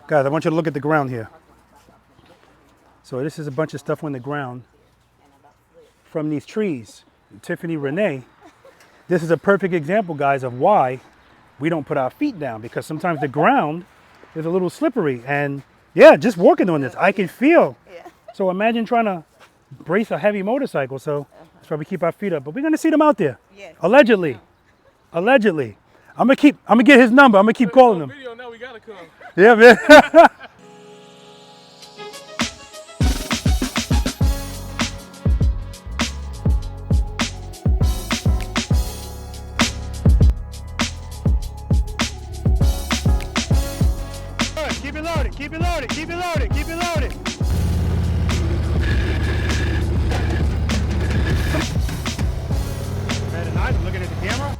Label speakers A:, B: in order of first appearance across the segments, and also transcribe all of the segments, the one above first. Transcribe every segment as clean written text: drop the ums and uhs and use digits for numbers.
A: Guys, I want you to look at the ground here. So this is a bunch of stuff on the ground from these trees. Tiffany Renee, this is a perfect example, guys, of why we don't put our feet down, because sometimes the ground is a little slippery. And yeah, just walking on this, I can feel. So imagine trying to brace a heavy motorcycle. So that's why we keep our feet up. But we're gonna see them out there. Allegedly. Allegedly. I'm gonna get his number. I'm gonna keep calling him.
B: Video now, we gotta come.
A: Yeah, man. Keep it loaded, keep it loaded, keep it loaded, keep it loaded. Better not, I'm looking at the camera.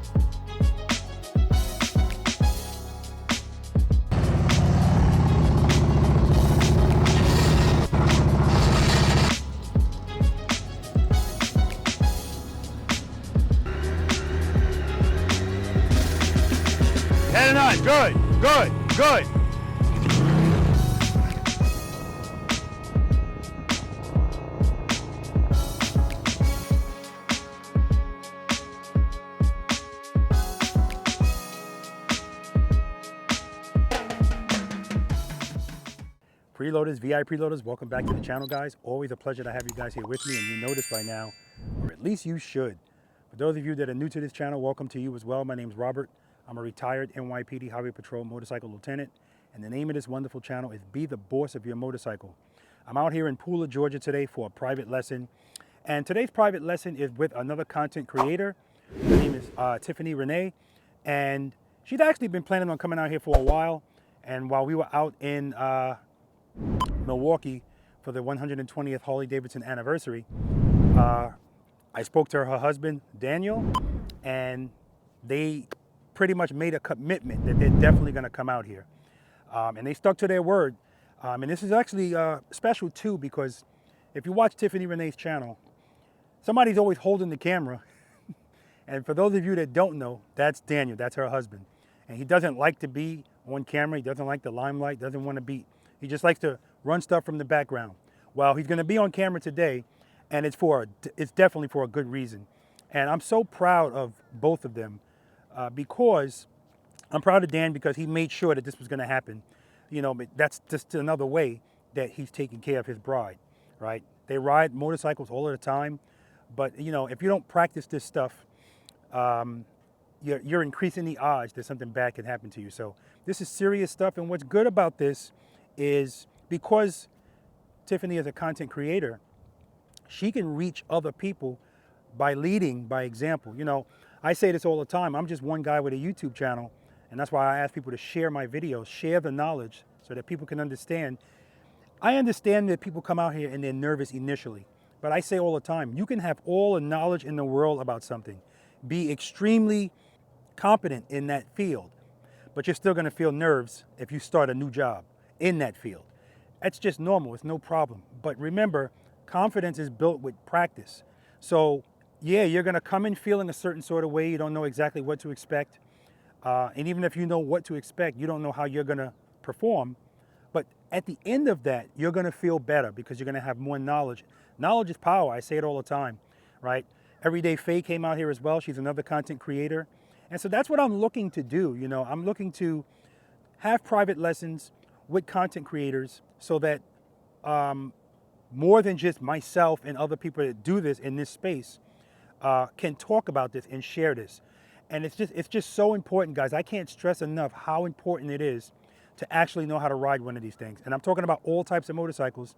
A: Heading on, good, good, good. Preloaders, V.I.Preloaders, welcome back to the channel, guys. Always a pleasure to have you guys here with me, and you know this by now, or at least you should. For those of you that are new to this channel, welcome to you as well. My name's Robert. I'm a retired NYPD Highway Patrol motorcycle lieutenant, and the name of this wonderful channel is Be the Boss of Your Motorcycle. I'm out here in Pooler, Georgia today for a private lesson, and today's private lesson is with another content creator. Her name is Tiffany Renee, and she'd actually been planning on coming out here for a while, and while we were out in Milwaukee for the 120th Harley-Davidson anniversary, I spoke to her husband, Daniel, and they pretty much made a commitment that they're definitely going to come out here. And they stuck to their word. And this is actually special too, because if you watch Tiffany Renee's channel, somebody's always holding the camera. And for those of you that don't know, that's Daniel, that's her husband. And he doesn't like to be on camera. He doesn't like the limelight, doesn't want to be. He just likes to run stuff from the background. Well, he's going to be on camera today, and it's definitely for a good reason. And I'm so proud of both of them because I'm proud of Dan because he made sure that this was going to happen. You know, but that's just another way that he's taking care of his bride, right? They ride motorcycles all of the time, but you know, if you don't practice this stuff, you're increasing the odds that something bad can happen to you. So this is serious stuff, and what's good about this is because Tiffany is a content creator, she can reach other people by leading by example. You know, I say this all the time, I'm just one guy with a YouTube channel, and that's why I ask people to share my videos, share the knowledge so that people can understand. I understand that people come out here and they're nervous initially, but I say all the time, you can have all the knowledge in the world about something, be extremely competent in that field, but you're still gonna feel nerves if you start a new job in that field. That's just normal, it's no problem. But remember, confidence is built with practice. So yeah, you're gonna come in feeling a certain sort of way, you don't know exactly what to expect. And even if you know what to expect, you don't know how you're gonna perform. But at the end of that, you're gonna feel better because you're gonna have more knowledge. Knowledge is power, I say it all the time, right? Everyday Faye came out here as well, she's another content creator. And so that's what I'm looking to do, you know, I'm looking to have private lessons with content creators so that more than just myself and other people that do this in this space can talk about this and share this. And it's just so important, guys. I can't stress enough how important it is to actually know how to ride one of these things. And I'm talking about all types of motorcycles,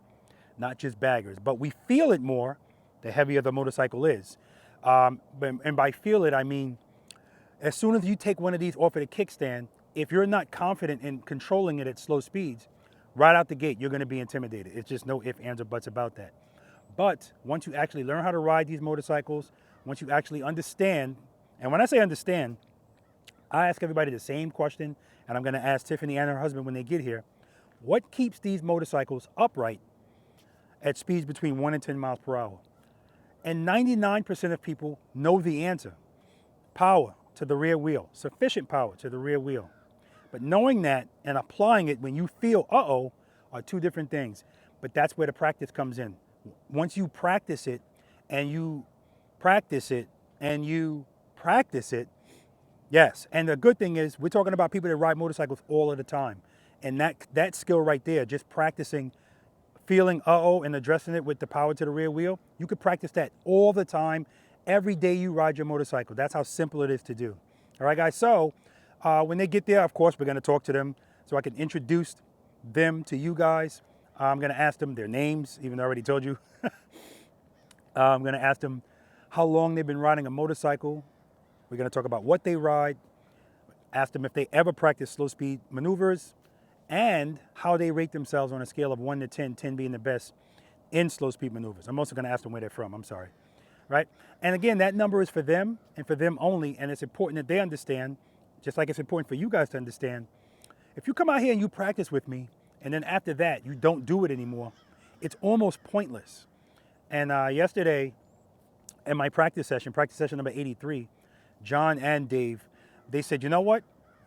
A: not just baggers. But we feel it more the heavier the motorcycle is. And by feel it, I mean, as soon as you take one of these off of the kickstand, if you're not confident in controlling it at slow speeds, right out the gate, you're going to be intimidated. It's just no ifs, ands, or buts about that. But once you actually learn how to ride these motorcycles, once you actually understand, and when I say understand, I ask everybody the same question, and I'm going to ask Tiffany and her husband when they get here, what keeps these motorcycles upright at speeds between 1 and 10 miles per hour? And 99% of people know the answer. Power to the rear wheel, sufficient power to the rear wheel. But knowing that and applying it when you feel uh-oh are two different things. But that's where the practice comes in. Once you practice it and you practice it and you practice it, yes. And the good thing is we're talking about people that ride motorcycles all of the time. And that skill right there, just practicing feeling uh-oh and addressing it with the power to the rear wheel, you could practice that all the time, every day you ride your motorcycle. That's how simple it is to do. All right, guys, so when they get there, of course, we're gonna talk to them so I can introduce them to you guys. I'm gonna ask them their names, even though I already told you. I'm gonna ask them how long they've been riding a motorcycle. We're gonna talk about what they ride, ask them if they ever practice slow speed maneuvers, and how they rate themselves on a scale of 1 to 10, 10 being the best in slow speed maneuvers. I'm also gonna ask them where they're from, I'm sorry, right? And again, that number is for them and for them only, and it's important that they understand, just like it's important for you guys to understand, if you come out here and you practice with me, and then after that, you don't do it anymore, it's almost pointless. And yesterday, in my practice session number 83, John and Dave, they said, you know what?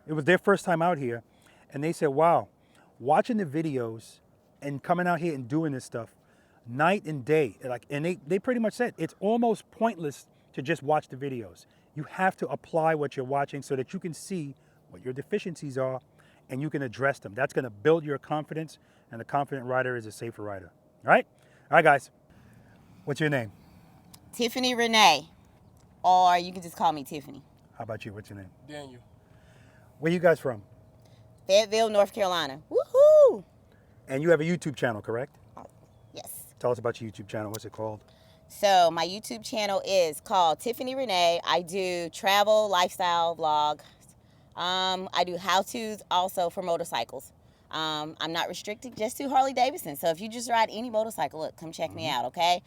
A: It was their first time out here. And they said, wow, watching the videos and coming out here and doing this stuff night and day, and they pretty much said it's almost pointless to just watch the videos. You have to apply what you're watching so that you can see what your deficiencies are and you can address them. That's gonna build your confidence, and a confident rider is a safer rider. All right, guys, what's your name?
B: Tiffany Renee, or you can just call me Tiffany.
A: How about you, what's your name?
C: Daniel.
A: Where you guys from?
B: Fayetteville, North Carolina. Woohoo!
A: And you have a YouTube channel, correct?
B: Yes.
A: Tell us about your YouTube channel. What's it called?
B: So my YouTube channel is called Tiffany Renee. I do travel, lifestyle vlog. I do how-tos also for motorcycles. I'm not restricted just to Harley Davidson. So if you just ride any motorcycle, look, come check me out, okay?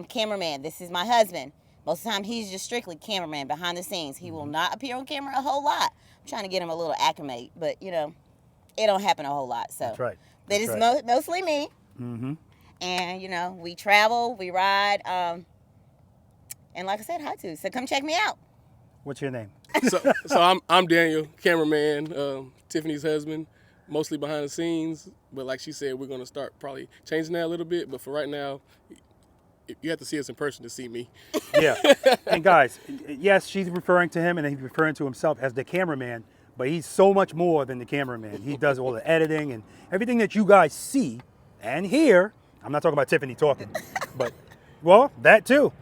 B: Cameraman, this is my husband. Most of the time, he's just strictly cameraman behind the scenes. He will not appear on camera a whole lot. I'm trying to get him a little acclimate, but, you know, it don't happen a whole lot. So
A: That's right.
B: That is
A: right.
B: mostly me.
A: Mm-hmm.
B: And, you know, we travel, we ride, and like I said, hi to. So come check me out.
A: What's your name?
C: So I'm Daniel, cameraman, Tiffany's husband, mostly behind the scenes. But like she said, we're going to start probably changing that a little bit. But for right now, you have to see us in person to see me.
A: Yeah. And guys, yes, she's referring to him and he's referring to himself as the cameraman, but he's so much more than the cameraman. He does all the editing and everything that you guys see and hear. I'm not talking about Tiffany talking, but, well, that too.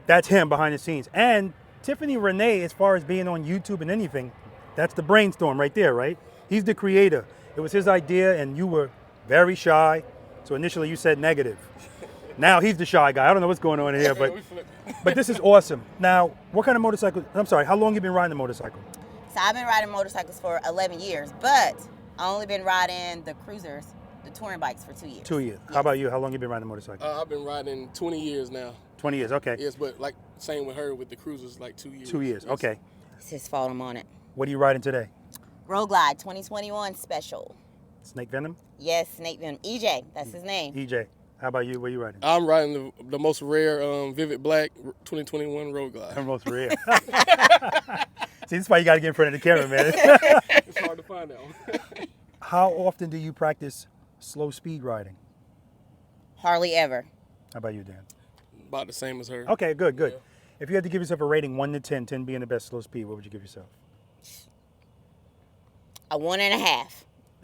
A: That's him behind the scenes. And Tiffany Renee, as far as being on YouTube and anything, that's the brainstorm right there, right? He's the creator. It was his idea and you were very shy. So initially you said negative. Now he's the shy guy. I don't know what's going on in here, but this is awesome. Now, what kind of motorcycle? I'm sorry, how long you been riding a motorcycle?
B: So I've been riding motorcycles for 11 years, but I only been riding the cruisers, the touring bikes for 2 years. 2 years.
A: Yes. How about you? How long you been riding a motorcycle?
C: I've been riding 20 years now.
A: 20 years, okay.
C: Yes, but like same with her with the cruisers, like 2 years.
A: 2 years,
C: yes.
A: Okay.
B: It's his fault I'm on it.
A: What are you riding today?
B: Road Glide 2021 special.
A: Snake Venom?
B: Yes, Snake Venom. EJ, that's his name.
A: EJ. How about you? What are you riding?
C: I'm riding the most rare Vivid Black 2021 Road Glide.
A: The most rare. See, this is why you got to get in front of the camera, man.
C: It's hard to find that one.
A: How often do you practice slow speed riding?
B: Hardly ever.
A: How about you, Dan?
C: About the same as her.
A: Okay, good.
C: Yeah.
A: If you had to give yourself a rating 1 to 10, 10 being the best slow speed, what would you give yourself?
B: A 1.5.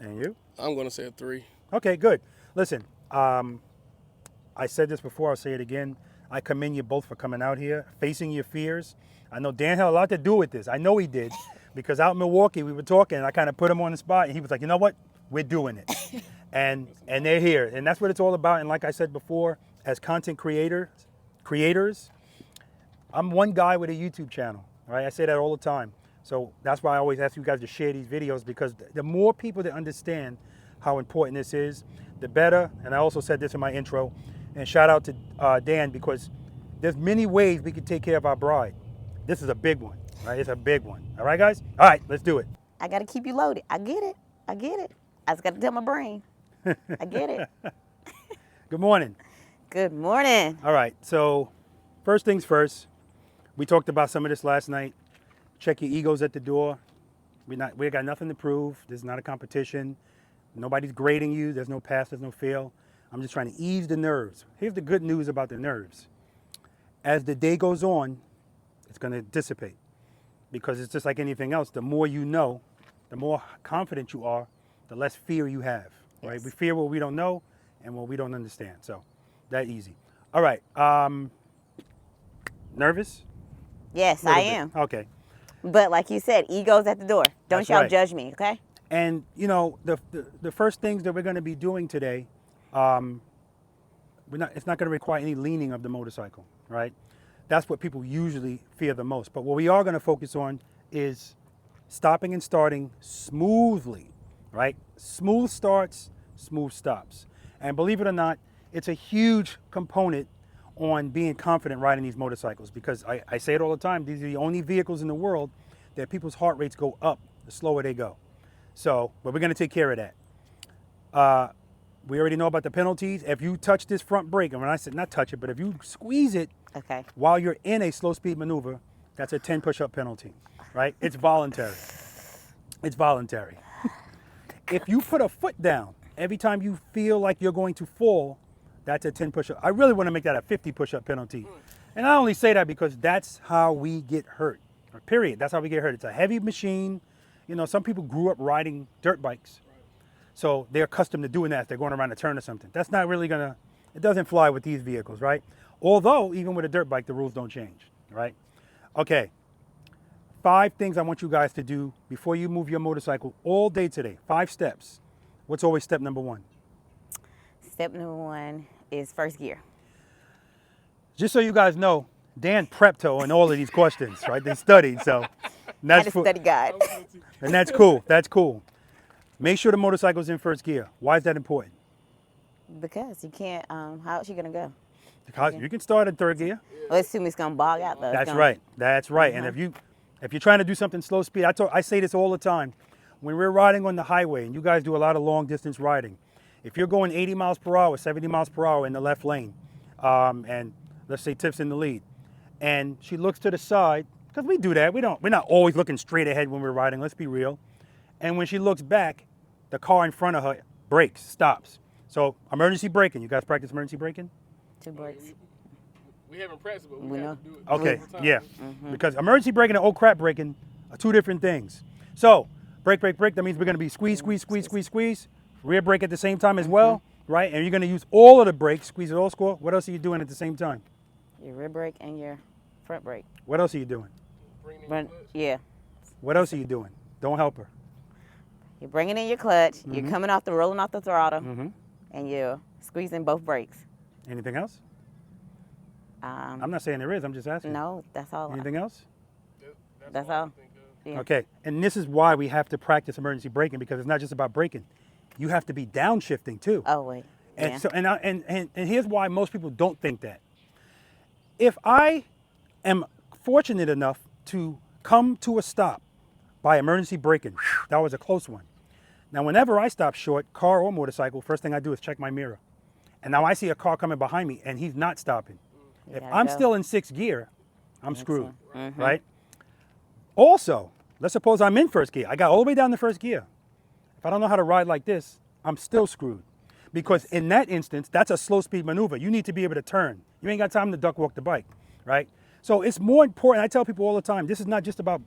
A: And you?
C: I'm going to say a 3.
A: Okay, good. Listen, I said this before, I'll say it again. I commend you both for coming out here, facing your fears. I know Dan had a lot to do with this. I know he did, because out in Milwaukee, we were talking, and I kind of put him on the spot, and he was like, you know what? We're doing it. and they're here, and that's what it's all about. And like I said before, as content creators, I'm one guy with a YouTube channel, right? I say that all the time. So that's why I always ask you guys to share these videos, because the more people that understand how important this is, the better. And I also said this in my intro, and shout out to Dan, because there's many ways we can take care of our bride. This is a big one, right? It's a big one. All right, guys? All right, let's do it.
B: I got to keep you loaded. I get it. I just got to tell my brain. I get it.
A: Good morning.
B: Good morning.
A: All right, so first things first, we talked about some of this last night. Check your egos at the door. We got nothing to prove. This is not a competition. Nobody's grading you. There's no pass, there's no fail. I'm just trying to ease the nerves. Here's the good news about the nerves. As the day goes on, it's going to dissipate, because it's just like anything else. The more you know, the more confident you are, the less fear you have, right?
B: Yes.
A: We fear what we don't know and what we don't understand. So that easy. All right. Nervous?
B: Yes,
A: Little
B: I
A: bit.
B: am.
A: Okay.
B: But like you said, ego's at the door. Don't
A: That's
B: y'all
A: right.
B: judge me, okay?
A: And you know, the first things that we're going to be doing today, it's not going to require any leaning of the motorcycle, right? That's what people usually fear the most. But what we are going to focus on is stopping and starting smoothly, right? Smooth starts, smooth stops. And believe it or not, it's a huge component on being confident riding these motorcycles, because I say it all the time, these are the only vehicles in the world that people's heart rates go up the slower they go. So, but we're going to take care of that. We already know about the penalties. If you touch this front brake, and when I said not touch it, but if you squeeze it
B: Okay.
A: while you're in a slow speed maneuver, that's a 10 push-up penalty, right? It's voluntary. It's voluntary. If you put a foot down every time you feel like you're going to fall, that's a 10 push-up. I really want to make that a 50 push-up penalty. And I only say that because that's how we get hurt, period. That's how we get hurt. It's a heavy machine. You know, some people grew up riding dirt bikes, so they're accustomed to doing that if they're going around a turn or something. That's not really gonna, it doesn't fly with these vehicles, right? Although, even with a dirt bike, the rules don't change, right? Okay, 5 things I want you guys to do before you move your motorcycle all day today. 5 steps. What's always step number 1?
B: Step number 1 is first gear.
A: Just so you guys know, Dan prepped on all of these questions, right? They studied, so
B: Had a study guide.
A: and that's cool. That's cool. Make sure the motorcycle's in first gear. Why is that important?
B: Because you can't, how else you gonna go?
A: Because you can start in third gear.
B: Well, assume it's gonna bog out though. It's
A: That's
B: gonna-
A: right. That's right. And if you're trying to do something slow speed, I say this all the time. When we're riding on the highway, and you guys do a lot of long distance riding, if you're going 80 miles per hour, 70 miles per hour in the left lane, and let's say Tiff's in the lead, and she looks to the side, because we do that. We're not always looking straight ahead when we're riding. Let's be real. And when she looks back, the car in front of her brakes, stops. So emergency braking. You guys practice emergency braking?
B: 2 brakes.
C: We haven't practiced, but
B: We
C: we
B: know.
C: have to do it.
A: Okay,
C: all the time.
A: yeah. Because emergency braking and old crap braking are 2 different things. So brake, brake, brake, that means we're gonna be squeeze, squeeze, squeeze, squeeze, squeeze. Rear brake at the same time as well, right? And you're gonna use all of the brakes, squeeze it all score. What else are you doing at the same time?
B: Your rear brake and your front brake.
A: What else are you doing?
C: Bring in
B: But
C: your clutch.
B: yeah,
A: What else are you doing? Don't help her.
B: you're bringing in your clutch. You're coming off rolling off the throttle,
A: Mm-hmm.
B: and you're squeezing both brakes.
A: Anything else? I'm not saying there is, I'm just asking.
B: No, that's all.
A: Anything else?
B: That's
C: all I
B: all.
C: can think of.
B: Yeah.
A: Okay, and this is why we have to practice emergency braking, because it's not just about braking. You have to be downshifting too.
B: Oh wait.
A: And
B: Yeah.
A: so and here's why most people don't think that. If I am fortunate enough to come to a stop by emergency braking, that was a close one. Now, whenever I stop short, car or motorcycle, first thing I do is check my mirror. And now I see a car coming behind me and he's not stopping.
B: You
A: If
B: gotta
A: I'm
B: go.
A: still in 6th gear, I'm screwed,
B: Mhm.
A: right? Also, let's suppose I'm in 1st gear. I got all the way down to 1st gear. If I don't know how to ride like this, I'm still screwed. Because in that instance, that's a slow speed maneuver. You need to be able to turn. You ain't got time to duck walk the bike, right? So it's more important. I tell people all the time, this is not just about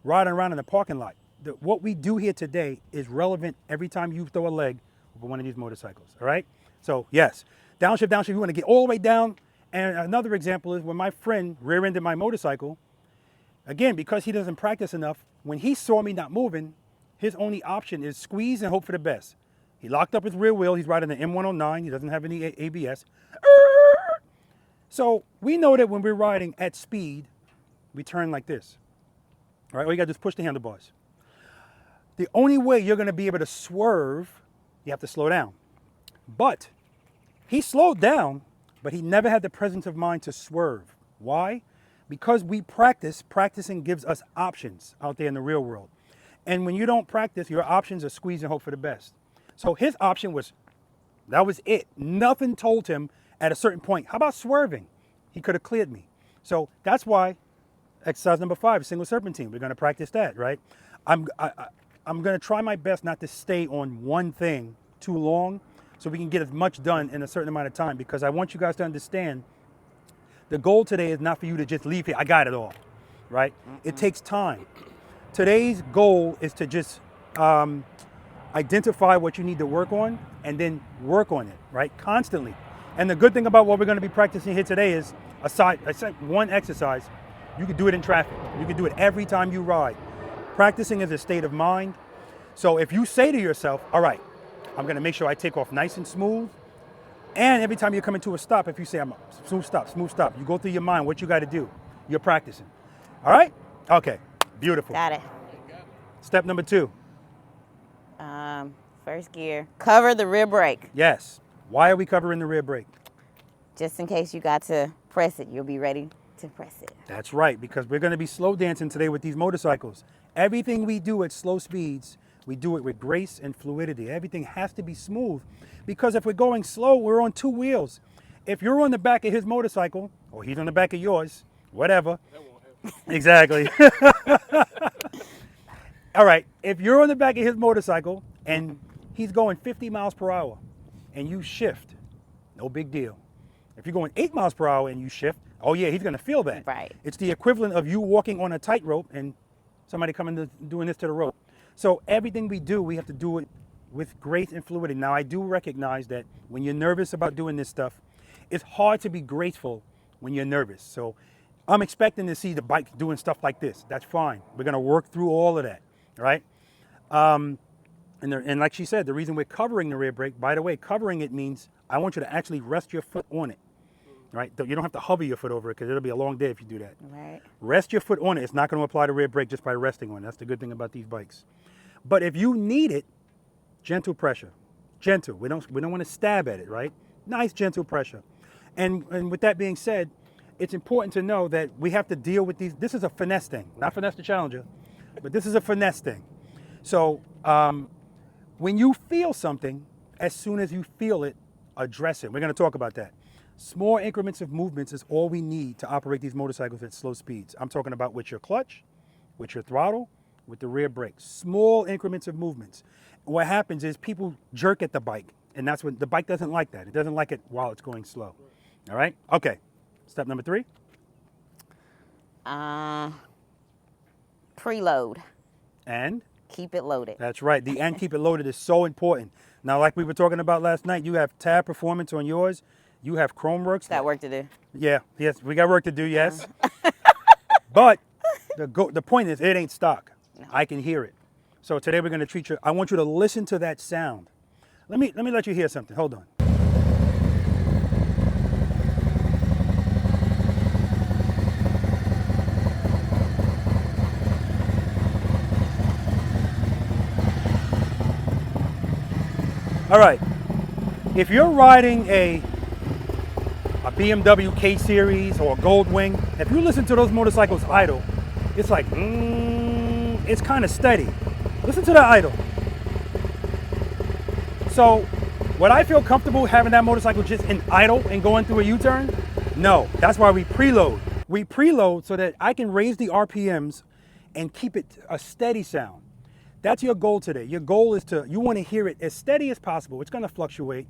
A: riding around in the parking lot. What we do here today is relevant every time you throw a leg over one of these motorcycles, all right? So yes, downshift, downshift, you want to get all the way down. And another example is when my friend rear-ended my motorcycle, again, because he doesn't practice enough, when he saw me not moving, his only option is squeeze and hope for the best. He locked up his rear wheel. He's riding an M109. He doesn't have any ABS. So we know that when we're riding at speed, we turn like this. All right, all you got to do is push the handlebars. The only way you're going to be able to swerve, you have to slow down. But he slowed down, but he never had the presence of mind to swerve. Why? Because we practice. Practicing gives us options out there in the real world. And when you don't practice, your options are squeeze and hope for the best. So his option was, that was it. Nothing told him at a certain point, how about swerving? He could have cleared me. So that's why Exercise number 5, single serpentine. We're going to practice that, right? I'm going to try my best not to stay on one thing too long so we can get as much done in a certain amount of time, because I want you guys to understand the goal today is not for you to just leave here, I got it all, right? It takes time. Today's goal is to just identify what you need to work on and then work on it, right? Constantly. And the good thing about what we're going to be practicing here today is, aside one exercise, you can do it in traffic. You can do it every time you ride. Practicing is a state of mind. So if you say to yourself, all right, I'm going to make sure I take off nice and smooth. And every time you come into a stop, if you say, I'm smooth stop, you go through your mind what you got to do. You're practicing. All right? Okay. Beautiful.
B: Got it.
A: Step number 2.
B: First gear, cover the rear brake.
A: Yes. Why are we covering the rear brake?
B: Just in case you got to press it, you'll be ready to press it.
A: That's right, because we're going to be slow dancing today with these motorcycles. Everything we do at slow speeds, we do it with grace and fluidity. Everything has to be smooth, because if we're going slow, we're on 2 wheels. If you're on the back of his motorcycle, or he's on the back of yours, whatever.
C: That won't happen.
A: Exactly. All right, if you're on the back of his motorcycle and he's going 50 miles per hour and you shift, no big deal. If you're going 8 miles per hour and you shift, oh yeah, he's going to feel that.
B: Right.
A: It's the equivalent of you walking on a tightrope and somebody coming to doing this to the rope. So everything we do, we have to do it with grace and fluidity. Now, I do recognize that when you're nervous about doing this stuff, it's hard to be graceful when you're nervous. So I'm expecting to see the bike doing stuff like this. That's fine. We're going to work through all of that, right? And like she said, the reason we're covering the rear brake, by the way, covering it means I want you to actually rest your foot on it, right? You don't have to hover your foot over it, because it'll be a long day if you do that.
B: Right.
A: Rest your foot on it. It's not going to apply the rear brake just by resting on it. That's the good thing about these bikes. But if you need it, gentle pressure. Gentle. We don't want to stab at it, right? Nice, gentle pressure. And with that being said, it's important to know that we have to deal with these. This is a finesse thing, not finesse the Challenger, but this is a finesse thing. So when you feel something, as soon as you feel it, address it. We're going to talk about that. Small increments of movements is all we need to operate these motorcycles at slow speeds. I'm talking about with your clutch, with your throttle, with the rear brake. Small increments of movements. What happens is people jerk at the bike, and that's when the bike doesn't like that. It doesn't like it while it's going slow. All right? Okay. Step number 3.
B: Preload.
A: And?
B: Keep it loaded.
A: That's right. The and keep it loaded is so important. Now, like we were talking about last night, you have tab performance on yours. You have chrome works.
B: Got work to do.
A: Yeah. Yes. We got work to do. Yes. But the point is, it ain't stock. No. I can hear it. So today we're going to treat you. I want you to listen to that sound. Let me let you hear something. Hold on. All right, if you're riding a BMW K Series or a Goldwing, if you listen to those motorcycles idle, it's like, it's kind of steady. Listen to the idle. So, would I feel comfortable having that motorcycle just in idle and going through a U-turn? No, that's why we preload. We preload so that I can raise the RPMs and keep it a steady sound. That's your goal today. Your goal is you want to hear it as steady as possible. It's going to fluctuate.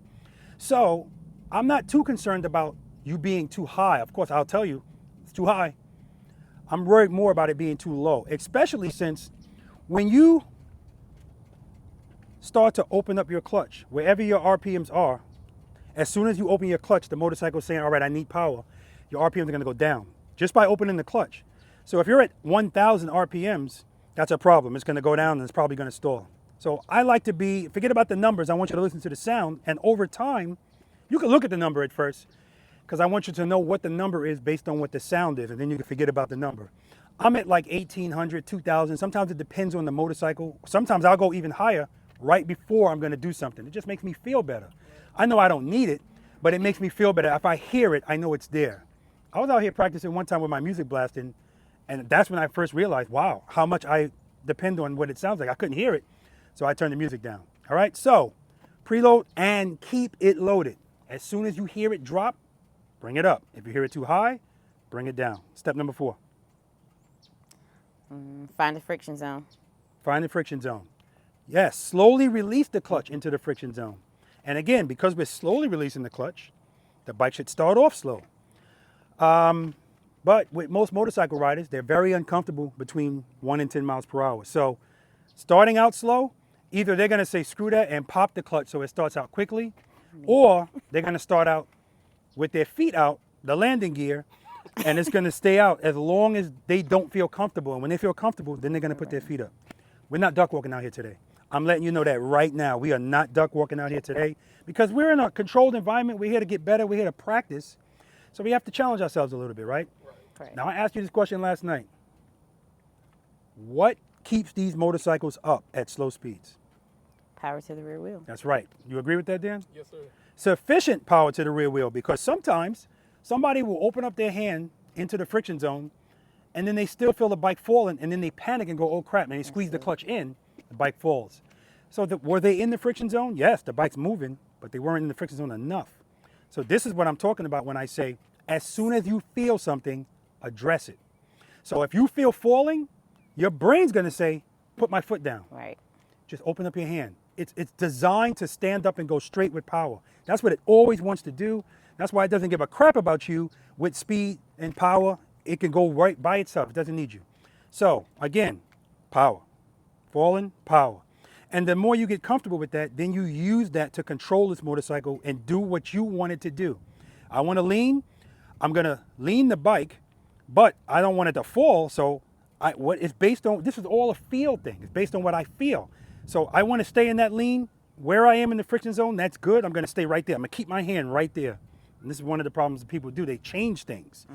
A: So I'm not too concerned about you being too high. Of course, I'll tell you it's too high. I'm worried more about it being too low, especially since when you start to open up your clutch, wherever your RPMs are, as soon as you open your clutch, the motorcycle is saying, all right, I need power. Your RPMs are going to go down just by opening the clutch. So if you're at 1,000 RPMs, that's a problem. It's going to go down and it's probably going to stall. So I like to forget about the numbers. I want you to listen to the sound. And over time, you can look at the number at first, because I want you to know what the number is based on what the sound is. And then you can forget about the number. I'm at like 1,800, 2,000. Sometimes it depends on the motorcycle. Sometimes I'll go even higher right before I'm going to do something. It just makes me feel better. I know I don't need it, but it makes me feel better. If I hear it, I know it's there. I was out here practicing one time with my music blasting. And that's when I first realized, wow, how much I depend on what it sounds like. I couldn't hear it, so I turned the music down. All right, so preload and keep it loaded. As soon as you hear it drop, bring it up. If you hear it too high, bring it down. Step number 4.
B: Find the friction zone.
A: Find the friction zone. Yes, slowly release the clutch into the friction zone. And again, because we're slowly releasing the clutch, the bike should start off slow. But with most motorcycle riders, they're very uncomfortable between 1 and 10 miles per hour. So starting out slow, either they're gonna say screw that and pop the clutch so it starts out quickly, or they're gonna start out with their feet out, the landing gear, and it's gonna stay out as long as they don't feel comfortable. And when they feel comfortable, then they're gonna put their feet up. We're not duck walking out here today. I'm letting you know that right now. We are not duck walking out here today because we're in a controlled environment. We're here to get better. We're here to practice. So we have to challenge ourselves a little bit, right?
B: Correct.
A: Now, I asked you this question last night. What keeps these motorcycles up at slow speeds?
B: Power to the rear wheel.
A: That's right. You agree with that, Dan?
C: Yes, sir.
A: Sufficient power to the rear wheel, because sometimes somebody will open up their hand into the friction zone and then they still feel the bike falling and then they panic and go, oh crap, and they squeeze the clutch in, the bike falls. So were they in the friction zone? Yes, the bike's moving, but they weren't in the friction zone enough. So this is what I'm talking about when I say, as soon as you feel something, address it. So if you feel falling, your brain's gonna say, put my foot down.
B: Right.
A: Just open up your hand. It's designed to stand up and go straight with power. That's what it always wants to do. That's why it doesn't give a crap about you with speed and power. It can go right by itself. It doesn't need you. So again, power. Falling, power. And the more you get comfortable with that, then you use that to control this motorcycle and do what you want it to do. I want to lean. I'm going to lean the bike, but I don't want it to fall. So what it's based on, this is all a feel thing. It's based on what I feel. So I want to stay in that lean. Where I am in the friction zone, that's good. I'm going to stay right there. I'm going to keep my hand right there. And this is one of the problems that people do. They change things.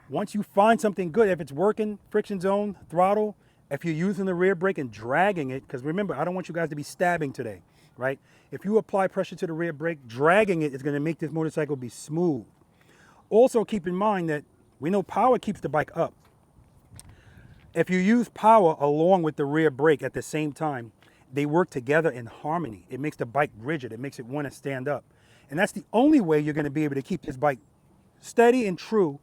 A: Once you find something good, if it's working, friction zone, throttle, if you're using the rear brake and dragging it, because remember, I don't want you guys to be stabbing today, right? If you apply pressure to the rear brake, dragging it is going to make this motorcycle be smooth. Also keep in mind that we know power keeps the bike up. If you use power along with the rear brake at the same time, they work together in harmony. It makes the bike rigid. It makes it want to stand up. And that's the only way you're going to be able to keep this bike steady and true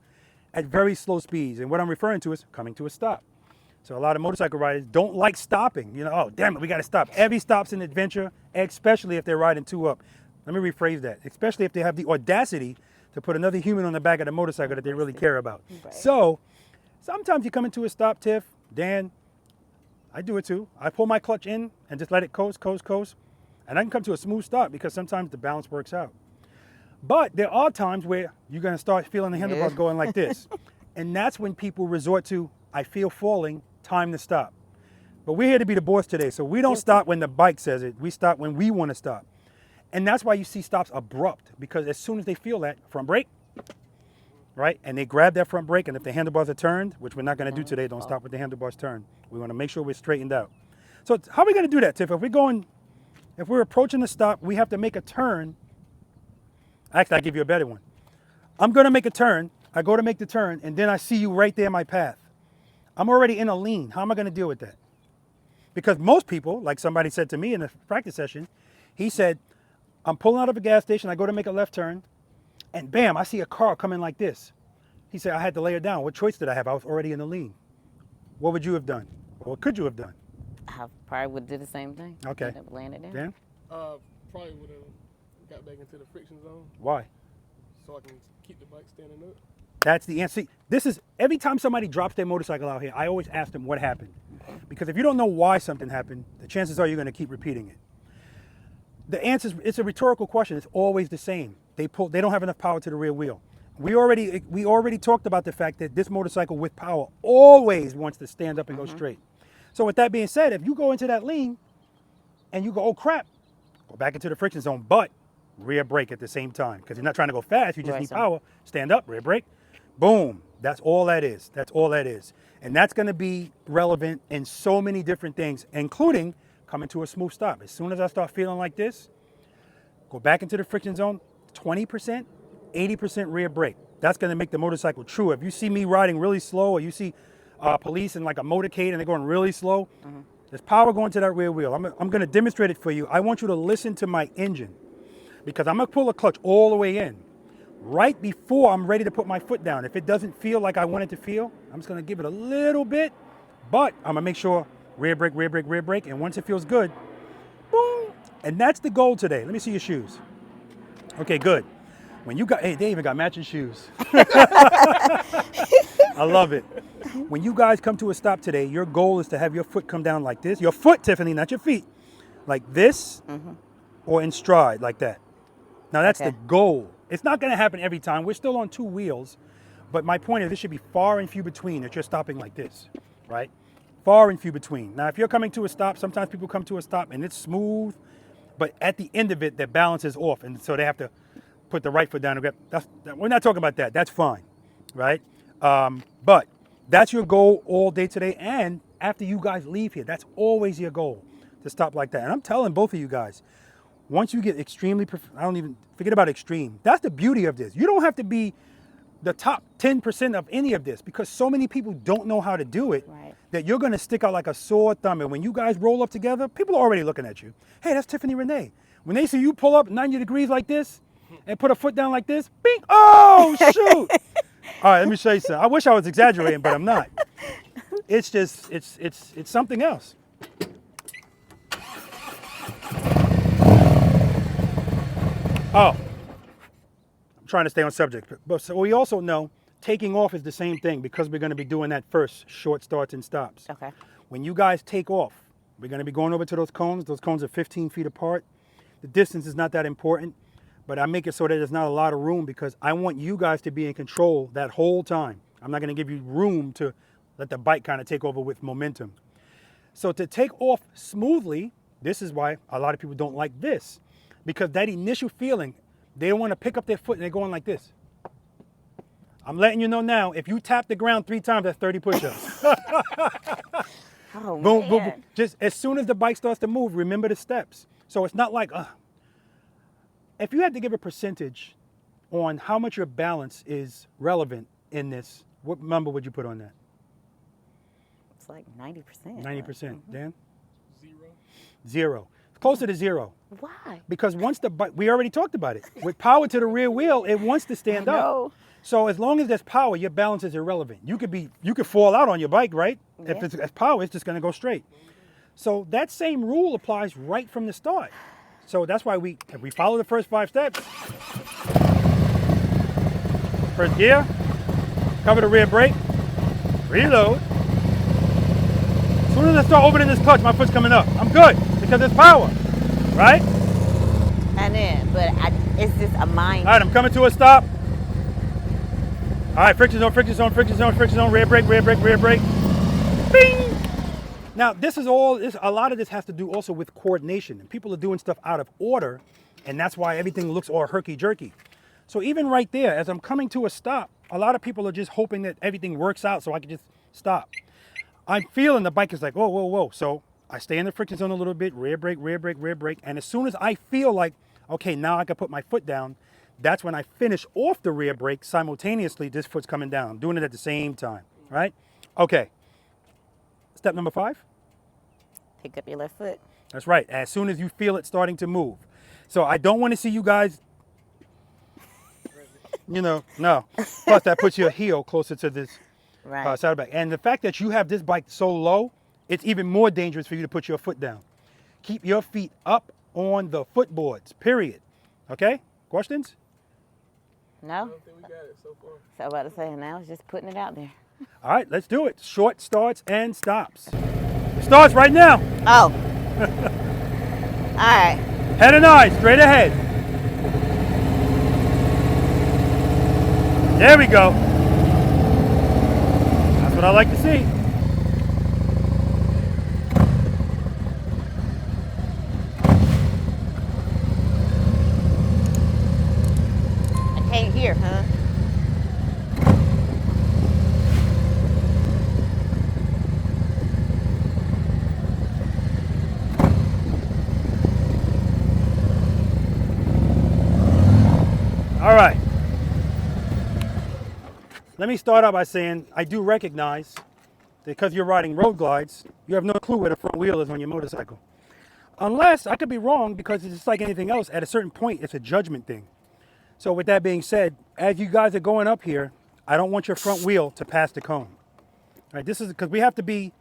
A: at very slow speeds. And what I'm referring to is coming to a stop. So a lot of motorcycle riders don't like stopping. You know, oh, damn it, we got to stop. Every stop's an adventure, especially if they're riding two up. Let me rephrase that. Especially if they have the audacity to put another human on the back of the motorcycle that they really care about.
B: Right.
A: So sometimes you come into a stop, Tiff, Dan, I do it too. I pull my clutch in and just let it coast. And I can come to a smooth stop because sometimes the balance works out. But there are times where you're going to start feeling the handlebars going like this. And that's when people resort to, I feel falling, time to stop. But we're here to be the boss today. So we don't stop when the bike says it. We stop when we want to stop. And that's why you see stops abrupt, because as soon as they feel that, front brake, right? And they grab that front brake, and if the handlebars are turned, which we're not going to do today, don't stop with the handlebars turned. We want to make sure we're straightened out. So how are we going to do that, Tiff? If we're approaching the stop, we have to make a turn. Actually, I'll give you a better one. I'm going to make a turn. I go to make the turn, and then I see you right there in my path. I'm already in a lean. How am I going to deal with that? Because most people, like somebody said to me in a practice session, he said, I'm pulling out of a gas station. I go to make a left turn, and bam, I see a car coming like this. He said, I had to lay her down. What choice did I have? I was already in the lean. What would you have done? Or what could you have done?
B: I probably would do the same thing.
A: Okay.
B: End up laying it down.
A: Dan?
C: Probably would have got back into the friction zone
A: Why?
C: so I can keep the bike standing up.
A: That's the answer. See, this is, every time somebody drops their motorcycle out here, I always ask them what happened. Because if you don't know why something happened, the chances are you're going to keep repeating it. The answer is, it's a rhetorical question. It's always the same. They don't have enough power to the rear wheel. We already talked about the fact that this motorcycle with power always wants to stand up and go straight. So with that being said, if you go into that lean and you go, oh crap, go back into the friction zone, but rear brake at the same time. Because you're not trying to go fast, you just
B: Right,
A: need
B: so-
A: power. Stand up, rear brake, boom. That's all that is. That's all that is. And that's going to be relevant in so many different things, including coming to a smooth stop. As soon as I start feeling like this, go back into the friction zone, 20%, 80% rear brake. That's going to make the motorcycle true. If you see me riding really slow, or you see police in like a motorcade and they're going really slow, there's power going to that rear wheel. I'm going to demonstrate it for you. I want you to listen to my engine, because I'm going to pull the clutch all the way in. Right before I'm ready to put my foot down, if it doesn't feel like I want it to feel, I'm just going to give it a little bit. But I'm gonna make sure rear brake, rear brake, rear brake, and once it feels good, boom. And that's the goal today. Let me see your shoes. Okay, good. When you got, hey, they even got matching shoes. I love it. When you guys come to a stop today, your goal is to have your foot come down like this. Your foot, Tiffany, not your feet. Like this, or in stride, like that. Now that's the goal. It's not gonna happen every time. We're still on 2 wheels, but my point is this should be far and few between that you're stopping like this, right? Far and few between. Now, if you're coming to a stop, sometimes people come to a stop and it's smooth, but at the end of it, their balance is off, and so they have to put the right foot down and grab. We're not talking about that. That's fine, right? But that's your goal all day today, and after you guys leave here, that's always your goal, to stop like that. And I'm telling both of you guys, once you get extremely, I don't even, forget about extreme. That's the beauty of this. You don't have to be the top 10% of any of this, because so many people don't know how to do it, that you're gonna stick out like a sore thumb. And when you guys roll up together, people are already looking at you. Hey, that's Tiffany Renee. When they see you pull up 90 degrees like this and put a foot down like this, bing, oh, shoot. All right, let me show you something. I wish I was exaggerating, but I'm not. It's just, it's something else. Oh, I'm trying to stay on subject. But so we also know taking off is the same thing, because we're going to be doing that first, short starts and stops.
B: Okay.
A: When you guys take off, we're going to be going over to those cones. Those cones are 15 feet apart. The distance is not that important, but I make it so that there's not a lot of room, because I want you guys to be in control that whole time. I'm not going to give you room to let the bike kind of take over with momentum. So to take off smoothly, this is why a lot of people don't like this, because that initial feeling, they want to pick up their foot and they're going like this. I'm letting you know now, if you tap the ground 3 times, that's 30 push-ups.
B: Oh,
A: Boom,
B: man.
A: boom, boom. Just as soon as the bike starts to move, remember the steps. So it's not like, if you had to give a percentage on how much your balance is relevant in this, what number would you put on that?
B: It's like 90%.
A: 90%. Dan?
C: 0.
A: 0. It's closer to 0.
B: Why?
A: Because once the bike, we already talked about it. With power to the rear wheel, it wants to stand up.
B: No.
A: So as long as there's power, your balance is irrelevant. You could fall out on your bike, right?
B: Yeah.
A: If it's power, it's just going to go straight. So that same rule applies right from the start. So that's why if we follow the first 5 steps, first gear, cover the rear brake, reload. As soon as I start opening this clutch, my foot's coming up. I'm good, because there's power, right?
B: And then, it's just a mind.
A: All right, I'm coming to a stop. All right, friction zone, friction zone, friction zone, friction zone, rear brake, rear brake, rear brake. Bing! Now, a lot of this has to do also with coordination, and people are doing stuff out of order, and that's why everything looks all herky-jerky. So even right there, as I'm coming to a stop, a lot of people are just hoping that everything works out so I can just stop. I'm feeling the bike is like, whoa, whoa, whoa. So I stay in the friction zone a little bit, rear brake, rear brake, rear brake, and as soon as I feel like, okay, now I can put my foot down, that's when I finish off the rear brake. Simultaneously, this foot's coming down. I'm doing it at the same time, right? Okay. Step number 5.
B: Pick up your left foot.
A: That's right. As soon as you feel it starting to move. So I don't want to see you guys, no. Plus, that puts your heel closer to this saddlebag. And the fact that you have this bike so low, it's even more dangerous for you to put your foot down. Keep your feet up on the footboards, period. Okay? Questions?
B: No?
C: I don't think we got it so far.
B: So I was about to say, now it's just putting it out there.
A: All right, let's do it. Short starts and stops. It starts right now.
B: Oh. All right.
A: Head and eyes, straight ahead. There we go. That's what I like to see.
B: I can't hear, huh?
A: All right. Let me start out by saying I do recognize that because you're riding road glides, you have no clue where the front wheel is on your motorcycle. Unless, I could be wrong, because it's just like anything else, at a certain point, it's a judgment thing. So with that being said, as you guys are going up here, I don't want your front wheel to pass the cone. All right, this is because we have to be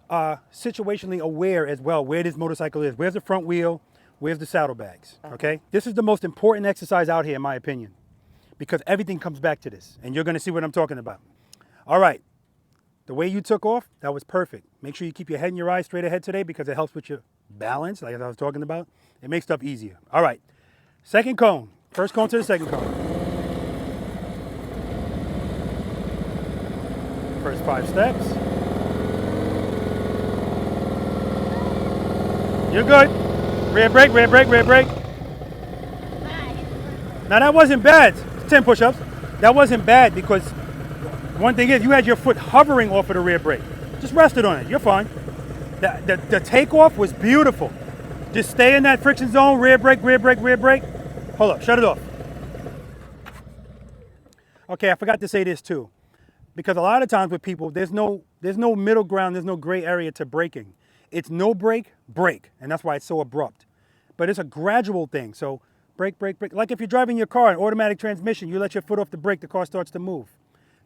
A: situationally aware as well where this motorcycle is. Where's the front wheel? Where's the saddlebags? Okay? This is the most important exercise out here, in my opinion, because everything comes back to this, and you're going to see what I'm talking about. All right. The way you took off, that was perfect. Make sure you keep your head and your eyes straight ahead today because it helps with your balance, like I was talking about. It makes stuff easier. All right. Second cone. First cone to the second cone. First 5 steps. You're good. Rear brake, rear brake, rear brake. Now that wasn't bad. 10 push-ups. That wasn't bad because one thing is you had your foot hovering off of the rear brake. Just rested on it. You're fine. The takeoff was beautiful. Just stay in that friction zone. Rear brake, rear brake, rear brake. Hold up. Shut it off. Okay, I forgot to say this too. Because a lot of times with people, there's no middle ground, there's no gray area to braking. It's no brake, brake, and that's why it's so abrupt. But it's a gradual thing, so brake, brake, brake. Like if you're driving your car, an automatic transmission, you let your foot off the brake, the car starts to move.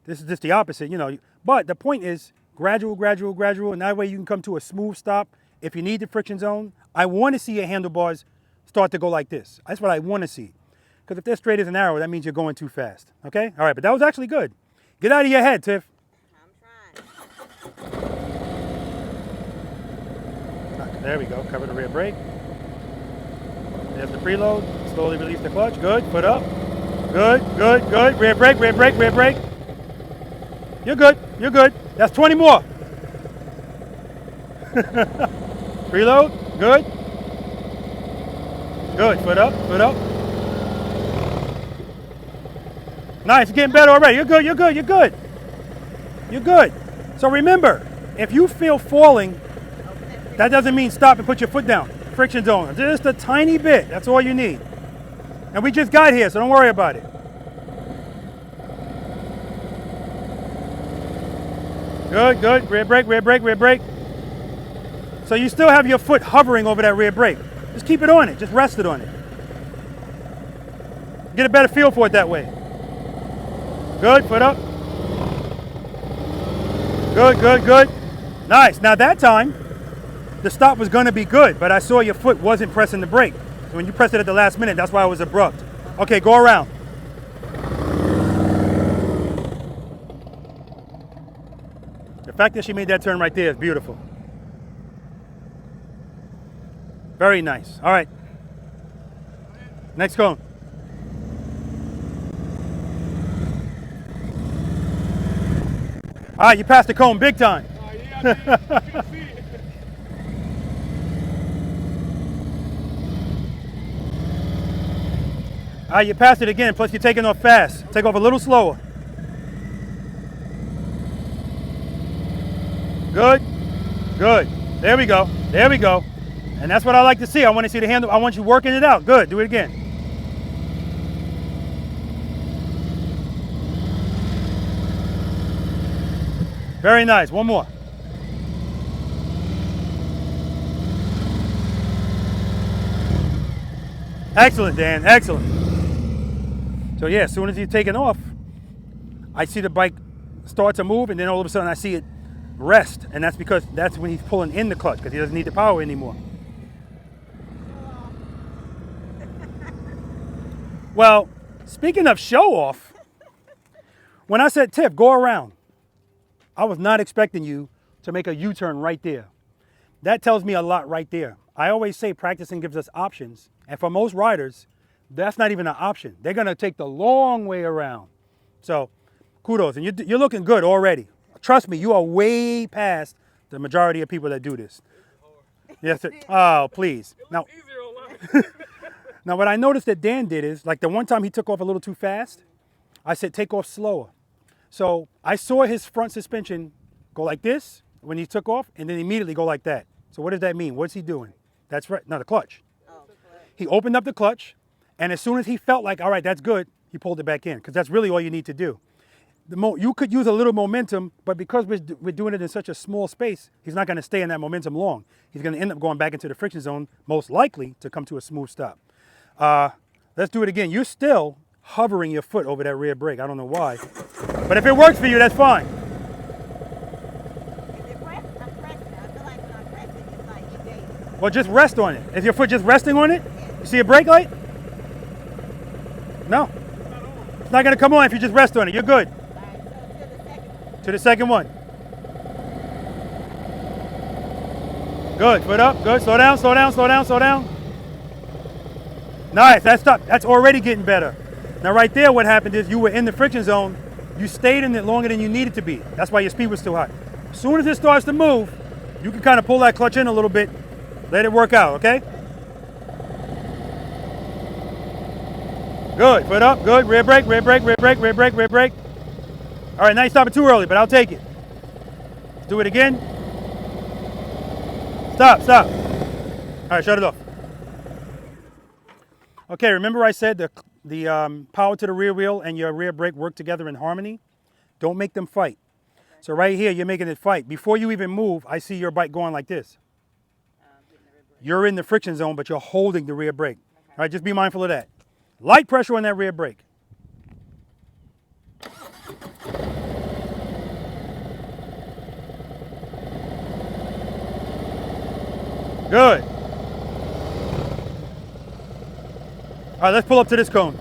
A: This is just the opposite, you know. But the point is gradual, gradual, gradual, and that way you can come to a smooth stop. If you need the friction zone, I want to see your handlebars start to go like this. That's what I want to see. Because if they're straight as an arrow, that means you're going too fast, okay? All right, but that was actually good. Get out of your head, Tiff.
B: I'm trying.
A: There we go. Cover the rear brake. There's the preload. Slowly release the clutch. Good. Foot up. Good, good, good. Rear brake, rear brake, rear brake. You're good. You're good. That's 20 more. Preload. Good. Good. Foot up. Foot up. Nice. You're getting better already. You're good. You're good. You're good. You're good. So remember, if you feel falling, that doesn't mean stop and put your foot down. Friction zone. Just a tiny bit. That's all you need. And we just got here, so don't worry about it. Good, good. Rear brake, rear brake, rear brake. So you still have your foot hovering over that rear brake. Just keep it on it. Just rest it on it. Get a better feel for it that way. Good. Foot up. Good, good, good. Nice. Now that time, the stop was going to be good, but I saw your foot wasn't pressing the brake. So when you pressed it at the last minute, that's why it was abrupt. Okay, go around. The fact that she made that turn right there is beautiful. Very nice. All right. Next cone. All right, you passed the cone big time. All right, you passed it again, plus you're taking off fast. Take off a little slower. Good, good. There we go, there we go. And that's what I like to see. I want to see the handle. I want you working it out. Good, do it again. Very nice, one more. Excellent, Dan, excellent. So yeah, as soon as he's taking off, I see the bike start to move, and then all of a sudden I see it rest, and that's because that's when he's pulling in the clutch, because he doesn't need the power anymore. Well, speaking of show off, when I said, Tiff, go around, I was not expecting you to make a U-turn right there. That tells me a lot right there. I always say practicing gives us options, and for most riders, that's not even an option. They're gonna take the long way around. So kudos, and you're looking good already. Trust me, you are way past the majority of people that do this. Yes, sir. Oh, please. Now, now what I noticed that Dan did is, like the one time he took off a little too fast, I said take off slower. So I saw his front suspension go like this when he took off, and then immediately go like that. So what does that mean? What's he doing? That's right, no, the clutch. He opened up the clutch, and as soon as he felt like, all right, that's good, he pulled it back in, because that's really all you need to do. You could use a little momentum, but because we're doing it in such a small space, he's not going to stay in that momentum long. He's going to end up going back into the friction zone, most likely to come to a smooth stop. Let's do it again. You're still hovering your foot over that rear brake. I don't know why. But if it works for you, that's fine. Well, just rest on it. Is your foot just resting on it? You see a brake light? No. It's not going to come on if you just rest on it. You're good. To the second one. Good. Foot up. Good. Slow down, slow down, slow down, slow down. Nice. That's already getting better. Now, right there, what happened is you were in the friction zone. You stayed in it longer than you needed to be. That's why your speed was still high. As soon as it starts to move, you can kind of pull that clutch in a little bit. Let it work out, okay? Good. Foot up. Good. Rear brake, rear brake, rear brake, rear brake, rear brake. All right, now you stopped it too early, but I'll take it. Let's do it again. Stop, stop. All right, shut it off. Okay, remember I said the power to the rear wheel and your rear brake work together in harmony? Don't make them fight. So right here, you're making it fight. Before you even move, I see your bike going like this. You're in the friction zone, but you're holding the rear brake. All right, just be mindful of that. Light pressure on that rear brake. Good. All right, let's pull up to this cone.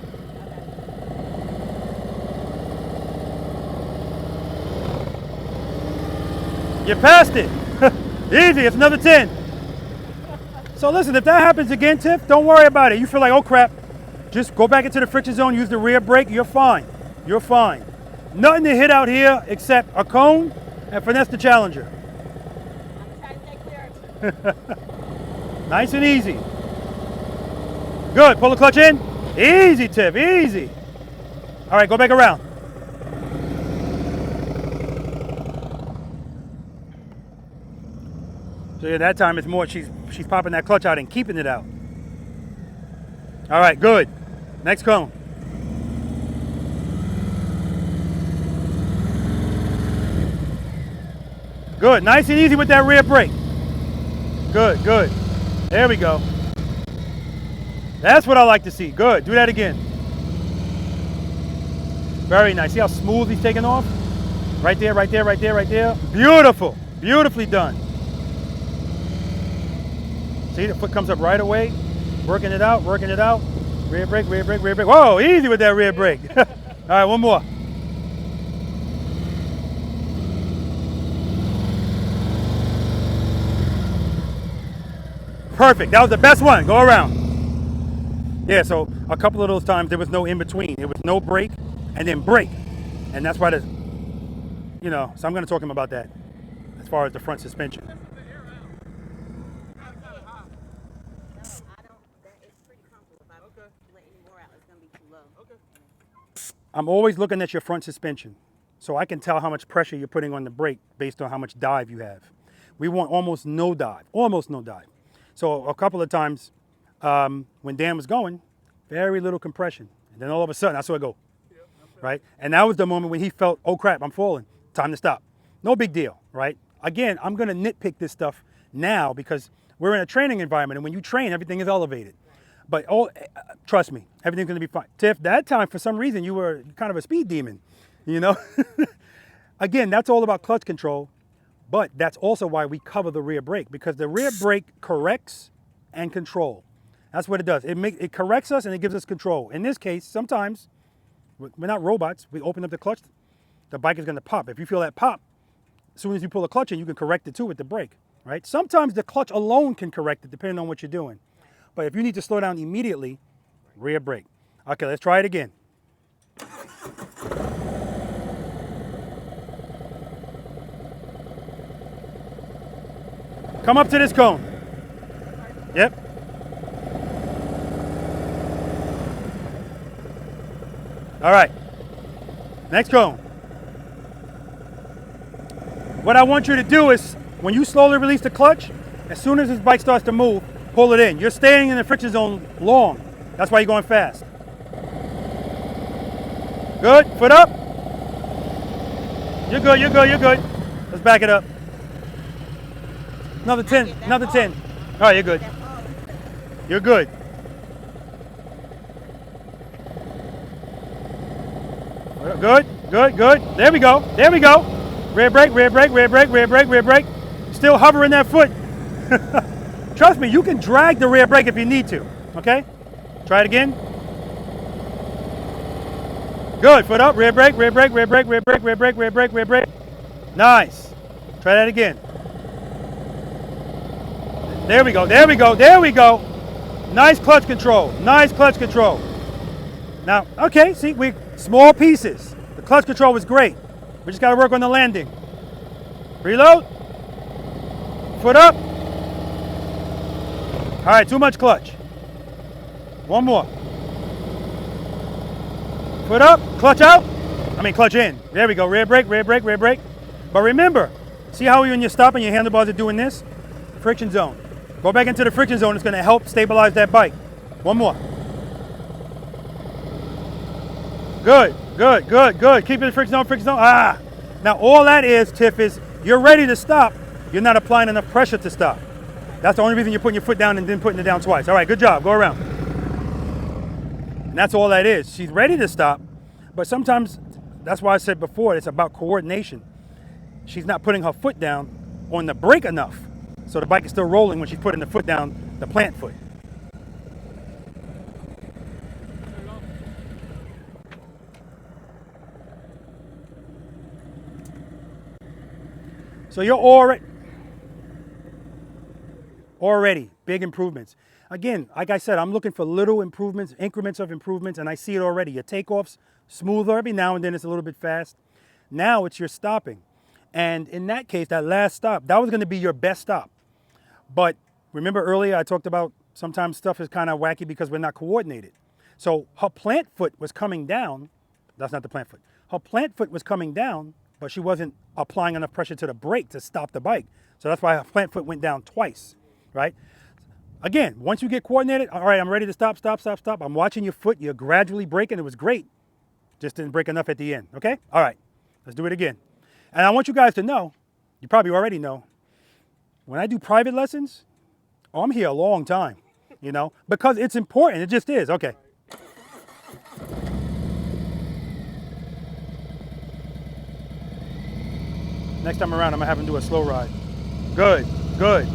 A: You passed it. Easy, it's another 10. So listen, if that happens again, Tiff, don't worry about it. You feel like, oh crap, just go back into the friction zone, use the rear brake, you're fine. You're fine. Nothing to hit out here except a cone and finesse the Challenger.
B: I'm trying to stay clear.
A: Nice and easy. Good, pull the clutch in. Easy, Tiff, easy. All right, go back around. So yeah, that time it's more she's popping that clutch out and keeping it out. All right, good. Next cone. Good, nice and easy with that rear brake. Good, good. There we go. That's what I like to see. Good, do that again. Very nice. See how smooth he's taking off? Right there, right there, right there, right there. Beautiful, beautifully done. See, the foot comes up right away. Working it out, working it out. Rear brake, rear brake, rear brake. Whoa, easy with that rear brake. All right, one more. Perfect, that was the best one. Go around. Yeah, so a couple of those times there was no in between. It was no brake and then brake. And that's why there's, you know, so I'm going to talk to him about that as far as the front suspension. I'm always looking at your front suspension, so I can tell how much pressure you're putting on the brake based on how much dive you have. We want almost no dive, almost no dive. So a couple of times when Dan was going, very little compression. And then all of a sudden, I saw it go, right? And that was the moment when he felt, oh crap, I'm falling, time to stop. No big deal, right? Again, I'm gonna nitpick this stuff now because we're in a training environment, and when you train, everything is elevated. But trust me, everything's gonna be fine. Tiff, that time, for some reason, you were kind of a speed demon, you know? Again, that's all about clutch control, but that's also why we cover the rear brake, because the rear brake corrects and control. That's what it does. It corrects us and it gives us control. In this case, sometimes, we're not robots, we open up the clutch, the bike is gonna pop. If you feel that pop, as soon as you pull the clutch in, you can correct it too with the brake, right? Sometimes the clutch alone can correct it depending on what you're doing. But if you need to slow down immediately, rear brake. Okay, let's try it again. Come up to this cone. Yep. All right. Next cone. What I want you to do is, when you slowly release the clutch, as soon as this bike starts to move, pull it in. You're staying in the friction zone long. That's why you're going fast. Good, foot up. You're good, you're good, you're good. Let's back it up. Another 10, another 10. All right, you're good. You're good. Good, good, good. There we go, there we go. Rear brake, rear brake, rear brake, rear brake, rear brake. Still hovering that foot. Trust me, you can drag the rear brake if you need to, okay? Try it again. Good, foot up, rear brake, rear brake, rear brake, rear brake, rear brake, rear brake, rear brake. Nice. Try that again. There we go, there we go, there we go. Nice clutch control, nice clutch control. Now, okay, see, we small pieces. The clutch control was great. We just gotta work on the landing. Preload. Foot up. All right, too much clutch. One more. Foot up, clutch out. Clutch in. There we go, rear brake, rear brake, rear brake. But remember, see how when you're stopping, your handlebars are doing this? Friction zone. Go back into the friction zone. It's gonna help stabilize that bike. One more. Good, good, good, good. Keep it in friction zone, friction zone. Ah! Now all that is, Tiff, is you're ready to stop. You're not applying enough pressure to stop. That's the only reason you're putting your foot down and then putting it down twice. All right, good job, go around. And that's all that is. She's ready to stop, but sometimes, that's why I said before, it's about coordination. She's not putting her foot down on the brake enough. So the bike is still rolling when she's putting the foot down, the plant foot. So you're already big improvements. Again, like I said, I'm looking for little improvements, increments of improvements, and I see it already. Your takeoff's smoother. Every now and then it's a little bit fast. Now it's your stopping. And in that case, that last stop, that was going to be your best stop. But remember earlier I talked about sometimes stuff is kind of wacky because we're not coordinated. So her plant foot was coming down. That's not the plant foot. Her plant foot was coming down, but she wasn't applying enough pressure to the brake to stop the bike. So that's why her plant foot went down twice, right? Again, once you get coordinated, all right, I'm ready to stop, stop, stop, stop. I'm watching your foot. You're gradually braking. It was great. Just didn't brake enough at the end, okay? All right, let's do it again. And I want you guys to know, you probably already know, when I do private lessons, I'm here a long time, you know, because it's important. It just is. Okay. Next time around, I'm gonna have him do a slow ride. Good, good.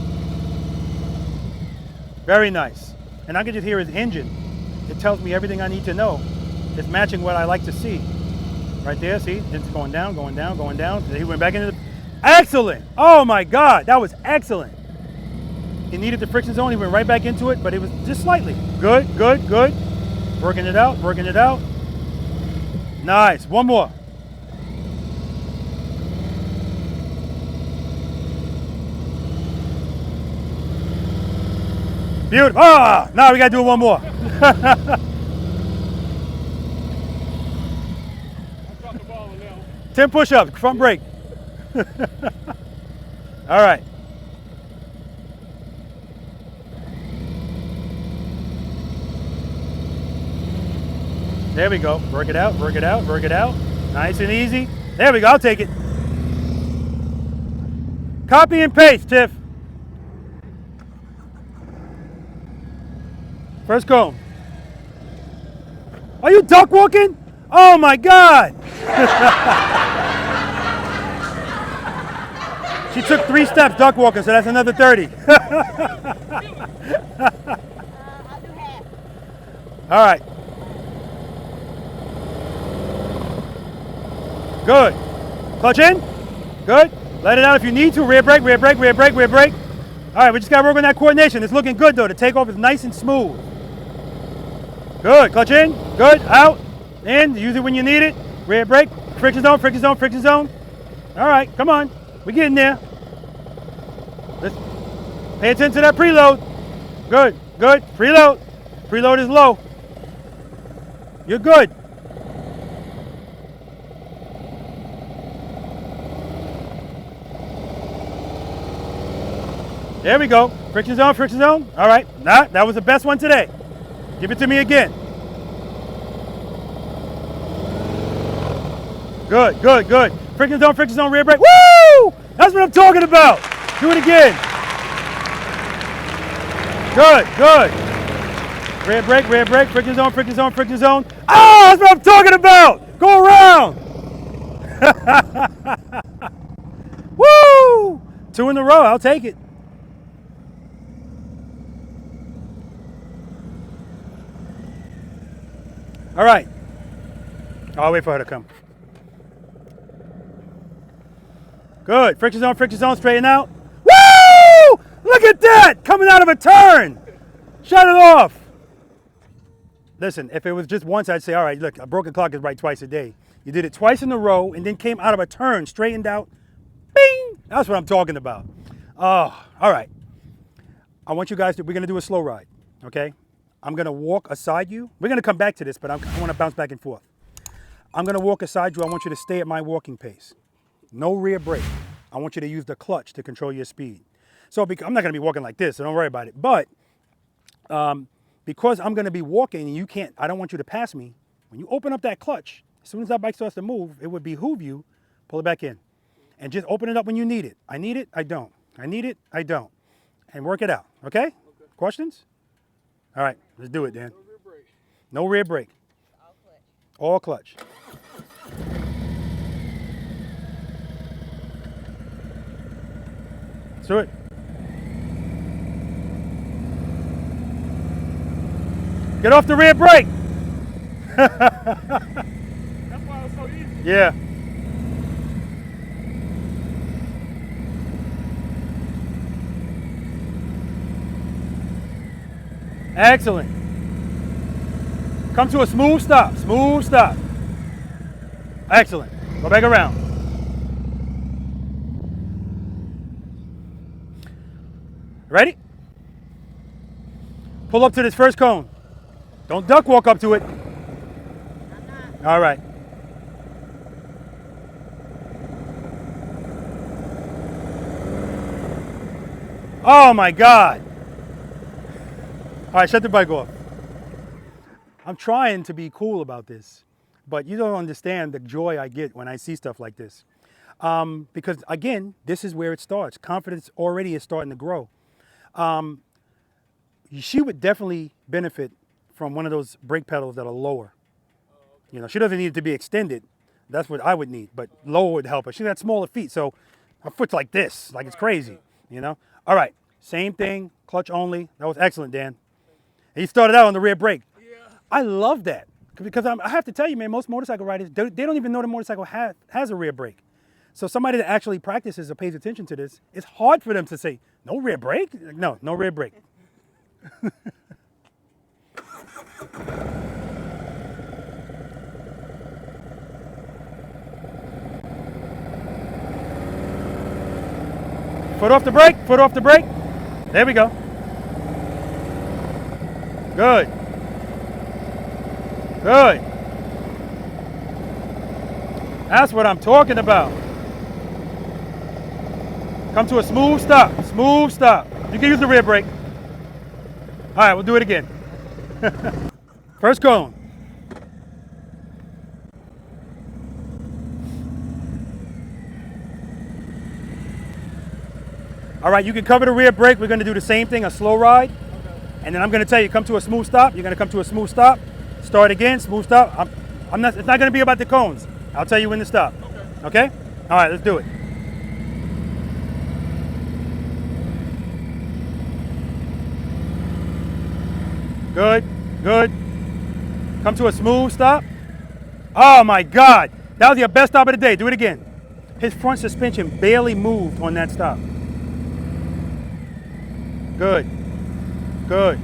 A: Very nice. And I can just hear his engine. It tells me everything I need to know. It's matching what I like to see. Right there, see? It's going down, going down, going down. He went back into the... Excellent! Oh my God, that was excellent. He needed the friction zone. He went right back into it, but it was just slightly. Good, good, good. Working it out, working it out. Nice. One more. Beautiful. Ah, now we got to do one more. 10 push-ups, front brake. All right. There we go. Work it out, work it out, work it out. Nice and easy. There we go. I'll take it. Copy and paste, Tiff. First cone. Are you duck walking? Oh my God. She took 3 steps duck walking, so that's another 30.
B: I'll do half.
A: All right. Good. Clutch in. Good. Let it out if you need to. Rear brake, rear brake, rear brake, rear brake. All right, we just got to work on that coordination. It's looking good, though. The takeoff is nice and smooth. Good. Clutch in. Good. Out. In. Use it when you need it. Rear brake. Friction zone, friction zone, friction zone. All right, come on. We're getting there. Let's pay attention to that preload. Good. Good. Preload. Preload is low. You're good. There we go. Friction zone, friction zone. All right. That was the best one today. Give it to me again. Good, good, good. Friction zone, rear brake. Woo! That's what I'm talking about. Do it again. Good, good. Rear brake, friction zone, friction zone, friction zone. Oh, that's what I'm talking about. Go around. Woo! 2 in a row. I'll take it. All right. I'll wait for her to come. Good. Friction zone, straighten out. Woo! Look at that! Coming out of a turn. Shut it off. Listen, if it was just once, I'd say, all right, look, a broken clock is right twice a day. You did it twice in a row and then came out of a turn, straightened out. Bing! That's what I'm talking about. Oh, all right. I want you guys to, we're going to do a slow ride, okay? I'm going to walk aside you. We're going to come back to this, but I want to bounce back and forth. I'm going to walk aside you. I want you to stay at my walking pace. No rear brake. I want you to use the clutch to control your speed. So I'm not going to be walking like this, so don't worry about it. But because I'm going to be walking and you can't, I don't want you to pass me. When you open up that clutch, as soon as that bike starts to move, it would behoove you, pull it back in. And just open it up when you need it. I need it, I don't. I need it, I don't. And work it out, okay? Questions? All right, let's do it, Dan.
C: No rear brake.
A: No rear brake. All clutch. Let's do it. Get off the rear brake.
C: That's why it's so easy.
A: Yeah. Excellent. Come to a smooth stop. Smooth stop. Excellent. Go back around. Ready? Pull up to this first cone. Don't duck walk up to it. All right. Oh my God. All right, shut the bike off. I'm trying to be cool about this, but you don't understand the joy I get when I see stuff like this. Because again, this is where it starts. Confidence already is starting to grow. She would definitely benefit from one of those brake pedals that are lower. You know, she doesn't need it to be extended. That's what I would need, but lower would help her. She got smaller feet, so her foot's like this, like it's crazy, you know? All right, same thing, clutch only. That was excellent, Dan. And you started out on the rear brake.
C: Yeah.
A: I love that because I have to tell you, man, most motorcycle riders, they don't even know the motorcycle has a rear brake. So somebody that actually practices or pays attention to this, it's hard for them to say, no rear brake? No, no rear brake. Foot off the brake, foot off the brake. There we go. Good. Good. That's what I'm talking about. Come to a smooth stop, smooth stop. You can use the rear brake. All right, we'll do it again. First cone. All right, you can cover the rear brake. We're gonna do the same thing, a slow ride. And then I'm gonna tell you, come to a smooth stop. You're gonna come to a smooth stop. Start again, smooth stop. It's not gonna be about the cones. I'll tell you when to stop. Okay? All right, let's do it. Good, good. Come to a smooth stop. Oh my God, that was your best stop of the day. Do it again. His front suspension barely moved on that stop. Good, good,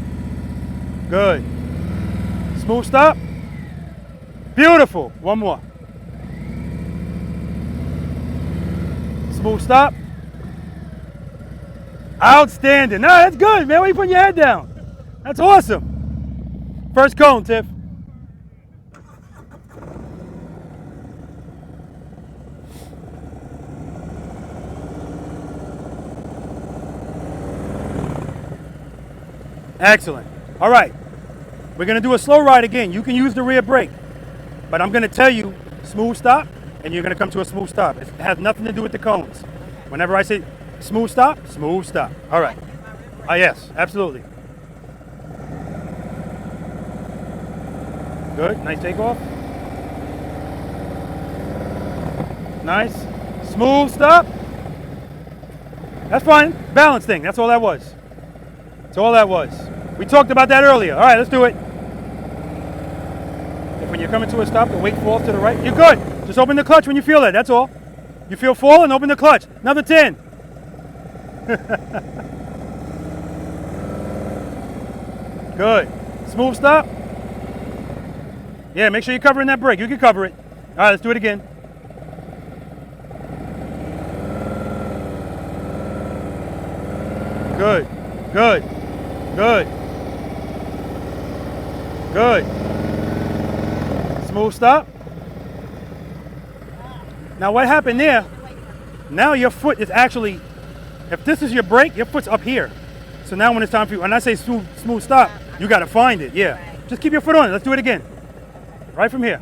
A: good. Smooth stop. Beautiful. One more. Smooth stop. Outstanding. No, that's good, man. Why are you putting your head down? That's awesome. First cone, Tiff. Excellent. All right. We're going to do a slow ride again. You can use the rear brake, but I'm going to tell you smooth stop, and you're going to come to a smooth stop. It has nothing to do with the cones. Whenever I say smooth stop, smooth stop. All right. Yes, absolutely. Good. Nice takeoff. Nice. Smooth stop. That's fine. Balance thing. That's all that was. That's all that was. We talked about that earlier. All right, let's do it. when you're coming to a stop, the weight falls to the right. You're good. Just open the clutch when you feel it. That's all. You feel full and open the clutch. Another 10. Good. Smooth stop. Yeah, make sure you're covering that brake. You can cover it. All right, let's do it again. Good. Good. Good. Good. Smooth stop. Now what happened there, now your foot is actually, if this is your brake, your foot's up here. So now when it's time for you, when I say smooth stop, you got to find it, yeah. Just keep your foot on it. Let's do it again. Right from here.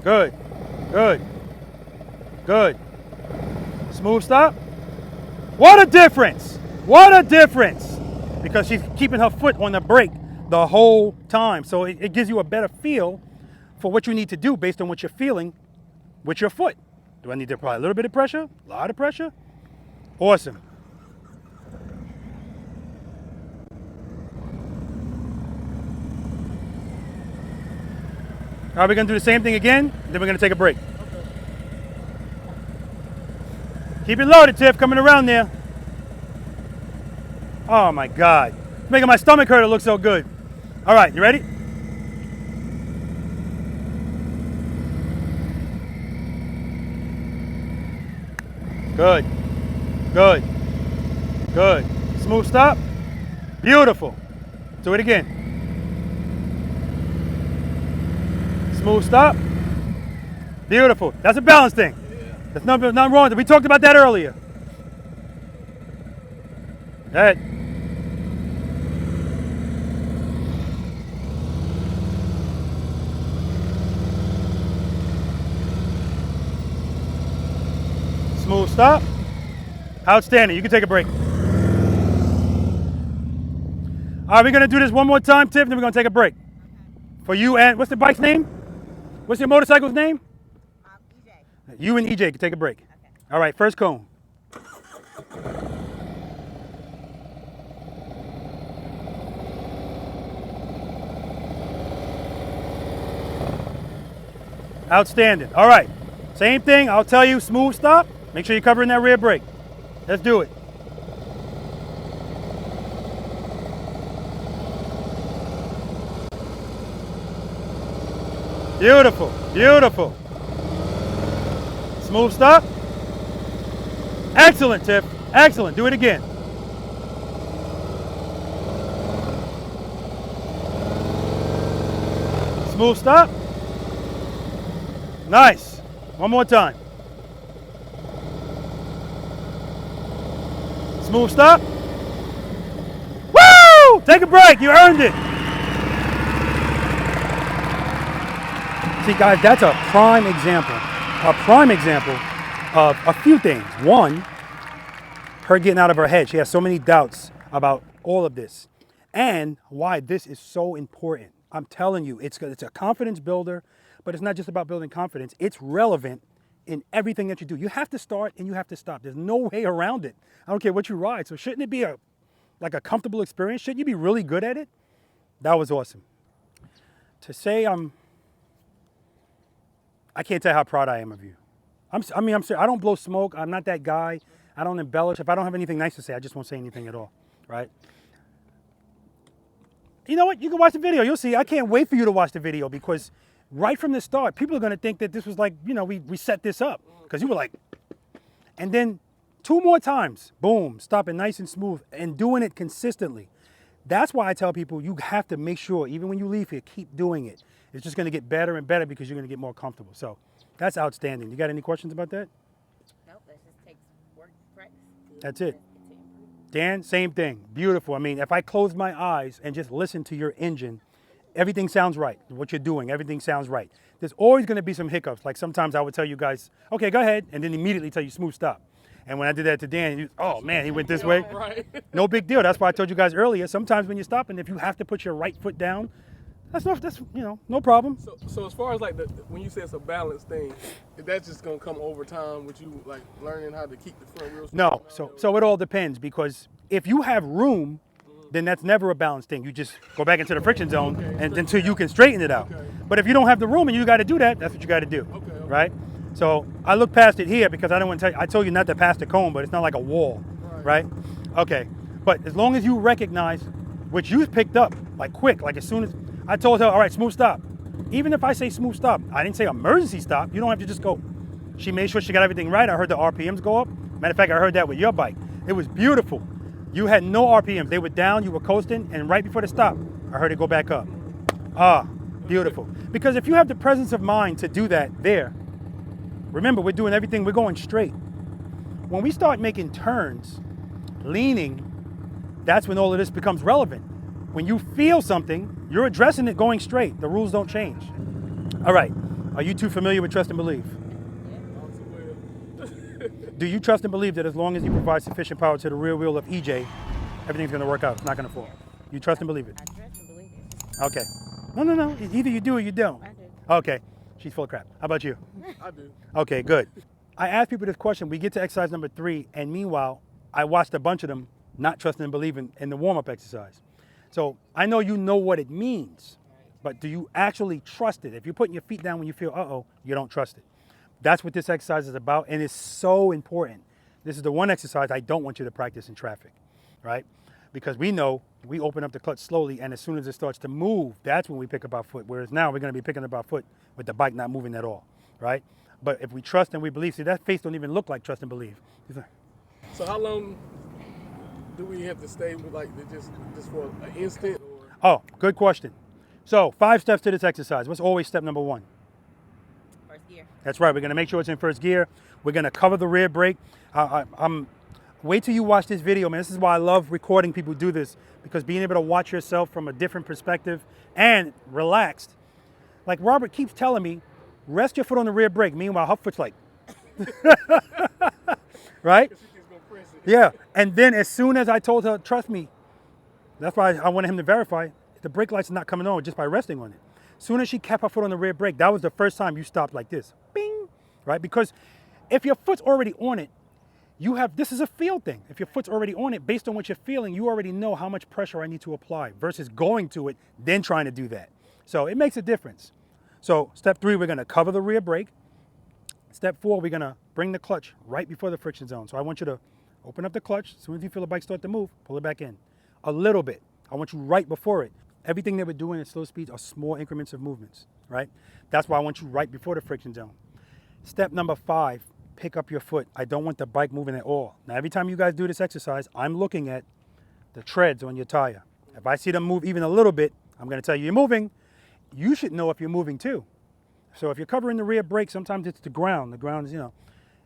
A: Good. Good. Good. Smooth stop. What a difference. What a difference. Because she's keeping her foot on the brake the whole time. So it gives you a better feel for what you need to do based on what you're feeling with your foot. Do I need to apply a little bit of pressure? A lot of pressure? Awesome. All right, we're gonna do the same thing again, then we're gonna take a break. Okay. Keep it loaded, Tiff, coming around there. Oh my God. It's making my stomach hurt, it looks so good. All right, you ready? Good, good, good. Smooth stop. Beautiful. Do it again. Smooth stop. Beautiful. That's a balance thing. There's nothing wrong with it. We talked about that earlier. That. Smooth stop. Outstanding. You can take a break. All right, we're going to do this one more time, Tiff, then we're going to take a break. For you and, what's the bike's name? What's your motorcycle's name?
B: EJ.
A: You and EJ can take a break.
B: Okay.
A: All right, first cone. Outstanding. All right, same thing. I'll tell you, smooth stop. Make sure you're covering that rear brake. Let's do it. Beautiful, beautiful. Smooth stop. Excellent, Tiff. Excellent. Do it again. Smooth stop. Nice. One more time. Smooth stop. Woo! Take a break. You earned it. See, guys, that's a prime example of a few things. One, her getting out of her head. She has so many doubts about all of this and why this is so important. I'm telling you, it's a confidence builder, but it's not just about building confidence. It's relevant in everything that you do. You have to start and you have to stop. There's no way around it. I don't care what you ride. So shouldn't it be like a comfortable experience? Shouldn't you be really good at it? That was awesome. To say I can't tell you how proud I am of you. I'm serious. I don't blow smoke. I'm not that guy. I don't embellish. If I don't have anything nice to say, I just won't say anything at all, right? You know what? You can watch the video. You'll see. I can't wait for you to watch the video because right from the start, people are going to think that this was like, you know, we set this up because you were like, and then 2 more times, boom, stopping nice and smooth and doing it consistently. That's why I tell people you have to make sure, even when you leave here, keep doing it. It's just going to get better and better because you're going to get more comfortable. So that's outstanding. You got any questions about that?
B: Nope, that just takes work practice.
A: That's it. Dan, same thing. Beautiful. I mean, if I close my eyes and just listen to your engine, everything sounds right. What you're doing, everything sounds right. There's always going to be some hiccups. Like sometimes I would tell you guys, okay, go ahead, and then immediately tell you smooth stop. And when I did that to Dan, oh man, he went this way.
C: Right.
A: No big deal. That's why I told you guys earlier. Sometimes when you're stopping, if you have to put your right foot down, that's no problem.
C: So as far as like when you say it's a balance thing, that's just gonna come over time with you like learning how to keep the front wheels.
A: No, so it all depends because if you have room then that's never a balanced thing. You just go back into the friction zone and until you can straighten it out. But if you don't have the room and you got to do that, that's what you got to do, right? So I look past it here because I don't want to tell you, I told you not to pass the cone, but it's not like a wall, right? Okay, but as long as you recognize what you picked up, like quick, like as soon as I told her, all right, smooth stop. Even if I say smooth stop, I didn't say emergency stop. You don't have to just go. She made sure she got everything right. I heard the RPMs go up. Matter of fact, I heard that with your bike. It was beautiful. You had no RPMs. They were down, you were coasting, and right before the stop, I heard it go back up. Ah, beautiful. Because if you have the presence of mind to do that there, remember, we're doing everything, we're going straight. When we start making turns, leaning, that's when all of this becomes relevant. When you feel something, you're addressing it going straight. The rules don't change. All right, are you two familiar with trust and believe? Do you trust and believe that as long as you provide sufficient power to the rear wheel of EJ, everything's gonna work out, it's not gonna fall? You trust and believe it?
B: I trust and believe it.
A: Okay. No. Either you do or you don't.
B: I do.
A: Okay, she's full of crap. How about you?
C: I do.
A: Okay, good. I ask people this question, we get to exercise number 3, and meanwhile, I watched a bunch of them not trusting and believing in the warm-up exercise. So I know you know what it means, but do you actually trust it? If you're putting your feet down when you feel, uh-oh, you don't trust it. That's what this exercise is about, and it's so important. This is the one exercise I don't want you to practice in traffic, right? Because we know we open up the clutch slowly, and as soon as it starts to move, that's when we pick up our foot, whereas now we're gonna be picking up our foot with the bike not moving at all, right? But if we trust and we believe, see, that face don't even look like trust and believe.
C: So how long do we have to stay with, like, just for an instant? Or?
A: Oh, good question. So 5 steps to this exercise. What's always step number 1?
B: First gear.
A: That's right. We're going to make sure it's in first gear. We're going to cover the rear brake. Wait till you watch this video, man. This is why I love recording people do this, because being able to watch yourself from a different perspective and relaxed. Like Robert keeps telling me, rest your foot on the rear brake. Meanwhile, her foot's like, right? Yeah. And then as soon as I told her, trust me, that's why I wanted him to verify, the brake light's not coming on just by resting on it. As soon as she kept her foot on the rear brake, that was the first time you stopped like this. Bing, right? Because if your foot's already on it, this is a feel thing. If your foot's already on it, based on what you're feeling, you already know how much pressure I need to apply versus going to it, then trying to do that. So it makes a difference. So step 3, we're gonna cover the rear brake. Step 4, we're gonna bring the clutch right before the friction zone. So I want you to open up the clutch. As soon as you feel the bike start to move, pull it back in. A little bit. I want you right before it. Everything that we're doing at slow speeds are small increments of movements, right? That's why I want you right before the friction zone. Step number 5, pick up your foot. I don't want the bike moving at all. Now, every time you guys do this exercise, I'm looking at the treads on your tire. If I see them move even a little bit, I'm gonna tell you you're moving. You should know if you're moving too. So if you're covering the rear brake, sometimes it's the ground. The ground is,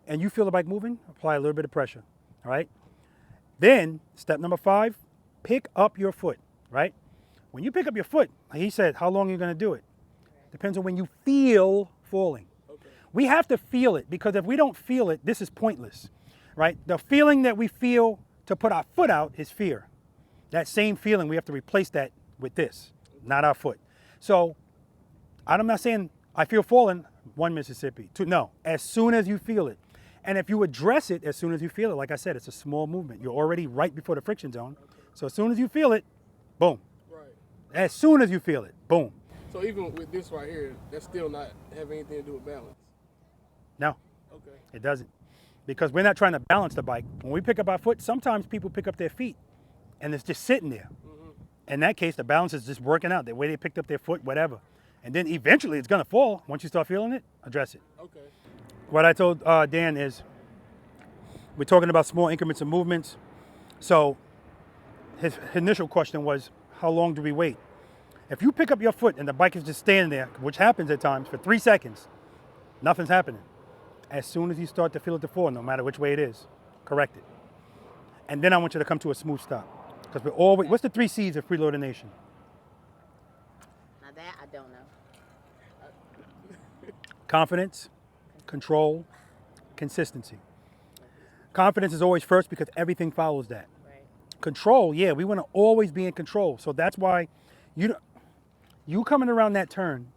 A: and you feel the bike moving, apply a little bit of pressure, all right? Then, step number 5, pick up your foot, right? When you pick up your foot, like he said, how long are you gonna do it? Depends on when you feel falling. Okay. We have to feel it, because if we don't feel it, this is pointless, right? The feeling that we feel to put our foot out is fear. That same feeling, we have to replace that with this, not our foot. So, I'm not saying I feel falling, 1 Mississippi, 2, no, as soon as you feel it. And if you address it as soon as you feel it, like I said, it's a small movement. You're already right before the friction zone. Okay. So as soon as you feel it, boom. Right. As soon as you feel it, boom.
C: So even with this right here, that's still not have anything to do with balance?
A: No.
C: Okay.
A: It doesn't. Because we're not trying to balance the bike. When we pick up our foot, sometimes people pick up their feet and it's just sitting there. Mm-hmm. In that case, the balance is just working out, the way they picked up their foot, whatever. And then eventually it's gonna fall. Once you start feeling it, address it. Okay. What I told Dan is, we're talking about small increments of movements. So his initial question was, how long do we wait? If you pick up your foot and the bike is just standing there, which happens at times, for 3 seconds, nothing's happening. As soon as you start to feel it to fall, no matter which way it is, correct it. And then I want you to come to a smooth stop. Because we're always, what's the 3 C's of Preload Nation?
B: Now that I don't know.
A: Confidence, control, consistency. Confidence is always first because everything follows that. Right. Control, yeah, we want to always be in control. So that's why you coming around that turn,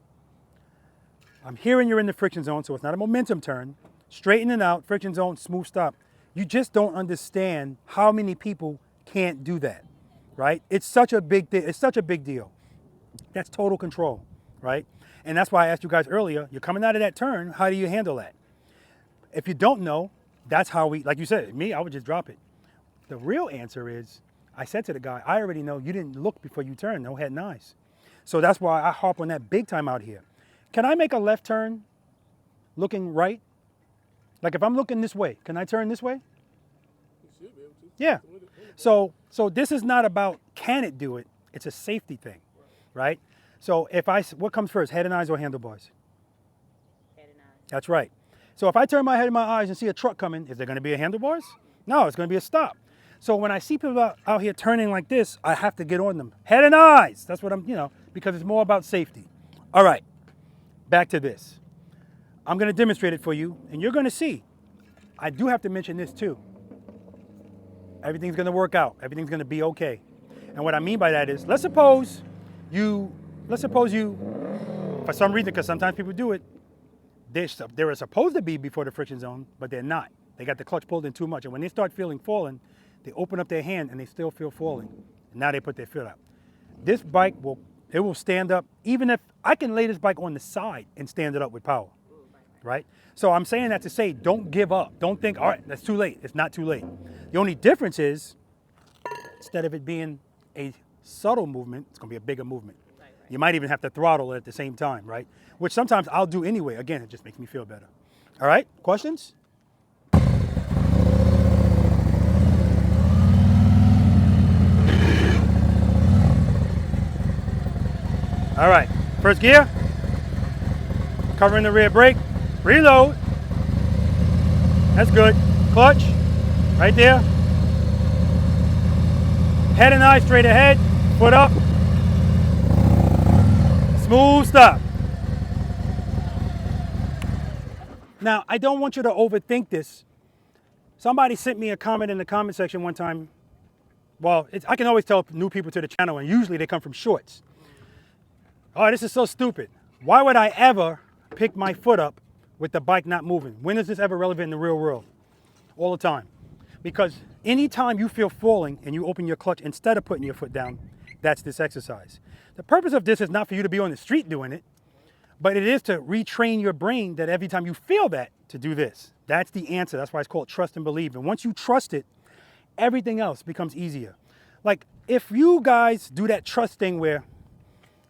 A: I'm hearing you're in the friction zone, so it's not a momentum turn. Straightening out, friction zone, smooth stop. You just don't understand how many people can't do that. right? It's such a big thing. It's such a big deal. That's total control, right? And that's why I asked you guys earlier, you're coming out of that turn, how do you handle that? If you don't know, that's how we, like you said, me, I would just drop it. The real answer is, I said to the guy, I already know you didn't look before you turned, no head and eyes. So that's why I harp on that big time out here. Can I make a left turn looking right? Like if I'm looking this way, can I turn this way?
C: You should be able to.
A: Yeah. So this is not about can it do it, it's a safety thing, right? So what comes first, head and eyes or handlebars?
B: Head and eyes.
A: That's right. So if I turn my head and my eyes and see a truck coming, is there gonna be a handlebars? No, it's gonna be a stop. So when I see people out here turning like this, I have to get on them. Head and eyes, that's what I'm, because it's more about safety. All right, back to this. I'm gonna demonstrate it for you, and you're gonna see. I do have to mention this too. Everything's gonna work out. Everything's gonna be okay. And what I mean by that is, let's suppose you, for some reason, because sometimes people do it, they're supposed to be before the friction zone, but they're not. They got the clutch pulled in too much. And when they start feeling falling, they open up their hand and they still feel falling. And now they put their foot out. This bike will stand up, even if I can lay this bike on the side and stand it up with power, right? So I'm saying that to say, don't give up. Don't think, all right, that's too late. It's not too late. The only difference is, instead of it being a subtle movement, it's gonna be a bigger movement. You might even have to throttle it at the same time, right? Which sometimes I'll do anyway. Again, it just makes me feel better. All right, questions? All right, first gear, covering the rear brake, preload. That's good. Clutch, right there. Head and eye straight ahead, foot up. Smooth stop. Now, I don't want you to overthink this. Somebody sent me a comment in the comment section one time. Well, I can always tell new people to the channel, and usually they come from shorts. Oh, this is so stupid. Why would I ever pick my foot up with the bike not moving? When is this ever relevant in the real world? All the time. Because anytime you feel falling and you open your clutch instead of putting your foot down, that's this exercise. The purpose of this is not for you to be on the street doing it, but it is to retrain your brain that every time you feel that, to do this. That's the answer. That's why it's called trust and believe. And once you trust it, everything else becomes easier. Like if you guys do that trust thing where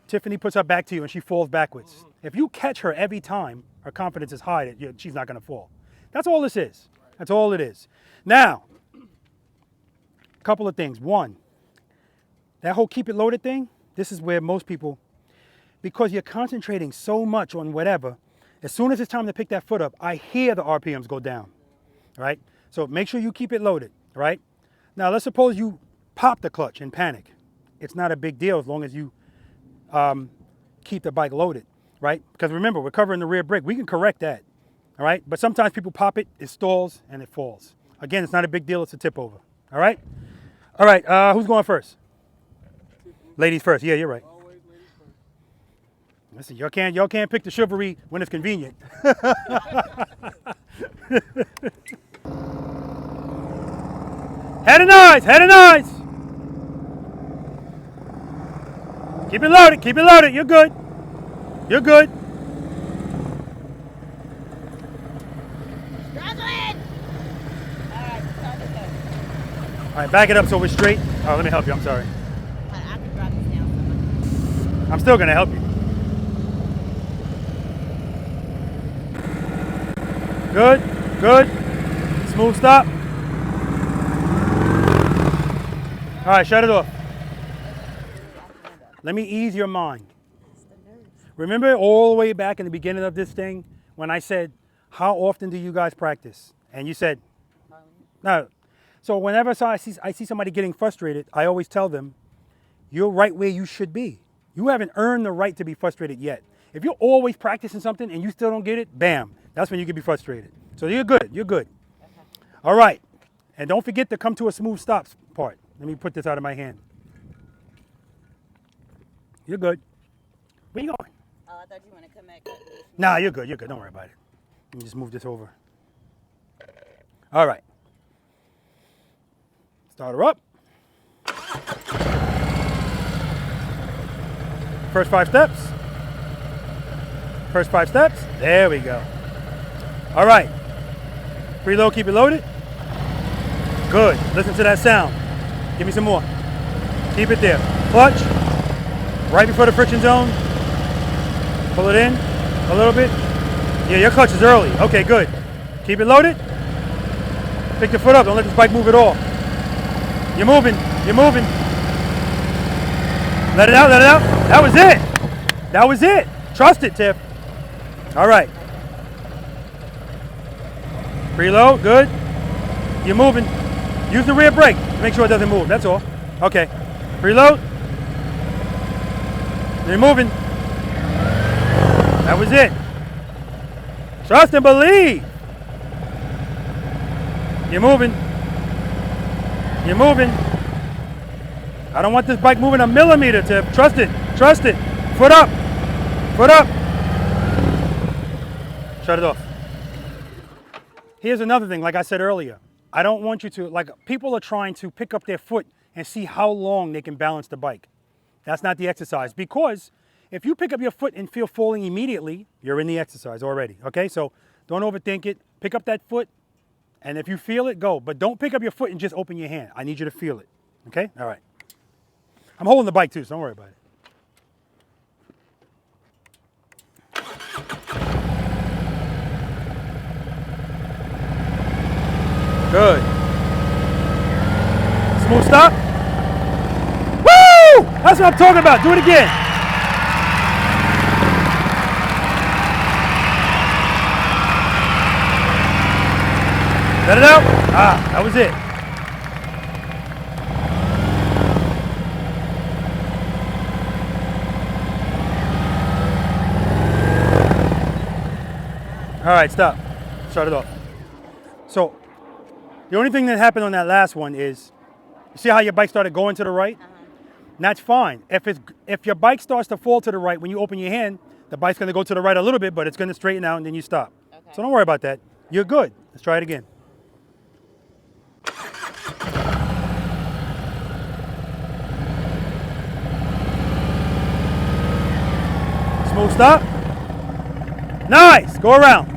A: Tiffany puts her back to you and she falls backwards. If you catch her every time, her confidence is high that she's not gonna fall. That's all this is. That's all it is. Now, a couple of things. One, that whole keep it loaded thing, this is where most people, because you're concentrating so much on whatever, as soon as it's time to pick that foot up, I hear the RPMs go down, right? So make sure you keep it loaded, right? Now, let's suppose you pop the clutch and panic. It's not a big deal as long as you keep the bike loaded, right? Because remember, we're covering the rear brake. We can correct that, all right? But sometimes people pop it, it stalls, and it falls. Again, it's not a big deal. It's a tip over, all right? All right, who's going first? Ladies first. Yeah, you're right.
C: Always ladies first.
A: Listen, y'all can't pick the chivalry when it's convenient. Head and eyes, head and eyes. Keep it loaded, you're good. You're good.
B: Struggling! Alright, start this way.
A: All right, back it up so we're straight. Oh, let me help you, I'm sorry.
B: I can drop this down.
A: I'm still gonna help you. Good, good. Smooth stop. All right, shut it off. Let me ease your mind. Remember all the way back in the beginning of this thing when I said, how often do you guys practice? And you said, no. So whenever I see somebody getting frustrated, I always tell them, you're right where you should be. You haven't earned the right to be frustrated yet. If you're always practicing something and you still don't get it, bam, that's when you can be frustrated. So you're good, you're good. All right, and don't forget to come to a smooth stops part. Let me put this out of my hand. You're good. Where you going?
B: Oh, I thought you wanted to come back.
A: Nah, you're good, don't worry about it. Let me just move this over. All right. Start her up. First 5 steps. First 5 steps. There we go. All right. Preload, keep it loaded. Good. Listen to that sound. Give me some more. Keep it there. Clutch. Right before the friction zone. Pull it in a little bit. Yeah, your clutch is early. Okay, good. Keep it loaded. Pick the foot up. Don't let this bike move at all. You're moving. You're moving. Let it out. Let it out. That was it. That was it. Trust it, Tiff. All right. Preload. Good. You're moving. Use the rear brake to make sure it doesn't move. That's all. Okay. Preload. You're moving. That was it. Trust and believe. You're moving. You're moving. I don't want this bike moving a millimeter, Tiff. Trust it. Trust it. Foot up. Foot up. Shut it off. Here's another thing, like I said earlier. I don't want you to, like, people are trying to pick up their foot and see how long they can balance the bike. That's not the exercise, because if you pick up your foot and feel falling immediately, you're in the exercise already, okay? So don't overthink it. Pick up that foot, and if you feel it, go. But don't pick up your foot and just open your hand. I need you to feel it, okay? All right. I'm holding the bike too, so don't worry about it. Good. Smooth stop. Woo! That's what I'm talking about. Do it again. Let it out. Ah, that was it. All right, stop. Shut it off. So, the only thing that happened on that last one is, you see how your bike started going to the right? And that's fine. If your bike starts to fall to the right when you open your hand, the bike's going to go to the right a little bit, but it's going to straighten out and then you stop. Okay. So don't worry about that. You're good. Let's try it again. Smooth stop. Nice. Go around.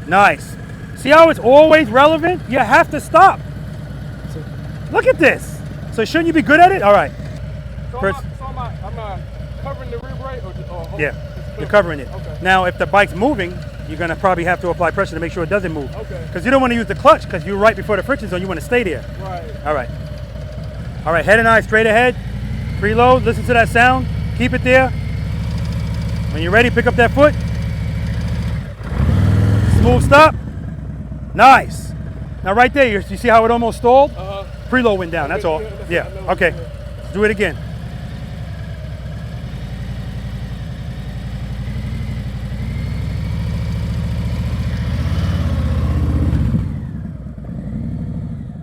A: Nice. See how it's always relevant? You have to stop. So, look at this. So shouldn't you be good at it? All right.
C: So
A: First,
C: I'm covering the rear brake?
A: Yeah, you're covering it. Okay. Now, if the bike's moving, you're going to probably have to apply pressure to make sure it doesn't move. Okay. Because you don't want to use the clutch because you're right before the friction zone. You want to stay there. Right. All right. All right, head and eye straight ahead. Preload. Listen to that sound. Keep it there. When you're ready, pick up that foot. Smooth stop. Nice. Now right there, you see how it almost stalled? Preload went down, that's all. Yeah, okay. Let's do it again.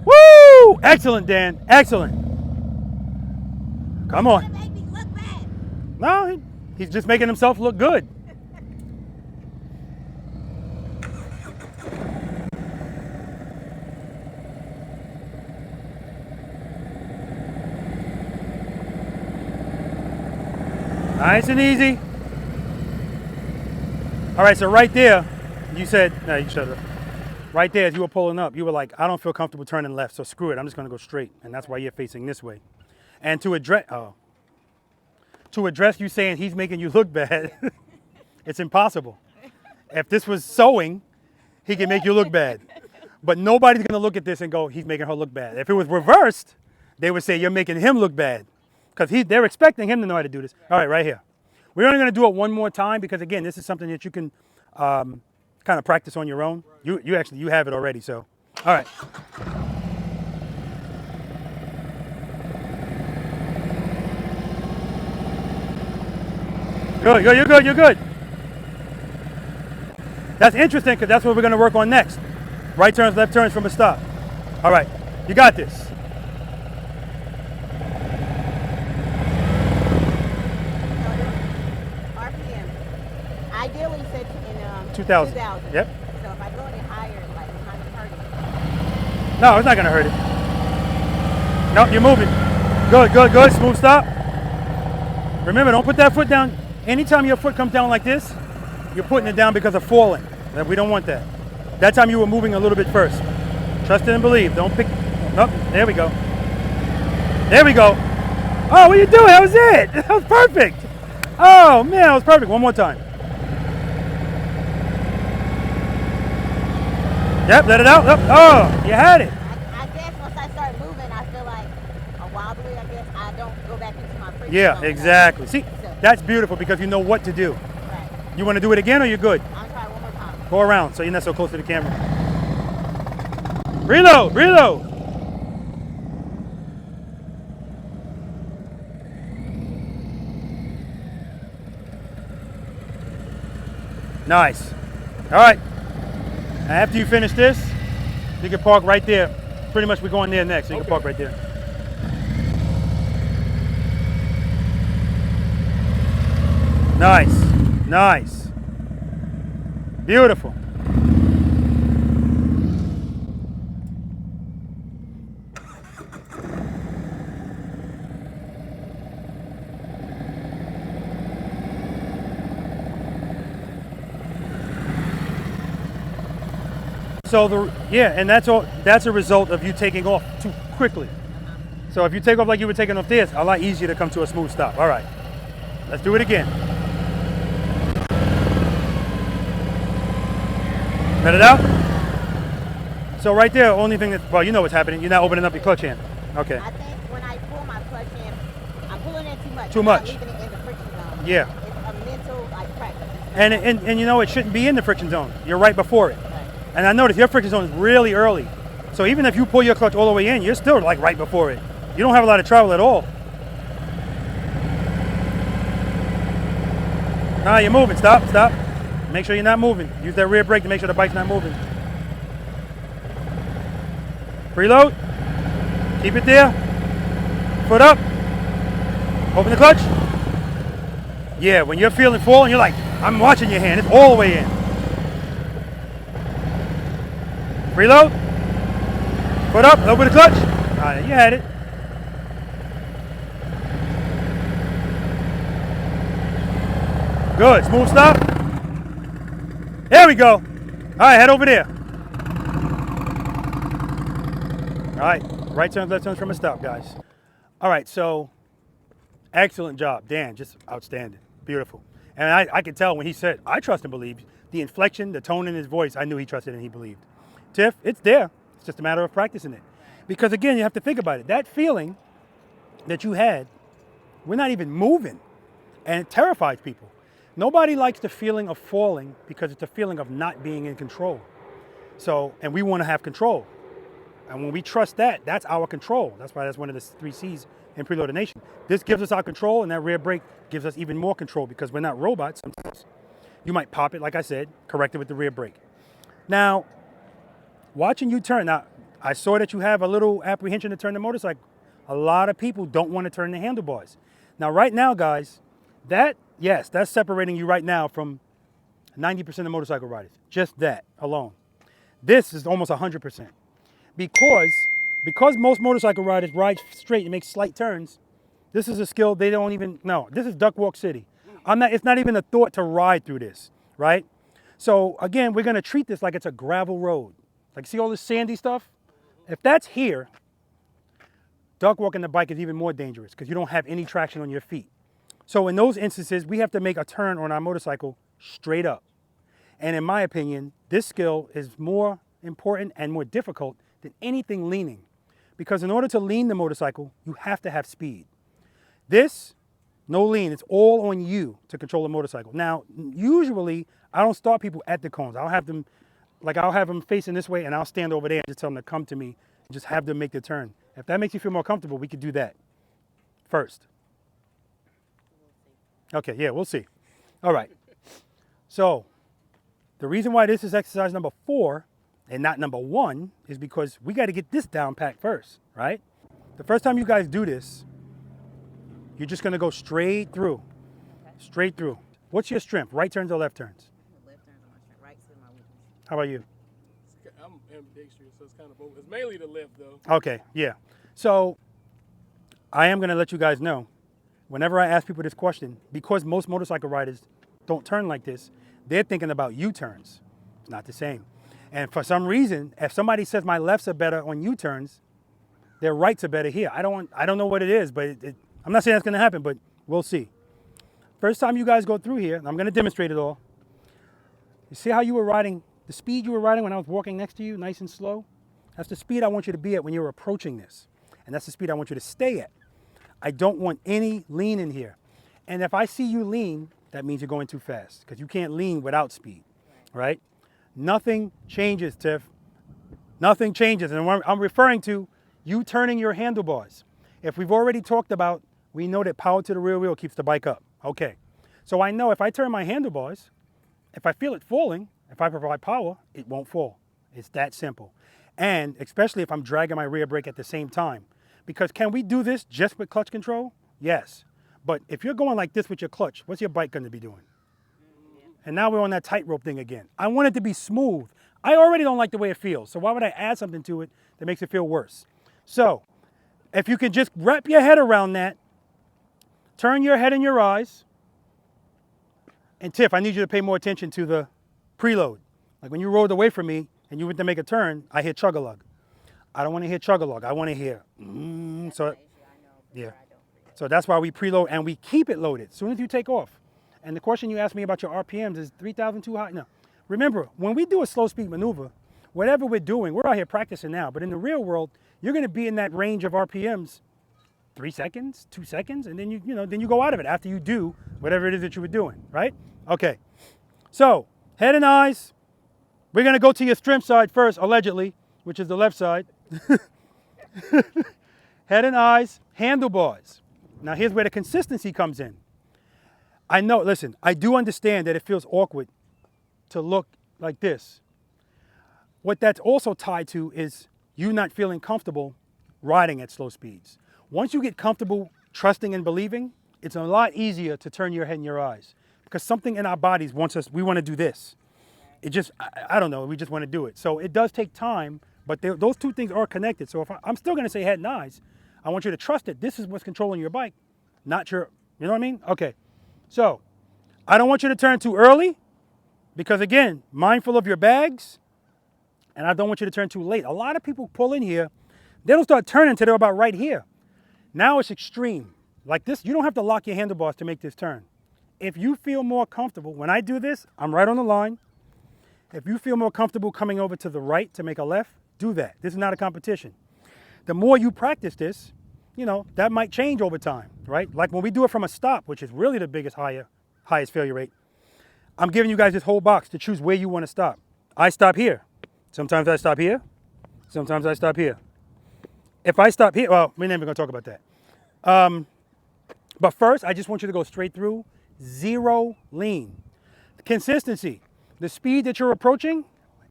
A: Woo! Excellent, Dan. Excellent. Come on.
B: Make me look bad.
A: No, he's just making himself look good. Nice and easy. All right, so right there, you said, no, you shut up. Right there, as you were pulling up, you were like, I don't feel comfortable turning left, so screw it. I'm just going to go straight, and that's why you're facing this way. And to address you saying he's making you look bad, it's impossible. If this was sewing, he can make you look bad. But nobody's going to look at this and go, he's making her look bad. If it was reversed, they would say, you're making him look bad. Because they're expecting him to know how to do this. All right, right here. We're only going to do it one more time because, again, this is something that you can kind of practice on your own. You have it already, so. All right. Good, you're good, you're good. That's interesting because that's what we're going to work on next. Right turns, left turns from a stop. All right, you got this.
B: RPM.
A: 2,000.
B: 2,000.
A: Yep.
B: So if I go any higher, like it's not gonna hurt it.
A: No, it's not gonna hurt it. No, you're moving. Good, good, good. Smooth stop. Remember, don't put that foot down. Anytime your foot comes down like this, you're putting it down because of falling. We don't want that. That time you were moving a little bit first. Trust and believe. Don't pick. Nope. There we go. There we go. Oh, what are you doing? That was it. That was perfect. Oh, man, that was perfect. One more time. Yep, let it out. Yep. Oh, you had it.
B: I guess once I start moving, I feel like a wobbly. I guess I don't go back into my friction
A: Yeah,
B: zone.
A: exactly. See,
B: So,
A: that's beautiful because you know what to do.
B: right.
A: You want to do it again or you're good?
B: I'll try one more time.
A: Go around so you're not so close to the camera. Reload, reload. Nice. All right. Now after you finish this, you can park right there. Pretty much we're going there next, so you can park right there. Nice, nice. Beautiful. So and that's all. That's a result of you taking off too quickly. So if you take off like you were taking off there, it's a lot easier to come to a smooth stop. All right, let's do it again. Let it out. So right there, only thing that, well, you know what's happening. You're not opening up your clutch hand. Okay.
B: I think when I pull my clutch in, I'm pulling in too much.
A: Too
B: I'm
A: much.
B: not leaving it in the friction zone.
A: Yeah.
B: It's a mental like practice.
A: And you know it shouldn't be in the friction zone. You're right before it.
B: Right.
A: And I noticed your friction zone is really early. So even if you pull your clutch all the way in, you're still like right before it. You don't have a lot of travel at all. Nah, you're moving. Stop, stop. Make sure you're not moving. Use that rear brake to make sure the bike's not moving. Preload. Keep it there. Foot up. Open the clutch. Yeah, when you're feeling falling, you're like, I'm watching your hand. It's all the way in. Preload. Foot up. Open the clutch. All right, you had it. Good. Smooth stop. There we go. All right, head over there. All right, right turns, left turns from a stop, guys. All right, so excellent job, Dan. Just outstanding, beautiful. And I could tell when he said, "I trust and believe," the inflection, the tone in his voice, I knew he trusted and he believed. Tiff, it's there. It's just a matter of practicing it. Because again, you have to think about it. That feeling that you had, we're not even moving, and it terrifies people. Nobody likes the feeling of falling because it's a feeling of not being in control. So, and we want to have control. And when we trust that, that's our control. That's why that's one of the 3 C's in Preloader Nation. This gives us our control, and that rear brake gives us even more control because we're not robots. Sometimes you might pop it, like I said, correct it with the rear brake. Now, watching you turn, now I saw that you have a little apprehension to turn the motorcycle. A lot of people don't want to turn the handlebars. Now, right now, guys, yes, that's separating you right now from 90% of motorcycle riders. Just that alone. This is almost 100%. Because most motorcycle riders ride straight and make slight turns, this is a skill they don't even know. This is duck walk city. It's not even a thought to ride through this, right? So again, we're gonna treat this like it's a gravel road. Like, see all this sandy stuff? If that's here, duck walking the bike is even more dangerous because you don't have any traction on your feet. So in those instances, we have to make a turn on our motorcycle straight up. And in my opinion, this skill is more important and more difficult than anything leaning. Because in order to lean the motorcycle, you have to have speed. This, no lean, it's all on you to control the motorcycle. Now, usually, I don't start people at the cones. I'll have them facing this way and I'll stand over there and just tell them to come to me and just have them make the turn. If that makes you feel more comfortable, we could do that first. Okay, yeah, we'll see. All right. So, the reason why this is exercise number 4 and not number 1 is because we got to get this down packed first, right? The first time you guys do this, you're just going to go straight through. Okay. Straight through. What's your strength? Right turns or left turns?
B: Left turns on my strength.
A: How about you?
C: I'm ambidextrous, so it's kind of both. It's mainly the left, though.
A: Okay, yeah. So I am going to let you guys know, whenever I ask people this question, because most motorcycle riders don't turn like this, they're thinking about U-turns. It's not the same. And for some reason, if somebody says my lefts are better on U-turns, their rights are better here. I don't know what it is, but I'm not saying that's going to happen, but we'll see. First time you guys go through here, and I'm going to demonstrate it all. You see how you were riding, the speed you were riding when I was walking next to you, nice and slow? That's the speed I want you to be at when you're approaching this. And that's the speed I want you to stay at. I don't want any lean in here. And if I see you lean, that means you're going too fast, because you can't lean without speed, right? Nothing changes, Tiff. Nothing changes. And I'm referring to you turning your handlebars. If we've already talked about, we know that power to the rear wheel keeps the bike up. Okay. So I know if I turn my handlebars, if I feel it falling, if I provide power, it won't fall. It's that simple. And especially if I'm dragging my rear brake at the same time. Because can we do this just with clutch control? Yes. But if you're going like this with your clutch, what's your bike going to be doing? And now we're on that tightrope thing again. I want it to be smooth. I already don't like the way it feels. So why would I add something to it that makes it feel worse? So if you can just wrap your head around that, turn your head and your eyes. And Tiff, I need you to pay more attention to the preload. Like when you rode away from me and you went to make a turn, I hear chug-a-lug. I don't want to hear chug-a-lug. I want to hear, so, yeah. So that's why we preload and we keep it loaded as soon as you take off. And the question you asked me about your RPMs is 3,000 too high? No. Remember, when we do a slow speed maneuver, whatever we're doing, we're out here practicing now, but in the real world, you're going to be in that range of RPMs 3 seconds, 2 seconds, and then you go out of it after you do whatever it is that you were doing, right? Okay. So, head and eyes. We're going to go to your strength side first, allegedly, which is the left side. Head and eyes, handlebars. Now here's where the consistency comes in. I know, listen, I do understand that it feels awkward to look like this. What that's also tied to is you not feeling comfortable riding at slow speeds. Once you get comfortable trusting and believing, it's a lot easier to turn your head and your eyes, because something in our bodies wants us, we want to do this. It just, I don't know, we just want to do it. So it does take time, but those two things are connected. So if I'm still going to say head and eyes, I want you to trust that this is what's controlling your bike, not your, you know what I mean? Okay. So I don't want you to turn too early, because again, mindful of your bags, and I don't want you to turn too late. A lot of people pull in here, they don't start turning until they're about right here. Now it's extreme. Like this, you don't have to lock your handlebars to make this turn. If you feel more comfortable, when I do this, I'm right on the line. If you feel more comfortable coming over to the right to make a left, do that. This is not a competition. The more you practice this, that might change over time, right? Like when we do it from a stop, which is really the biggest, highest failure rate, I'm giving you guys this whole box to choose where you want to stop. I stop here. Sometimes I stop here. Sometimes I stop here. If I stop here, well, we're not even going to talk about that. But first, I just want you to go straight through, zero lean. Consistency. The speed that you're approaching,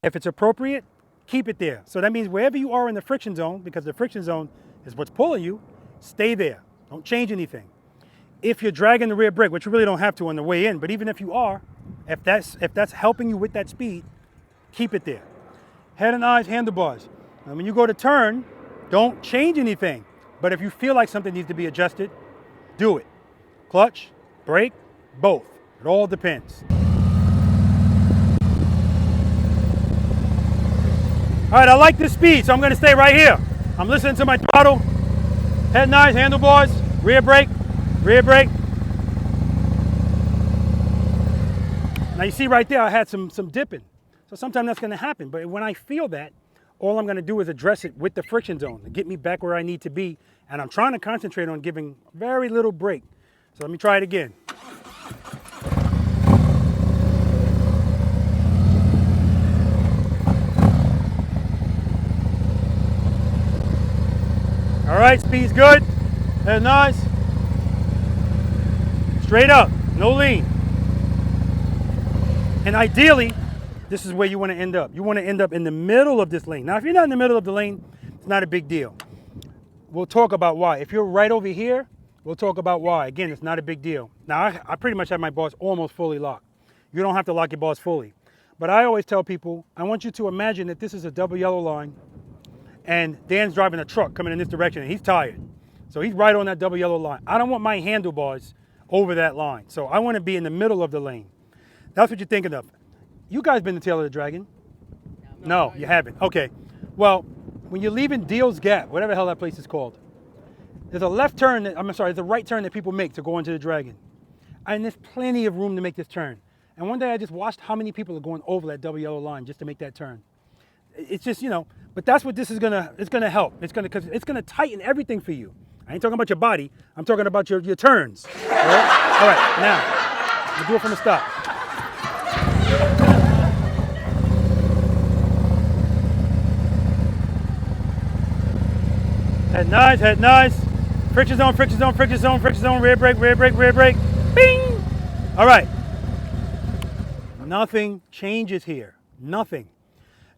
A: if it's appropriate, keep it there. So that means wherever you are in the friction zone, because the friction zone is what's pulling you, stay there. Don't change anything. If you're dragging the rear brake, which you really don't have to on the way in, but even if you are, if that's helping you with that speed, keep it there. Head and eyes, handlebars. And when you go to turn, don't change anything. But if you feel like something needs to be adjusted, do it. Clutch, brake, both. It all depends. All right, I like this speed, so I'm going to stay right here. I'm listening to my throttle. Head and eyes, handlebars, rear brake, rear brake. Now you see right there, I had some dipping. So sometimes that's going to happen. But when I feel that, all I'm going to do is address it with the friction zone to get me back where I need to be. And I'm trying to concentrate on giving very little brake. So let me try it again. All right, speed's good. Head nice. Straight up, no lean. And ideally, this is where you want to end up. You want to end up in the middle of this lane. Now, if you're not in the middle of the lane, it's not a big deal. We'll talk about why. If you're right over here, we'll talk about why. Again, it's not a big deal. Now, I pretty much have my bars almost fully locked. You don't have to lock your bars fully. But I always tell people, I want you to imagine that this is a double yellow line and Dan's driving a truck coming in this direction and he's tired. So he's right on that double yellow line. I don't want my handlebars over that line. So I want to be in the middle of the lane. That's what you're thinking of. You guys been to Tail of the Dragon? No, you haven't. Okay. Well, when you're leaving Deal's Gap, whatever the hell that place is called, there's a left turn, there's a right turn that people make to go into the Dragon. And there's plenty of room to make this turn. And one day I just watched how many people are going over that double yellow line just to make that turn. It's just, but that's what this is it's gonna help. Because it's gonna tighten everything for you. I ain't talking about your body, I'm talking about your turns. All right? All right, now, we'll do it from the stop. Head nice. Friction zone, friction zone, friction zone, friction zone, rear brake, rear brake, rear brake. Bing! All right. Nothing changes here. Nothing.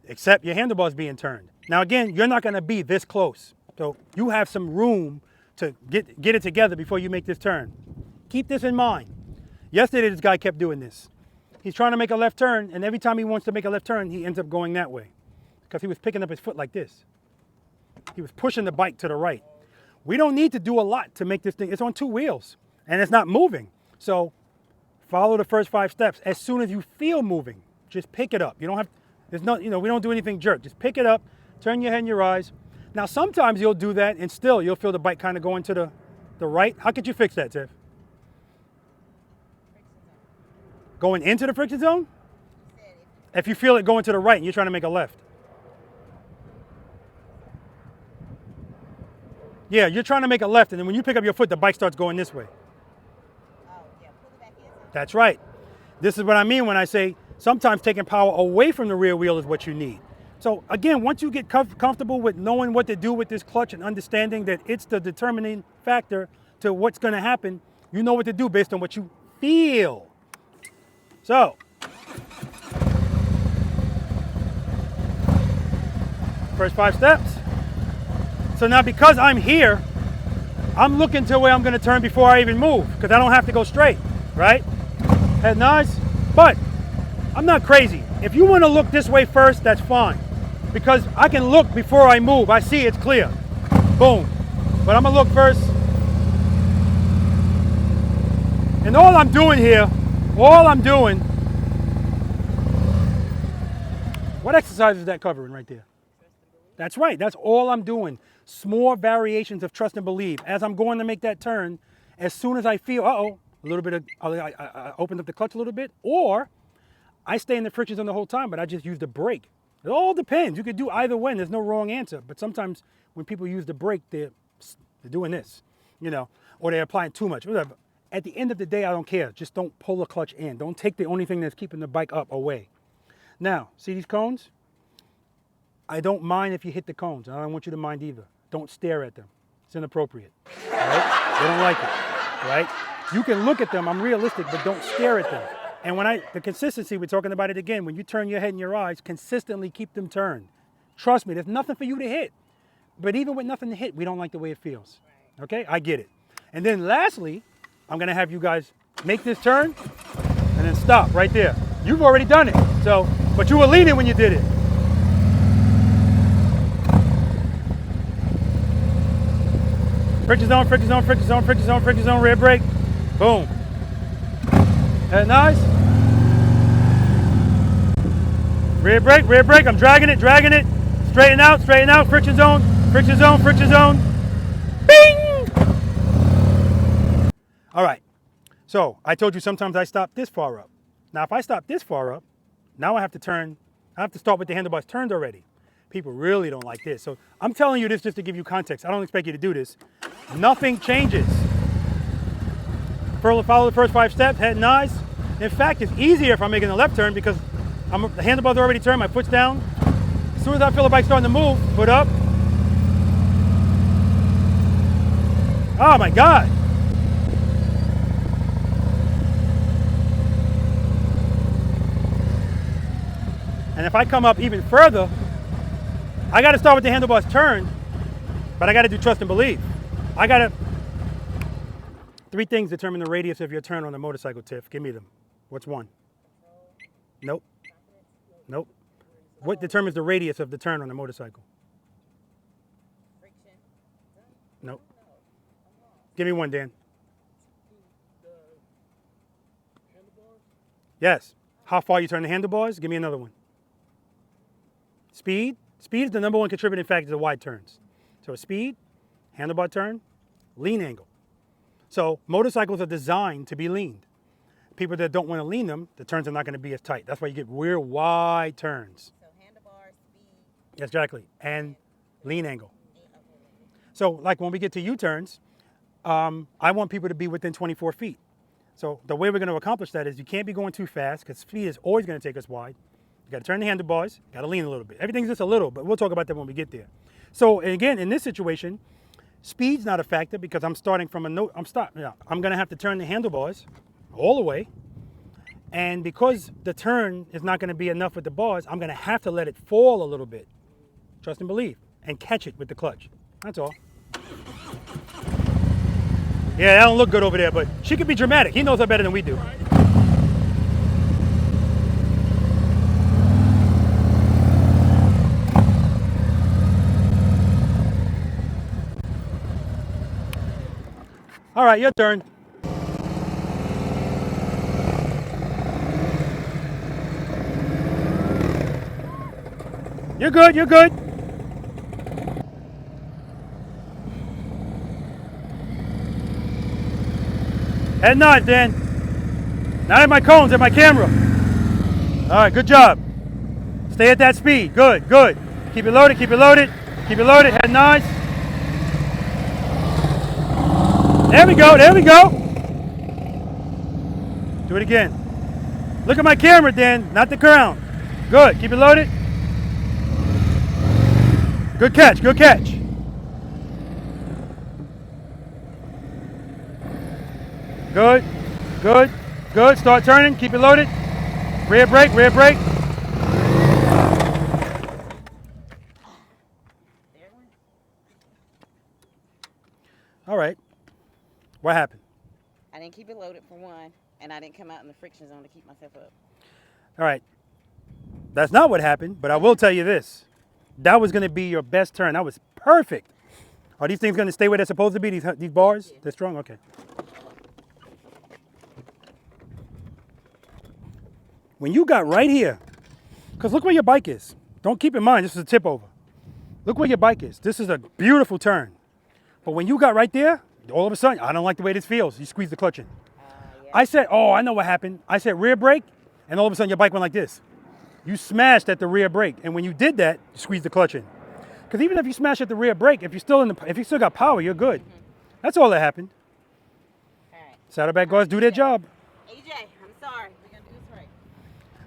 A: Except your handlebars being turned. Now again, you're not gonna be this close. So you have some room to get it together before you make this turn. Keep this in mind. Yesterday this guy kept doing this. He's trying to make a left turn, and every time he wants to make a left turn, he ends up going that way. Because he was picking up his foot like this. He was pushing the bike to the right. We don't need to do a lot to make this thing. It's on 2 wheels and it's not moving. So follow the first 5 steps. As soon as you feel moving, just pick it up. You don't have, there's no, we don't do anything jerk. Just pick it up, turn your head and your eyes. Now sometimes you'll do that and still you'll feel the bike kind of going to the right. How could you fix that, Tiff? Going into the friction zone? If you feel it going to the right and you're trying to make a left. Yeah, you're trying to make a left, and then when you pick up your foot, the bike starts going this way.
B: Oh, yeah, pull it back in.
A: That's right. This is what I mean when I say sometimes taking power away from the rear wheel is what you need. So again, once you get comfortable with knowing what to do with this clutch and understanding that it's the determining factor to what's going to happen, you know what to do based on what you feel. So, first 5 steps. So now because I'm here, I'm looking to where I'm going to turn before I even move because I don't have to go straight, right? Head nice, but I'm not crazy. If you want to look this way first, that's fine because I can look before I move. I see it's clear. Boom. But I'm going to look first. And all I'm doing here, what exercise is that covering right there? That's right, that's all I'm doing. Small variations of trust and believe. As I'm going to make that turn, as soon as I feel, a little bit of, I opened up the clutch a little bit, or I stay in the friction zone the whole time, but I just use the brake. It all depends. You could do either way, there's no wrong answer. But sometimes when people use the brake, they're doing this, or they're applying too much, whatever. At the end of the day, I don't care. Just don't pull the clutch in. Don't take the only thing that's keeping the bike up away. Now, see these cones? I don't mind if you hit the cones. I don't want you to mind either. Don't stare at them. It's inappropriate. Right? They don't like it. Right? You can look at them. I'm realistic, but don't stare at them. And the consistency, we're talking about it again. When you turn your head and your eyes, consistently keep them turned. Trust me, there's nothing for you to hit. But even with nothing to hit, we don't like the way it feels. Okay? I get it. And then lastly, I'm going to have you guys make this turn and then stop right there. You've already done it. So, but you were leaning when you did it. Friction zone, friction zone, friction zone, friction zone, friction zone, rear brake. Boom. That nice? Rear brake, I'm dragging it. Straighten out, friction zone, friction zone, friction zone. Bing! All right, so I told you sometimes I stop this far up. Now if I stop this far up, now I have to start with the handlebars turned already. People really don't like this. So I'm telling you this just to give you context. I don't expect you to do this. Nothing changes. Follow the first 5 steps, head and eyes. In fact, it's easier if I'm making a left turn because the handlebars are already turned, my foot's down. As soon as I feel the bike starting to move, foot up. Oh my God. And if I come up even further, I got to start with the handlebars turned, but I got to do trust and believe. 3 things determine the radius of your turn on a motorcycle, Tiff. Give me them. What's one? Nope. Nope. What determines the radius of the turn on a motorcycle?
B: Friction.
A: Nope. Give me one, Dan. Yes. How far you turn the handlebars? Give me another one. Speed. Speed is the number one contributing factor to wide turns. So speed, handlebar turn, lean angle. So motorcycles are designed to be leaned. People that don't want to lean them, the turns are not going to be as tight. That's why you get real wide turns.
B: So handlebars, speed.
A: Exactly. And lean angle. So like when we get to U-turns, I want people to be within 24 feet. So the way we're going to accomplish that is you can't be going too fast because speed is always going to take us wide. You got to turn the handlebars, got to lean a little bit. Everything's just a little, but we'll talk about that when we get there. So again, in this situation, speed's not a factor because I'm starting from a note. I'm going to have to turn the handlebars all the way. And because the turn is not going to be enough with the bars, I'm going to have to let it fall a little bit. Trust and believe. And catch it with the clutch. That's all. Yeah, that don't look good over there, but she could be dramatic. He knows her better than we do. All right, your turn. You're good, you're good. Head nod, Dan. Not at my cones, at my camera. All right, good job. Stay at that speed. Good, good. Keep it loaded, keep it loaded. Keep it loaded, head nods. There we go, there we go. Do it again. Look at my camera, Dan, not the ground. Good, keep it loaded. Good catch, good catch. Good, good, good. Start turning, keep it loaded. Rear brake, rear brake. All right. What happened?
B: I didn't keep it loaded for one, and I didn't come out in the friction zone to keep myself up.
A: All right. That's not what happened, but I will tell you this. That was going to be your best turn. That was perfect. Are these things going to stay where they're supposed to be, these bars? Yeah. They're strong? Okay. When you got right here, because look where your bike is. Don't keep in mind, this is a tip over. Look where your bike is. This is a beautiful turn. But when you got right there, all of a sudden, I don't like the way this feels. You squeeze the clutch in. Yeah. I said, oh, I know what happened. I said rear brake, and all of a sudden your bike went like this. You smashed at the rear brake, and when you did that, you squeezed the clutch in. Because even if you smash at the rear brake, if you still got power, you're good. Mm-hmm. That's all that happened.
B: All right.
A: Saddleback guards do their job.
B: EJ, I'm sorry. We're gonna do this right.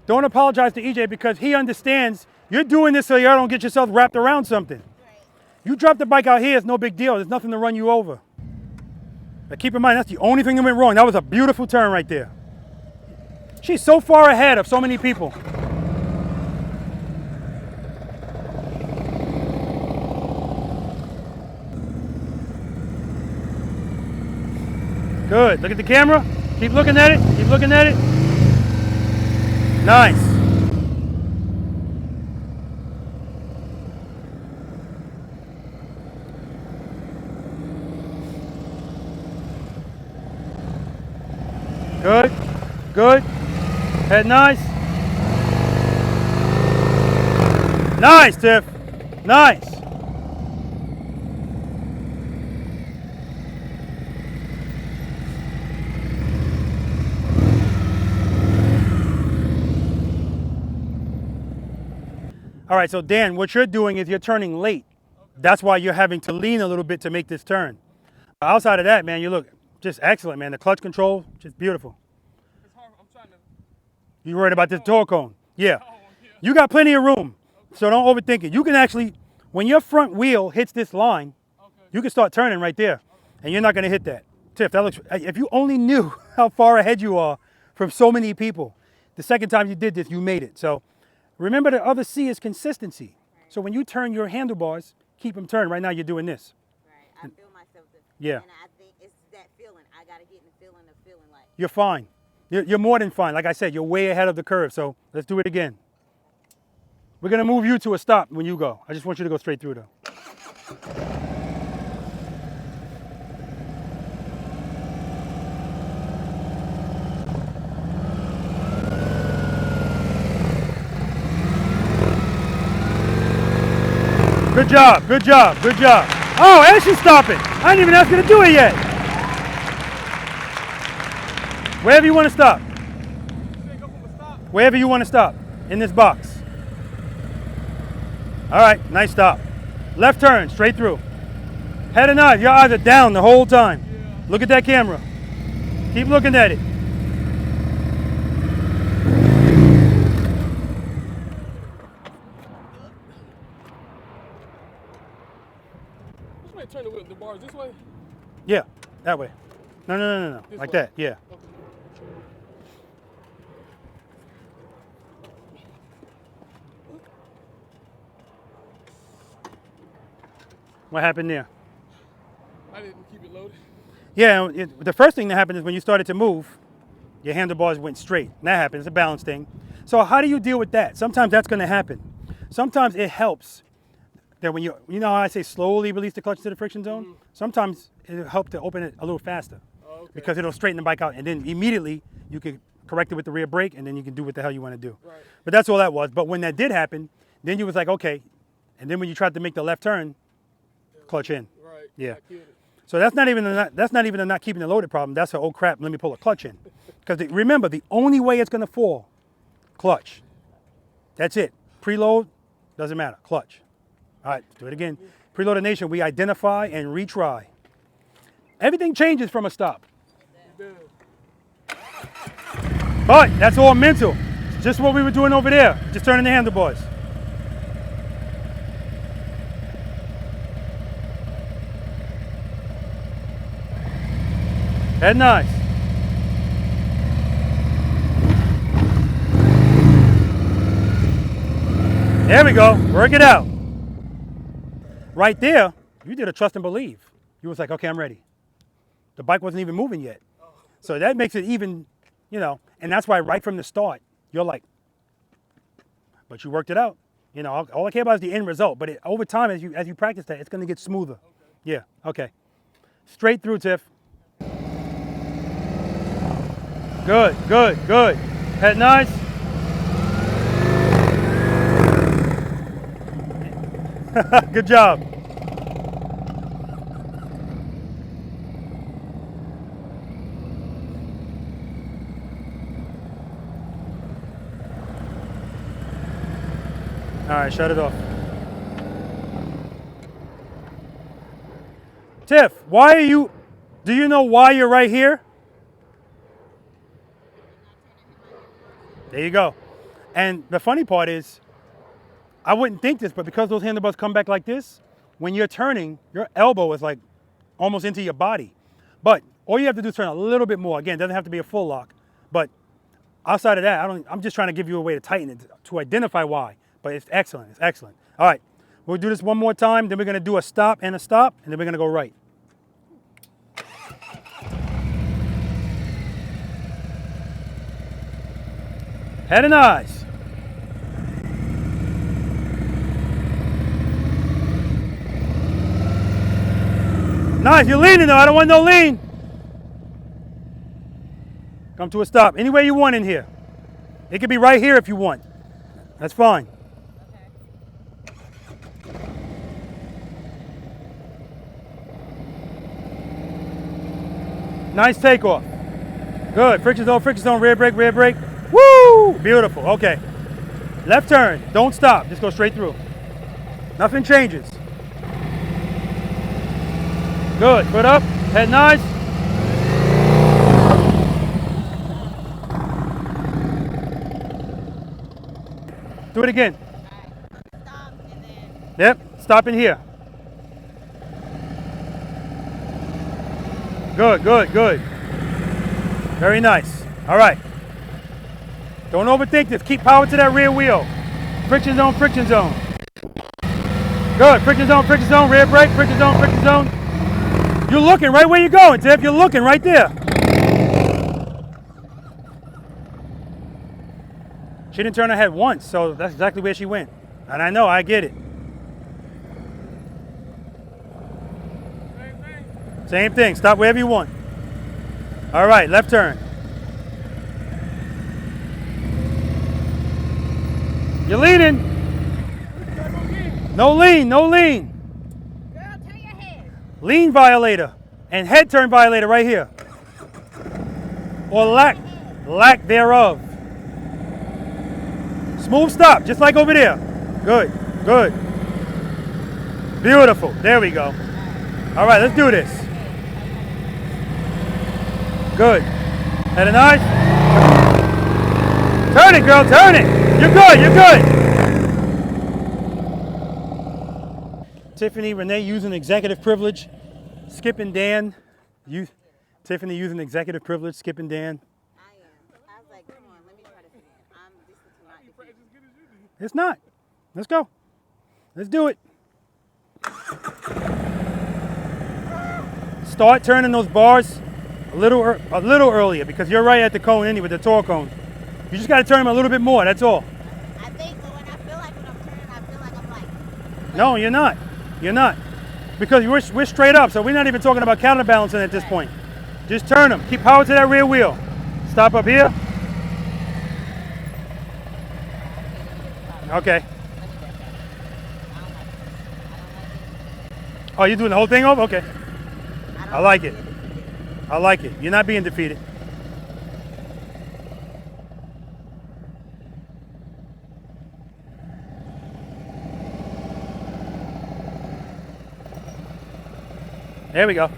A: Don't apologize to EJ because he understands you're doing this so you don't get yourself wrapped around something. Right. You drop the bike out here, it's no big deal. There's nothing to run you over. But keep in mind, that's the only thing that went wrong. That was a beautiful turn right there. She's so far ahead of so many people. Good. Look at the camera. Keep looking at it. Keep looking at it. Nice. Good. Good. Head nice. Nice, Tiff. Nice. All right, so Dan, what you're doing is you're turning late. That's why you're having to lean a little bit to make this turn. Outside of that, man, you look just excellent, man. The clutch control, just beautiful.
C: I'm trying to...
A: You worried about this door cone? Yeah. You got plenty of room, so don't overthink it. You can actually, when your front wheel hits this line, you can start turning right there, and you're not going to hit that. Tiff, that looks, if you only knew how far ahead you are from so many people, the second time you did this, you made it. So remember, the other C is consistency. Right. So when you turn your handlebars, keep them turned. Right now, you're doing this.
B: Right. I feel myself.
A: Yeah.
B: And I think it's that feeling. I got to get in the feeling of feeling like.
A: You're fine. You're more than fine. Like I said, you're way ahead of the curve. So let's do it again. We're gonna move you to a stop when you go. I just want you to go straight through though. Good job, good job, good job. Oh, and she's stopping. I didn't even ask her to do it yet. Wherever you want to stop. Wherever you want to stop in this box. All right, nice stop. Left turn, straight through. Head and eyes, your eyes are down the whole time. Yeah. Look at that camera. Keep looking at it.
C: Turn the bars this way?
A: Yeah, that way. No. Like way. That, yeah. Okay. What happened there?
C: I didn't keep it loaded.
A: Yeah, the first thing that happened is when you started to move, your handlebars went straight. And that happens, it's a balance thing. So how do you deal with that? Sometimes that's gonna happen. Sometimes it helps that when you know how I say slowly release the clutch to the friction zone? Mm-hmm. Sometimes it'll help to open it a little faster. Oh, okay. Because it'll straighten the bike out and then immediately you can correct it with the rear brake and then you can do what the hell you want to do. Right. But that's all that was. But when that did happen, then you was like, okay. And then when you tried to make the left turn, clutch in. Right. Yeah. So that's not even a not keeping it loaded problem. That's a, oh crap, let me pull a clutch in. Because remember, the only way it's going to fall, clutch. That's it. Preload, doesn't matter, clutch. All right, do it again. Preloader Nation, we identify and retry. Everything changes from a stop. But that's all mental. It's just what we were doing over there, just turning the handlebars. Head nice. There we go, work it out. Right there, you did a trust and believe. You was like, okay, I'm ready. The bike wasn't even moving yet. So that makes it even, you know, and that's why right from the start, you're like, but you worked it out. You know, all I care about is the end result, but over time, as you practice that, it's gonna get smoother. Okay. Yeah, okay. Straight through, Tiff. Good, good, good. Head nice. Good job. All right, shut it off. Tiff, do you know why you're right here? There you go. And the funny part is, I wouldn't think this, but because those handlebars come back like this, when you're turning, your elbow is like almost into your body. But all you have to do is turn a little bit more. Again, it doesn't have to be a full lock. But outside of that, I'm just trying to give you a way to tighten it, to identify why. But it's excellent, it's excellent. All right, we'll do this one more time, then we're gonna do a stop, and then we're gonna go right. Head and eyes. Nice, you're leaning though, I don't want no lean. Come to a stop, any way you want in here. It could be right here if you want. That's fine. Nice takeoff. Good, friction zone, rear brake, rear brake. Woo, beautiful, okay. Left turn, don't stop, just go straight through. Nothing changes. Good, foot up, head nice. Do it again.
B: Stop and then.
A: Yep, stop in here. Good, good, good. Very nice. All right. Don't overthink this. Keep power to that rear wheel. Friction zone, friction zone. Good. Friction zone, rear brake, friction zone. You're looking right where you're going, Tiff. You're looking right there. She didn't turn her head once, so that's exactly where she went. And I know, I get it. Same thing. Stop wherever you want. All right, left turn. You're leaning. No lean, no lean.
B: Girl, turn your head.
A: Lean violator and head turn violator right here. Or lack thereof. Smooth stop, just like over there. Good, good. Beautiful, there we go. All right, let's do this. Good. Head and eyes. Turn it, girl, turn it. You're good, you're good. Tiffany Renee using executive privilege. Skipping Dan. Tiffany using executive privilege, skipping Dan.
B: I was like, come on, let me try to fit in. This is not defeated.
A: It's not. Let's go. Let's do it. Start turning those bars a little earlier because you're right at the cone anyway, the tall cone. You just got to turn them a little bit more, that's all.
B: I think, but when I feel like when I'm turning, I feel like I'm like.
A: No, you're not. You're not. Because we're straight up, so we're not even talking about counterbalancing at this point. Just turn them. Keep power to that rear wheel. Stop up here. Okay. Oh, you're doing the whole thing over? Okay. I like it. I like it. You're not being defeated. There we go.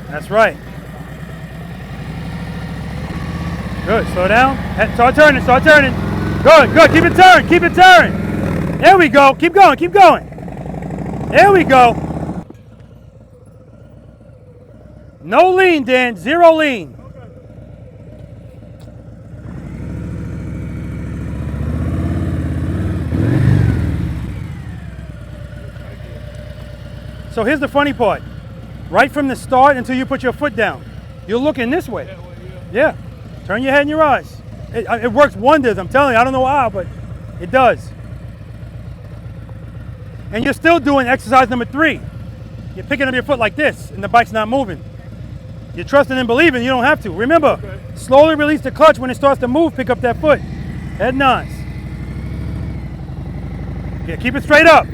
A: That's right. Good. Slow down. Start turning. Start turning. Good. Good. Keep it turning. Keep it turning. There we go. Keep going. Keep going. There we go. No lean, Dan. Zero lean. So here's the funny part. Right from the start until you put your foot down, you're looking this way. Yeah. Turn your head and your eyes. It works wonders, I'm telling you. I don't know how, but it does. And you're still doing exercise number 3. You're picking up your foot like this, and the bike's not moving. You're trusting and believing, you don't have to. Remember, slowly release the clutch. When it starts to move, pick up that foot. Head and eyes. Yeah, keep it straight up.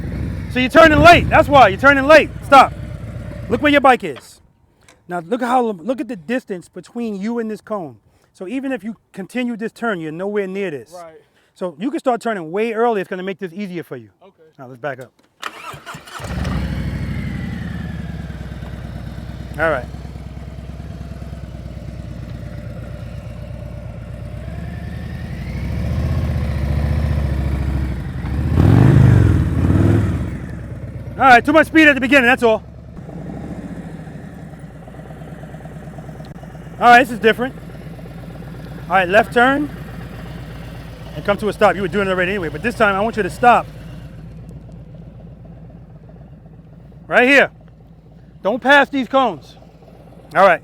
A: So you're turning late. That's why you're turning late. Stop. Look where your bike is. Now look at the distance between you and this cone. So even if you continue this turn, you're nowhere near this.
C: Right.
A: So you can start turning way early. It's going to make this easier for you.
C: Okay.
A: Now let's back up. All right. All right, too much speed at the beginning, that's all. All right, this is different. All right, left turn and come to a stop. You were doing it already anyway, but this time I want you to stop. Right here. Don't pass these cones. All right.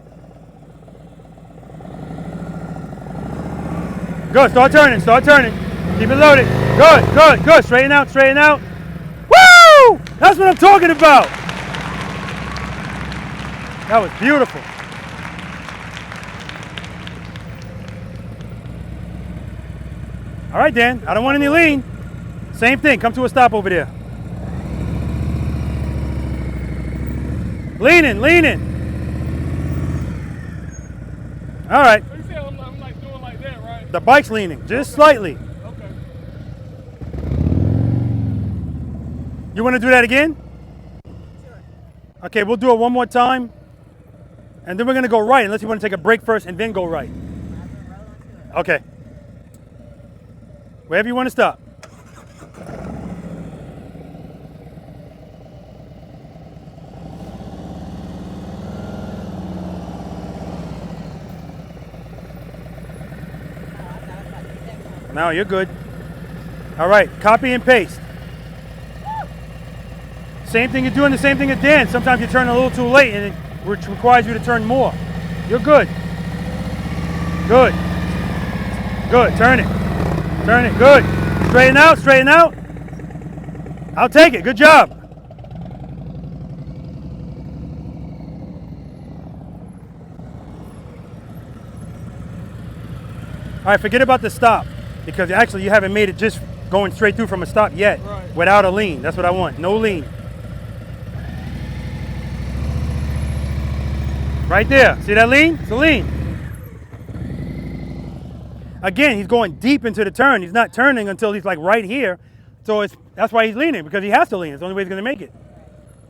A: Good, start turning, start turning. Keep it loaded. Good, good, good. Straighten out, straighten out. Woo! That's what I'm talking about. That was beautiful. All right, Dan, I don't want any lean. Same thing, come to a stop over there. Leaning, leaning. All right.
C: So you said I'm like doing like that, right?
A: The bike's leaning, just slightly.
C: Okay.
A: You want to do that again?
B: Sure.
A: Okay, we'll do it one more time. And then we're going to go right, unless you want to take a break first and then go right. Okay. Wherever you want to stop. Now you're good. All right, copy and paste. Same thing you're doing, the same thing at Dan. Sometimes you turn a little too late and it requires you to turn more. You're good. Good. Good, turn it. Turn it, good. Straighten out, straighten out. I'll take it, good job. All right, forget about the stop, because actually you haven't made it just going straight through from a stop yet,
C: Right.
A: without a lean. That's what I want, no lean. Right there, see that lean? It's a lean. Again, he's going deep into the turn. He's not turning until he's like right here. So that's why he's leaning, because he has to lean. It's the only way he's gonna make it.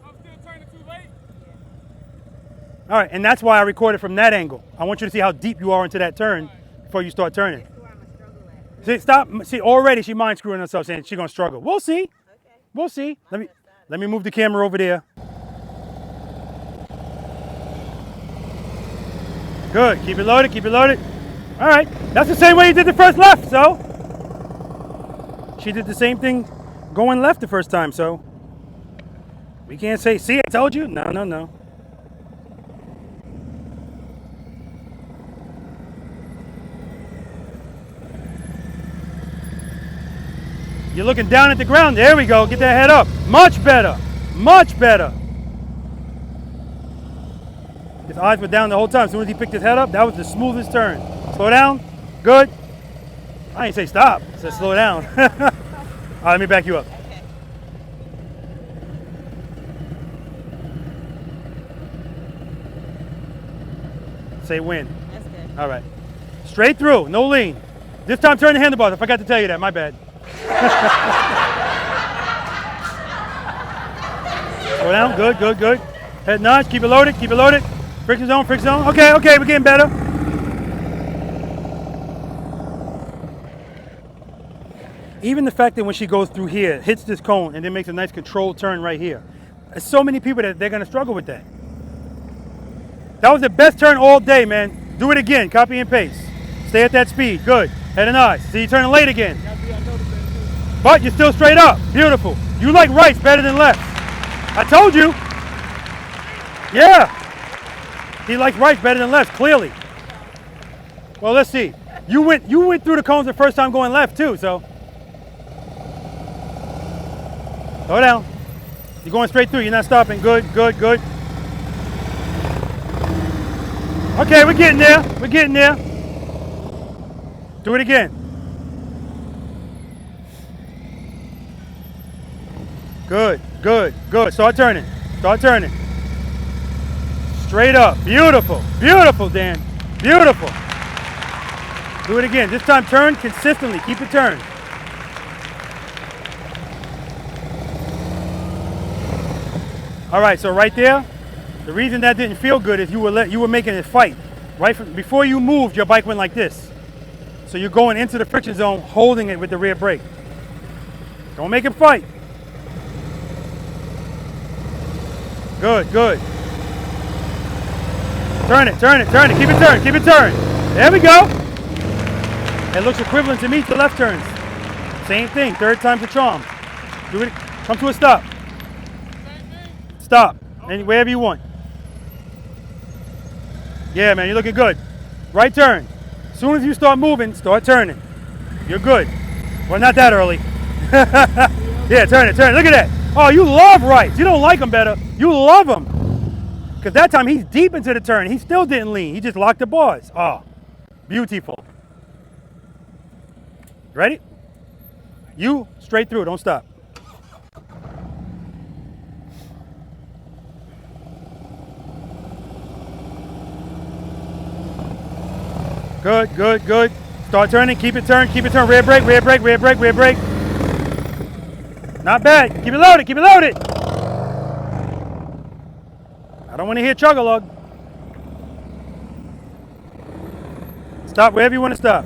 C: I'm still turning too late.
A: All right, and that's why I recorded from that angle. I want you to see how deep you are into that turn before you start turning. See, stop. See, already she mind screwing herself, saying she's gonna struggle. We'll see.
B: Okay.
A: We'll see. Let me move the camera over there. Good. Keep it loaded. Keep it loaded. All right. That's the same way you did the first left. So she did the same thing going left the first time. So we can't say, "See, I told you." No, no, no. You're looking down at the ground. There we go. Get that head up. Much better. Much better. His eyes were down the whole time. As soon as he picked his head up, that was the smoothest turn. Slow down. Good. I didn't say stop. I said slow down. All right, let me back you up.
B: Okay.
A: Say win.
B: That's good.
A: All right. Straight through. No lean. This time turn the handlebars. I forgot to tell you that. My bad. Slow down. Good, good, good. Head nudge. Keep it loaded. Keep it loaded. Friction zone. Friction zone. Okay, okay. We're getting better. Even the fact that when she goes through here, hits this cone, and then makes a nice controlled turn right here. There's so many people that they're going to struggle with that. That was the best turn all day, man. Do it again. Copy and paste. Stay at that speed. Good. Head and eyes. See, you're turning late again. But you're still straight up. Beautiful. You like rights better than lefts. I told you. Yeah. He likes rights better than lefts, clearly. Well, let's see. You went through the cones the first time going left, too, so. Slow down. You're going straight through. You're not stopping. Good, good, good. Okay, we're getting there. We're getting there. Do it again. Good, good, good. Start turning. Start turning. Straight up. Beautiful. Beautiful, Dan. Beautiful. Do it again. This time turn consistently. Keep it turned. All right, so right there, the reason that didn't feel good is you were making it fight. Right before you moved, your bike went like this. So you're going into the friction zone, holding it with the rear brake. Don't make it fight. Good, good. Turn it, turn it, turn it. Keep it turned, keep it turned. There we go. It looks equivalent to me to left turns. Same thing, third time's a charm. Do it. Come to a stop. Stop. And wherever you want. Yeah, man, you're looking good. Right turn. As soon as you start moving, start turning. You're good. Well, not that early. Yeah, turn it, turn it. Look at that. Oh, you love rights. You don't like them better. You love them. Because that time he's deep into the turn. He still didn't lean. He just locked the bars. Oh, beautiful. Ready? You straight through. Don't stop. Good, good, good. Start turning, keep it turned, rear brake, rear brake, rear brake, rear brake. Not bad, keep it loaded, keep it loaded. I don't want to hear chug-a-lug. Stop wherever you want to stop.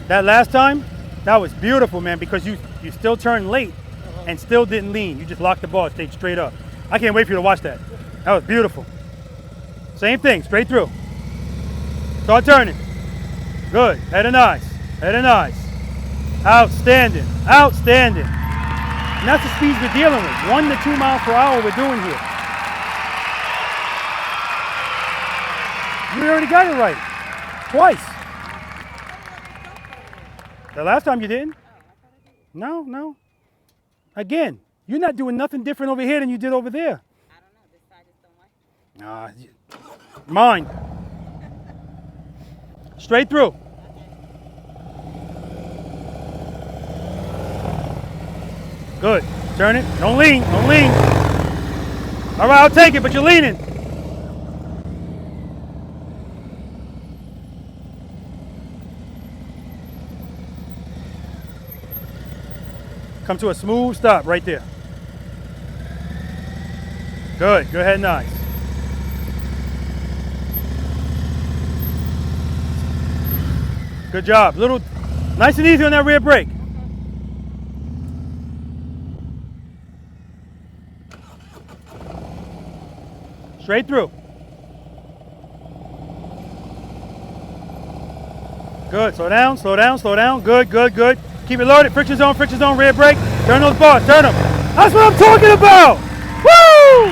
A: That last time, that was beautiful, man, because you still turned late and still didn't lean. You just locked the ball, stayed straight up. I can't wait for you to watch that. That was beautiful. Same thing, straight through. Start turning. Good. Head and eyes. Head and eyes. Outstanding. Outstanding. And that's the speeds we're dealing with. 1 to 2 miles per hour we're doing here. You already got it right. Twice. The last time you didn't? No, no. Again, you're not doing nothing different over here than you did over there.
B: I don't know. This side just don't like.
A: Mine. Straight through. Good. Turn it. Don't lean. Don't lean. All right, I'll take it, but you're leaning. Come to a smooth stop right there. Good. Go ahead. Nice. Good job. Little, nice and easy on that rear brake. Straight through. Good. Slow down, slow down, slow down. Good, good, good. Keep it loaded. Friction zone, rear brake. Turn those bars, turn them. That's what I'm talking about. Woo!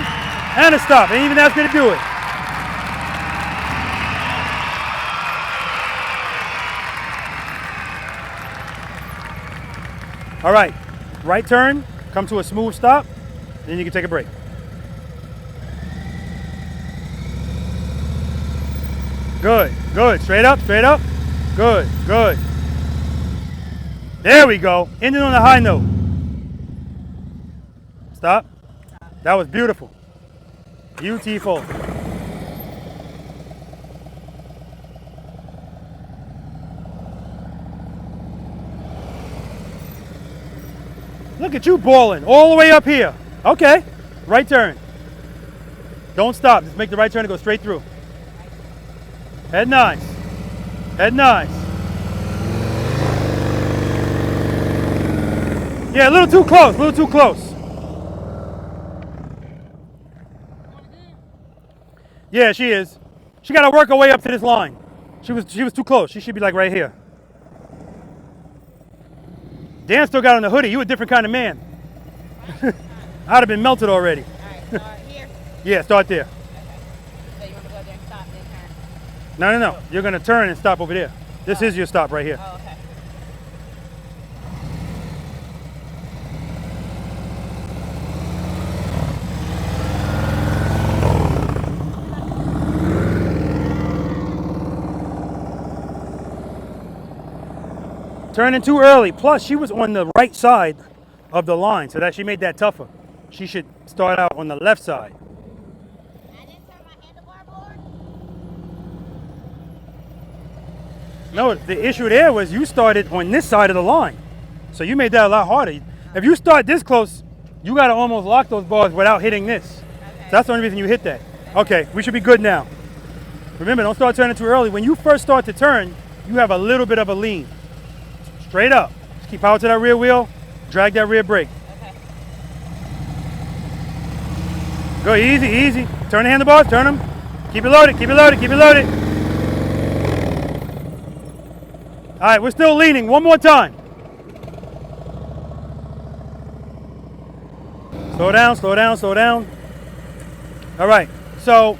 A: And a stop. Ain't even asking to do it. All right. Right turn. Come to a smooth stop. Then you can take a break. Good, good. Straight up, straight up. Good, good. There we go. Ending on a high note. Stop. That was beautiful. Beautiful. Look at you balling all the way up here. Okay. Right turn. Don't stop. Just make the right turn and go straight through. Head nice. Head nice. Yeah, a little too close, a little too close. Yeah, she is. She got to work her way up to this line. She was too close. She should be like right here. Dan still got on the hoodie. You a different kind of man. I'd have been melted already.
B: All right, start here.
A: Yeah, start there.
B: Okay. So you want to go there and stop, then turn?
A: No, no, no. You're going to turn and stop over there. This is your stop right here.
B: Oh, okay.
A: Turning too early. Plus, she was on the right side of the line, so that she made that tougher. She should start out on the left side.
B: I didn't turn my handlebar board.
A: No, the issue there was you started on this side of the line, so you made that a lot harder. If you start this close, you got to almost lock those bars without hitting this.
B: Okay.
A: So that's the only reason you hit that. Okay, we should be good now. Remember, don't start turning too early. When you first start to turn, you have a little bit of a lean. Straight up. Just keep power to that rear wheel. Drag that rear brake.
B: Okay.
A: Go easy, easy. Turn the handlebars, turn them. Keep it loaded, keep it loaded, keep it loaded. All right, we're still leaning. One more time. Slow down, slow down, slow down. All right, so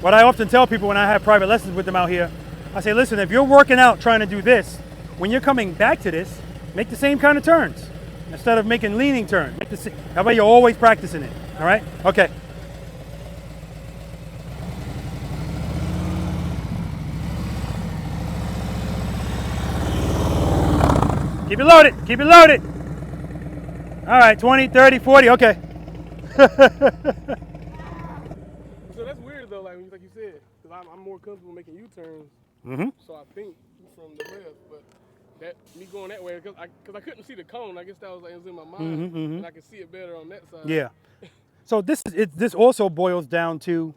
A: what I often tell people when I have private lessons with them out here, I say, listen, if you're working out trying to do this, when you're coming back to this, make the same kind of turns. Instead of making leaning turns. That way you're always practicing it, all right? Okay. Keep it loaded, keep it loaded. All right, 20, 30, 40, okay.
C: So that's weird though, like you said, because I'm more comfortable making U-turns. So I think from the left, but that me going that way because I couldn't see the cone. I guess that was like it was in my mind, and I could see it better on that side.
A: Yeah. So this also boils down to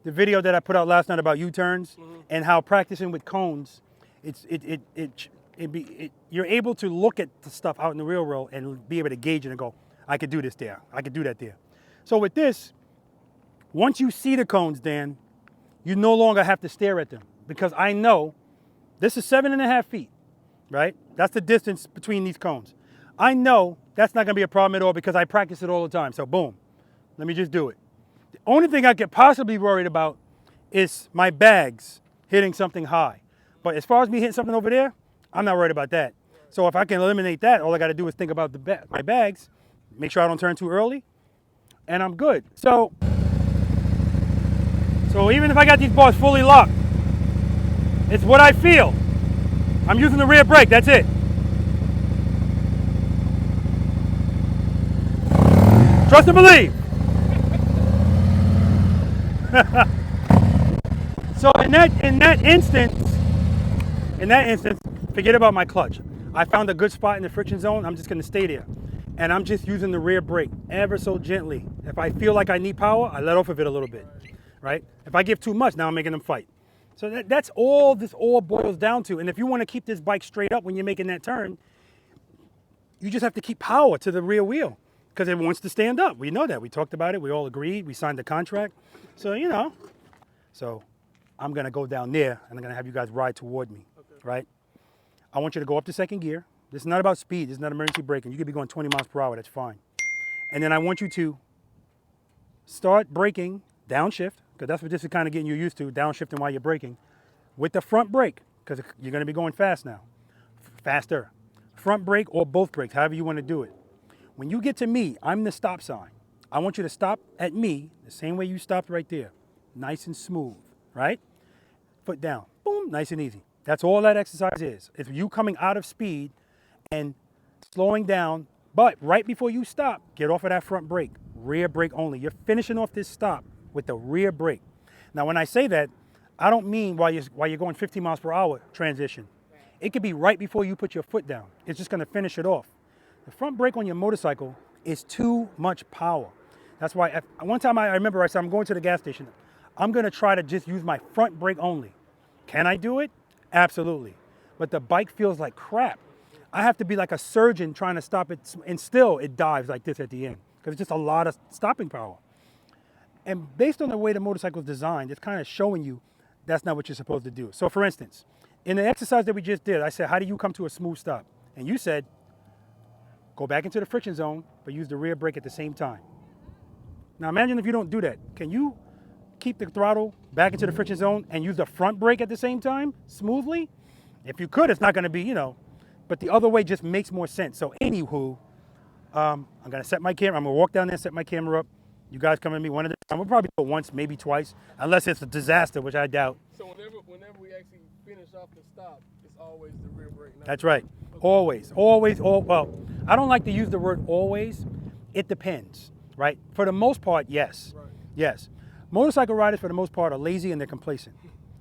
A: the video that I put out last night about U-turns and how practicing with cones, you're able to look at the stuff out in the real world and be able to gauge it and go, I could do this there, I could do that there. So with this, once you see the cones, Dan, you no longer have to stare at them because I know this is 7.5 feet, right? That's the distance between these cones. I know that's not gonna be a problem at all because I practice it all the time. So boom, let me just do it. The only thing I could possibly be worried about is my bags hitting something high. But as far as me hitting something over there, I'm not worried about that. So if I can eliminate that, all I got to do is think about my bags, make sure I don't turn too early, and I'm good. So even if I got these bars fully locked, it's what I feel. I'm using the rear brake, that's it. Trust and believe. So in that instance, forget about my clutch. I found a good spot in the friction zone. I'm just gonna stay there. And I'm just using the rear brake ever so gently. If I feel like I need power, I let off of it a little bit, right? If I give too much, now I'm making them fight. So that's all this all boils down to. And if you wanna keep this bike straight up when you're making that turn, you just have to keep power to the rear wheel because it wants to stand up. We know that. We talked about it. We all agreed. We signed the contract. So, so I'm going to go down there and I'm going to have you guys ride toward me, right? I want you to go up to second gear. This is not about speed. This is not emergency braking. You could be going 20 miles per hour. That's fine. And then I want you to start braking downshift, because that's what this is kind of getting you used to, downshifting while you're braking, with the front brake, because you're going to be going fast now. Faster. Front brake or both brakes, however you want to do it. When you get to me, I'm the stop sign. I want you to stop at me the same way you stopped right there. Nice and smooth, right? Foot down, boom, nice and easy. That's all that exercise is. It's you coming out of speed and slowing down, but right before you stop, get off of that front brake, rear brake only. You're finishing off this stop with the rear brake. Now, when I say that, I don't mean while you're going 15 miles per hour transition. It could be right before you put your foot down. It's just gonna finish it off. The front brake on your motorcycle is too much power. That's why one time I remember I said, I'm going to the gas station. I'm gonna try to just use my front brake only. Can I do it? Absolutely. But the bike feels like crap. I have to be like a surgeon trying to stop it, and still it dives like this at the end, because it's just a lot of stopping power. And based on the way the motorcycle is designed, it's kind of showing you that's not what you're supposed to do. So for instance, in the exercise that we just did, I said, how do you come to a smooth stop? And you said, go back into the friction zone, but use the rear brake at the same time. Now imagine if you don't do that. Can you keep the throttle back into the friction zone and use the front brake at the same time, smoothly? If you could, it's not gonna be, but the other way just makes more sense. So anywho, I'm gonna set my camera, I'm gonna walk down there, set my camera up. You guys come at me one at a time. We'll probably do it once, maybe twice, unless it's a disaster, which I doubt.
C: So whenever we actually finish off the stop, it's always the rear brake.
A: That's right. Okay. Always. Well, I don't like to use the word always. It depends, right? For the most part, yes.
C: Right.
A: Yes. Motorcycle riders, for the most part, are lazy and they're complacent,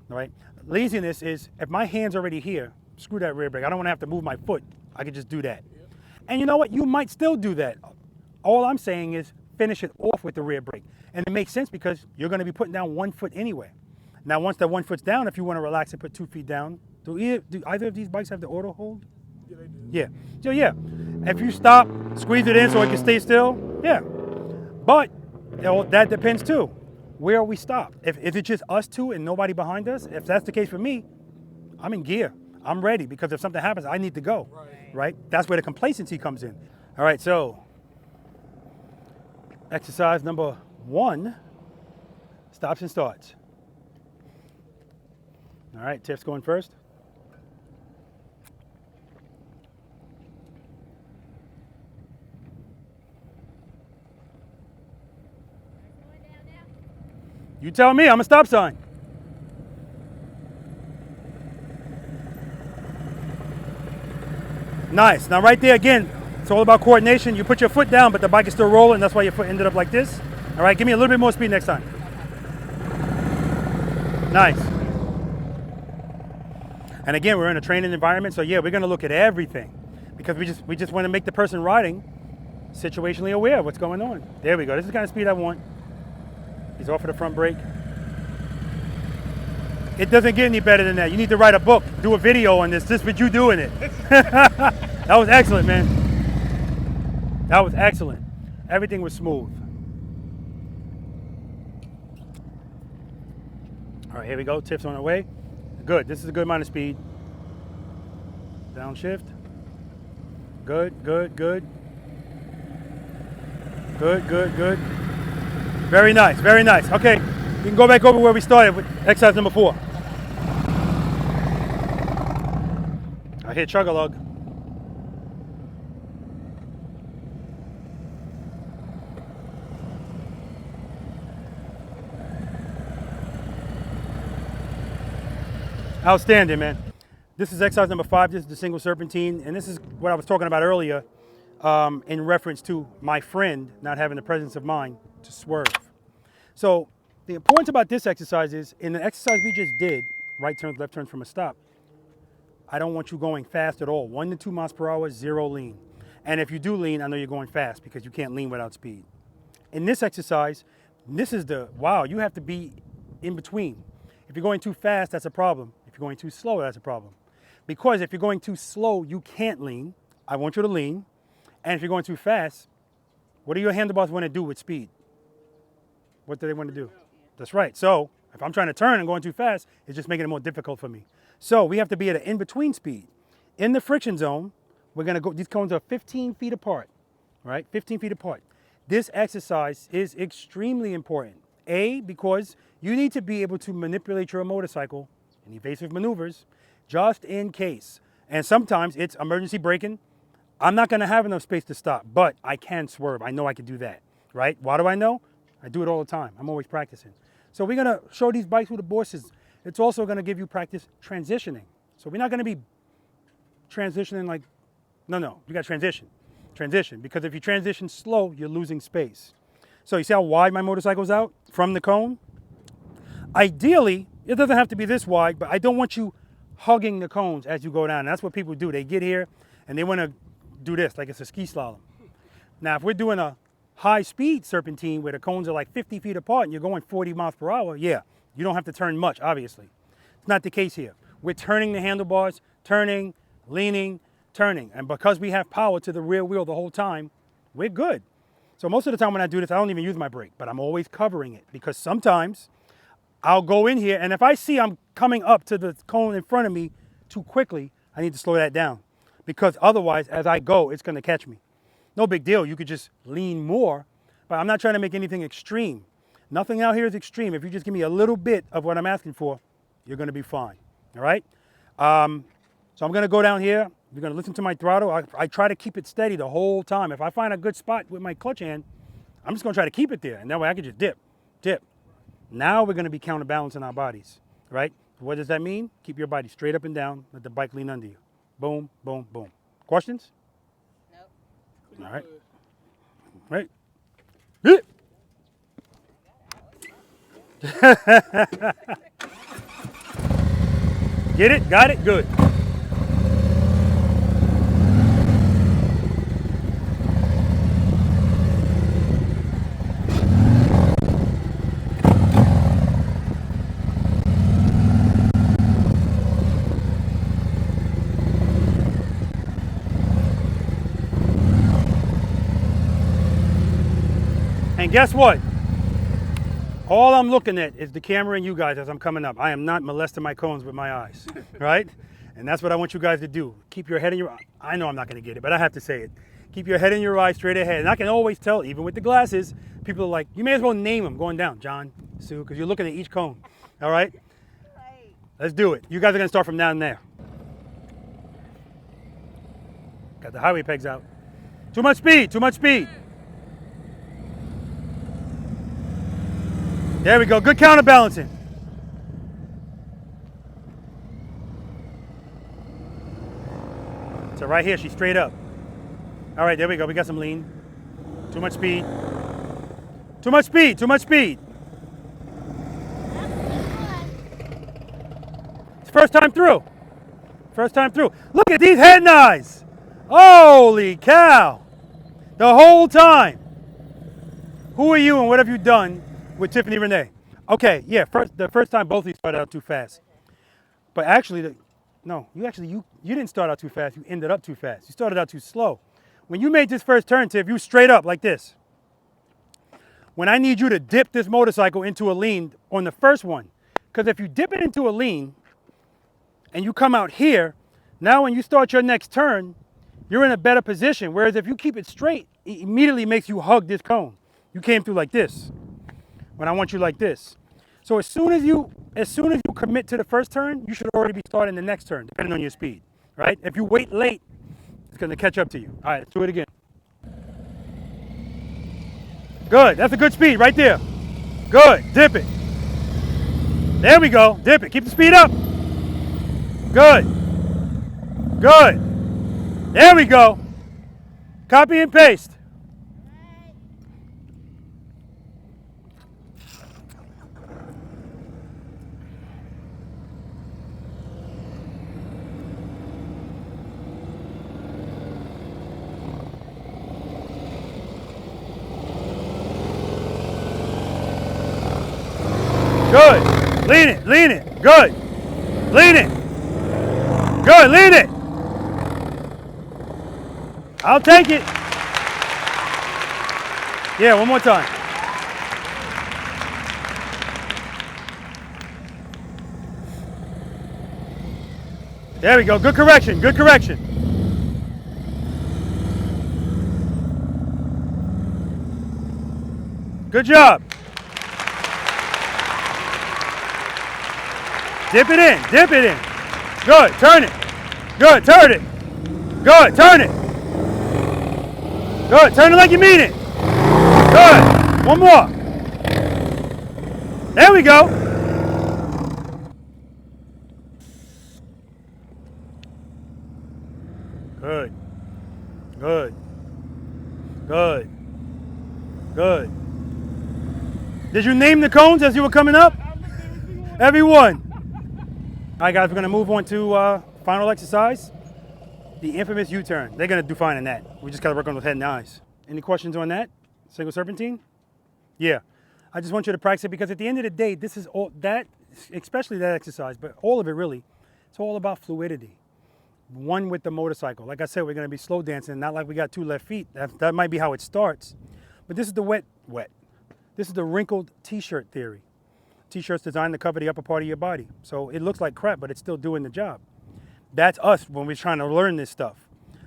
A: right? Laziness is, if my hand's already here, screw that rear brake. I don't want to have to move my foot. I can just do that. Yep. And you know what? You might still do that. All I'm saying is finish it off with the rear brake. And it makes sense because you're going to be putting down 1 foot anyway. Now, once that 1 foot's down, if you want to relax and put 2 feet down, do either of these bikes have the auto hold?
C: Yeah, they do.
A: Yeah. So yeah, if you stop, squeeze it in so it can stay still, yeah. But that depends too. Where are we stopped? If it's just us two and nobody behind us, if that's the case for me, I'm in gear. I'm ready, because if something happens, I need to go, right? That's where the complacency comes in. All right, so exercise number 1, stops and starts. All right, Tiff's going first. You tell me, I'm a stop sign. Nice. Now right there again, it's all about coordination. You put your foot down, but the bike is still rolling. That's why your foot ended up like this. All right, give me a little bit more speed next time. Nice. And again, we're in a training environment, so yeah, we're gonna look at everything, because we just want to make the person riding situationally aware of what's going on. There we go. This is the kind of speed I want. He's off of the front brake. It doesn't get any better than that. You need to write a book, do a video on this, just with you doing it. That was excellent, man. That was excellent. Everything was smooth. All right, here we go. Tips on the way. Good. This is a good amount of speed. Downshift. Good, good, good. Good, good, good. Very nice, very nice. Okay, you can go back over where we started with exercise number 4. All I hear chug-a-lug. Outstanding, man. This is exercise number 5. This is the single serpentine, and this is what I was talking about earlier in reference to my friend not having the presence of mind to swerve. So the importance about this exercise is, in the exercise we just did, right turns, left turns from a stop, I don't want you going fast at all. 1 to 2 miles per hour, 0 lean. And if you do lean, I know you're going fast because you can't lean without speed. In this exercise, this is the, wow, you have to be in between. If you're going too fast, that's a problem. If you're going too slow, that's a problem. Because if you're going too slow, you can't lean. I want you to lean. And if you're going too fast, what do your handlebars want to do with speed? What do they want to do? That's right. So if I'm trying to turn and going too fast, it's just making it more difficult for me. So we have to be at an in-between speed. In the friction zone, we're going to go, these cones are 15 feet apart, right? 15 feet apart. This exercise is extremely important. A, because you need to be able to manipulate your motorcycle in evasive maneuvers just in case. And sometimes it's emergency braking. I'm not going to have enough space to stop, but I can swerve. I know I can do that, right? Why do I know? I do it all the time. I'm always practicing. So we're going to show these bikes with the bosses. It's also going to give you practice transitioning. So we're not going to be transitioning like, no, you got to transition, because if you transition slow, you're losing space. So you see how wide my motorcycle's out from the cone? Ideally, it doesn't have to be this wide, but I don't want you hugging the cones as you go down. And that's what people do. They get here and they want to do this like it's a ski slalom. Now, if we're doing a high-speed serpentine where the cones are like 50 feet apart and you're going 40 miles per hour, yeah, you don't have to turn much, obviously. It's not the case here. We're turning the handlebars, turning, leaning, turning. And because we have power to the rear wheel the whole time, we're good. So most of the time when I do this, I don't even use my brake, but I'm always covering it because sometimes I'll go in here and if I see I'm coming up to the cone in front of me too quickly, I need to slow that down because otherwise, as I go, it's going to catch me. No big deal. You could just lean more, but I'm not trying to make anything extreme. Nothing out here is extreme. If you just give me a little bit of what I'm asking for, you're going to be fine. All right? So I'm going to go down here. You're going to listen to my throttle. I try to keep it steady the whole time. If I find a good spot with my clutch hand, I'm just going to try to keep it there. And that way I can just dip. Now we're going to be counterbalancing our bodies, right? What does that mean? Keep your body straight up and down. Let the bike lean under you. Boom, boom, boom. Questions?
B: Nope.
A: All right. Right. Hit. Get it? Got it? Good. And guess what? All I'm looking at is the camera and you guys as I'm coming up. I am not molesting my cones with my eyes, right? And that's what I want you guys to do. Keep your head in your eye. I know I'm not going to get it, but I have to say it. Keep your head in your eye straight ahead. And I can always tell, even with the glasses, people are like, you may as well name them going down. John, Sue, because you're looking at each cone. All right? Let's do it. You guys are going to start from down there. Got the highway pegs out. Too much speed, too much speed. There we go, good counterbalancing. So right here, she's straight up. All right, there we go, we got some lean. Too much speed. Too much speed, too much speed. It's first time through. First time through. Look at these head and eyes. Holy cow. The whole time. Who are you and what have you done with Tiffany Renee? Okay, yeah, the first time both of you started out too fast. But actually, you didn't start out too fast, you ended up too fast. You started out too slow. When you made this first turn, Tiff, you straight up like this. When I need you to dip this motorcycle into a lean on the first one, because if you dip it into a lean and you come out here, now when you start your next turn, you're in a better position. Whereas if you keep it straight, it immediately makes you hug this cone. You came through like this. When I want you like this. So as soon as you commit to the first turn, you should already be starting the next turn, depending on your speed. right? If you wait late, it's gonna catch up to you. All right, let's do it again. Good, that's a good speed right there. Good, dip it. There we go, dip it, keep the speed up. Good, good. There we go. Copy and paste. Good. Lean it, lean it. Good. Lean it. Good, lean it. I'll take it. Yeah, one more time. There we go. Good correction, good correction. Good job. Dip it in, dip it in. Good, turn it. Good, turn it. Good, turn it. Good, turn it like you mean it. Good, one more. There we go. Good, good, good, good. Did you name the cones as you were coming up? Every one. All right, guys, we're gonna move on to final exercise, the infamous U-turn. They're gonna do fine in that. We just gotta work on those head and eyes. Any questions on that? Single serpentine? Yeah. I just want you to practice it because at the end of the day, this is all that, especially that exercise, but all of it really, it's all about fluidity. One with the motorcycle. Like I said, we're gonna be slow dancing, not like we got two left feet. That might be how it starts. But this is the wet. This is the wrinkled t-shirt theory. T-shirts designed to cover the upper part of your body. So it looks like crap, but it's still doing the job. That's us when we're trying to learn this stuff.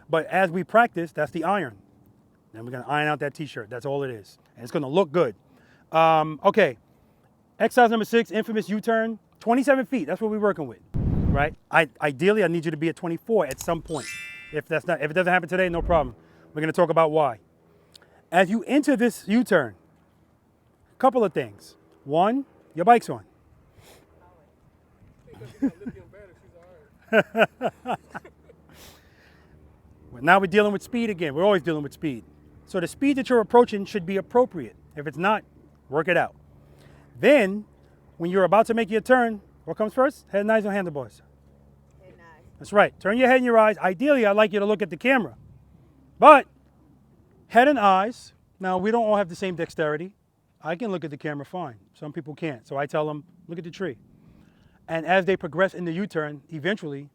A: But as we practice, that's the iron. And we're gonna iron out that t-shirt. That's all it is. And it's gonna look good. Okay, exercise number 6, infamous U-turn, 27 feet. That's what we're working with, right? Ideally, I need you to be at 24 at some point. If it doesn't happen today, no problem. We're gonna talk about why. As you enter this U-turn, a couple of things. One, your bike's on. Now we're dealing with speed again. We're always dealing with speed. So the speed that you're approaching should be appropriate. If it's not, work it out. Then, when you're about to make your turn, what comes first? Head and eyes or handlebars? Head and eyes. That's right. Turn your head and your eyes. Ideally, I'd like you to look at the camera. But head and eyes, now we don't all have the same dexterity. I can look at the camera fine. Some people can't. So I tell them, look at the tree. And as they progress in the U-turn, eventually,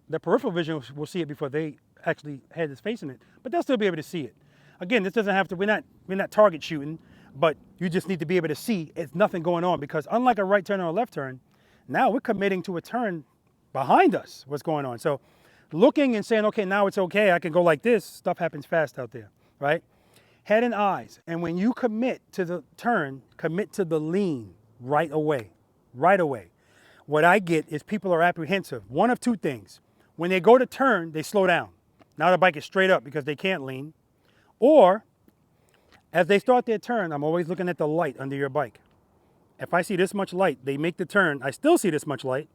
A: the peripheral vision will see it before they actually head is facing it. But they'll still be able to see it. Again, this doesn't have to, we're not target shooting, but you just need to be able to see it's nothing going on because unlike a right turn or a left turn, now we're committing to a turn behind us, what's going on. So looking and saying, okay, now it's okay, I can go like this, stuff happens fast out there, right? Head and eyes. And when you commit to the turn, commit to the lean right away, right away. What I get is people are apprehensive. One of two things. When they go to turn, they slow down. Now the bike is straight up because they can't lean. Or as they start their turn, I'm always looking at the light under your bike. If I see this much light, they make the turn, I still see this much light.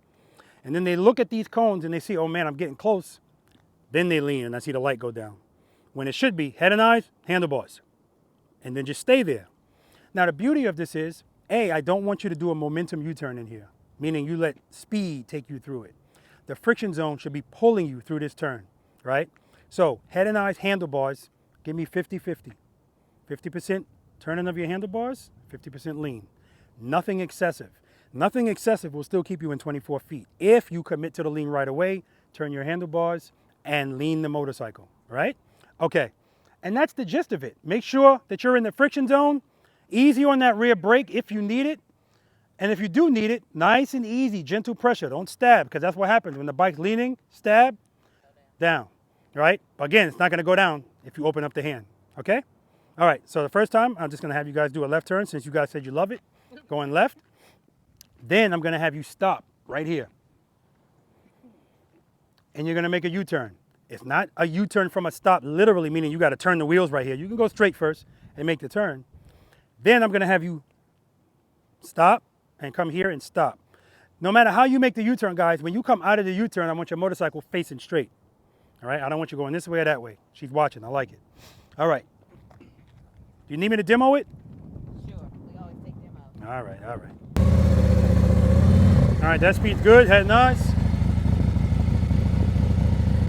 A: And then they look at these cones and they see, oh man, I'm getting close. Then they lean and I see the light go down. When it should be head and eyes, handlebars. And then just stay there. Now the beauty of this is, I don't want you to do a momentum U-turn in here, meaning you let speed take you through it. The friction zone should be pulling you through this turn, right? So head and eyes, handlebars, give me 50-50. 50% turning of your handlebars, 50% lean. Nothing excessive. Nothing excessive will still keep you in 24 feet. If you commit to the lean right away, turn your handlebars and lean the motorcycle, right? Okay, and that's the gist of it. Make sure that you're in the friction zone, easy on that rear brake if you need it. And if you do need it, nice and easy, gentle pressure. Don't stab, because that's what happens when the bike's leaning, stab, down, right? Again, it's not gonna go down if you open up the hand, okay? All right, so the first time, I'm just gonna have you guys do a left turn since you guys said you love it, going left. Then I'm gonna have you stop right here. and you're gonna make a U-turn. It's not a U-turn from a stop, literally, meaning you gotta turn the wheels right here. You can go straight first and make the turn. Then I'm gonna have you stop and come here and stop. No matter how you make the U-turn, guys, when you come out of the U-turn, I want your motorcycle facing straight. All right, I don't want you going this way or that way. She's watching, I like it. All right. Do you need me to demo it?
B: Sure, we always take demos.
A: All right, all right. All right, that speed's good, head nice.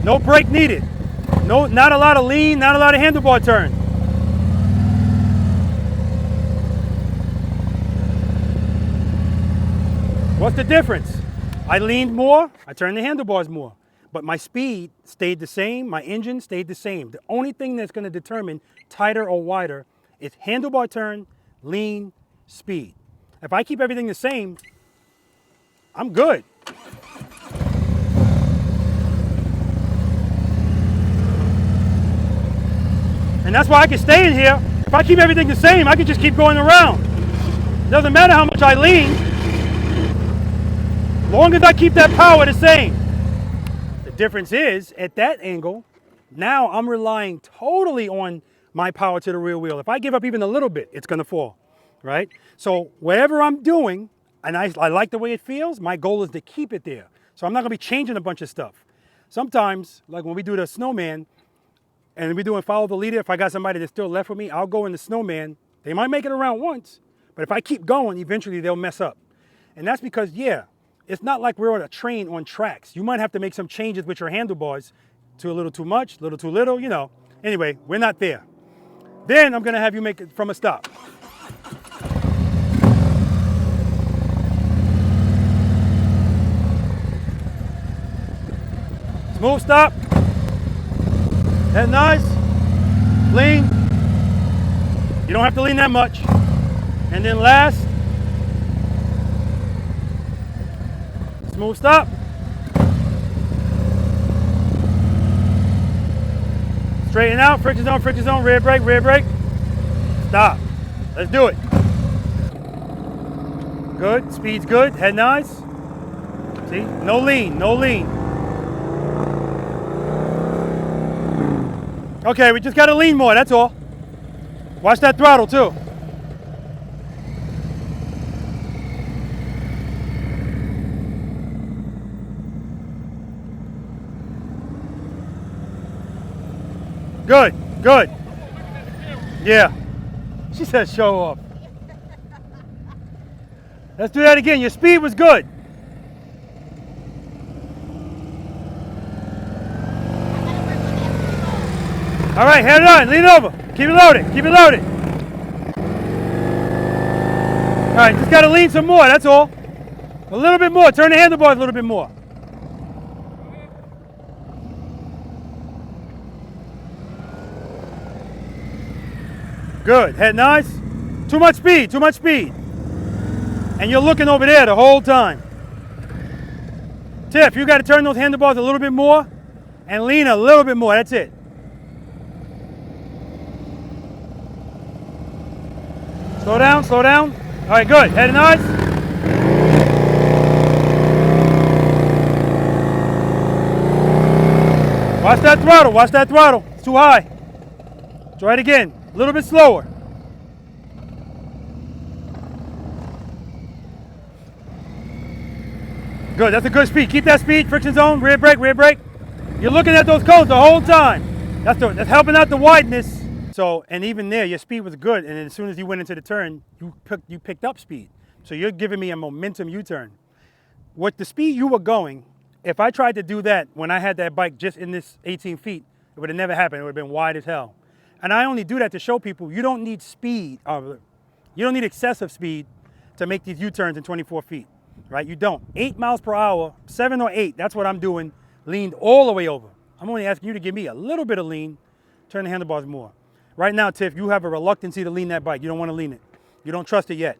A: No brake needed. No, not a lot of lean, not a lot of handlebar turn. What's the difference? I leaned more, I turned the handlebars more, but my speed stayed the same, my engine stayed the same. The only thing that's gonna determine tighter or wider is handlebar turn, lean, speed. If I keep everything the same, I'm good. And that's why I can stay in here. If I keep everything the same, I can just keep going around. Doesn't matter how much I lean, as long as I keep that power the same. The difference is, at that angle, now I'm relying totally on my power to the rear wheel. If I give up even a little bit, it's gonna fall, right? So whatever I'm doing, and I like the way it feels, my goal is to keep it there. So I'm not gonna be changing a bunch of stuff. Sometimes, like when we do the snowman, and we're doing follow the leader, if I got somebody that's still left with me, I'll go in the snowman. They might make it around once, but if I keep going, eventually they'll mess up. And that's because, yeah, it's not like we're on a train on tracks. You might have to make some changes with your handlebars to a little too much, a little too little, you know. Anyway, we're not there. Then I'm gonna have you make it from a stop. Smooth stop. Head nice. Lean. You don't have to lean that much. And then last, smooth stop. Straighten out, friction zone, rear brake. Stop. Let's do it. Good, speed's good, head nice. See, no lean, no lean. Okay, we just gotta lean more, that's all. Watch that throttle too. Good, good. Yeah. She said show off. Let's do that again. Your speed was good. All right, head on, lean over. Keep it loaded, keep it loaded. All right, just gotta lean some more, that's all. A little bit more, turn the handlebars a little bit more. Good, head nice. Too much speed, too much speed. And you're looking over there the whole time. Tiff, you gotta turn those handlebars a little bit more and lean a little bit more, that's it. Slow down, slow down. All right, good, head nice. Watch that throttle, watch that throttle. It's too high. Try it again, a little bit slower. Good, that's a good speed. Keep that speed, friction zone, rear brake. You're looking at those cones the whole time. That's helping out the wideness. So, and even there, your speed was good, and then as soon as you went into the turn, you picked up speed. So you're giving me a momentum U-turn. What the speed you were going, if I tried to do that when I had that bike just in this 18 feet, it would have never happened. It would have been wide as hell. And I only do that to show people you don't need speed, you don't need excessive speed to make these U-turns in 24 feet, right? You don't. 8 miles per hour, 7 or 8, that's what I'm doing, leaned all the way over. I'm only asking you to give me a little bit of lean, turn the handlebars more. Right now, Tiff, you have a reluctancy to lean that bike. You don't want to lean it. You don't trust it yet.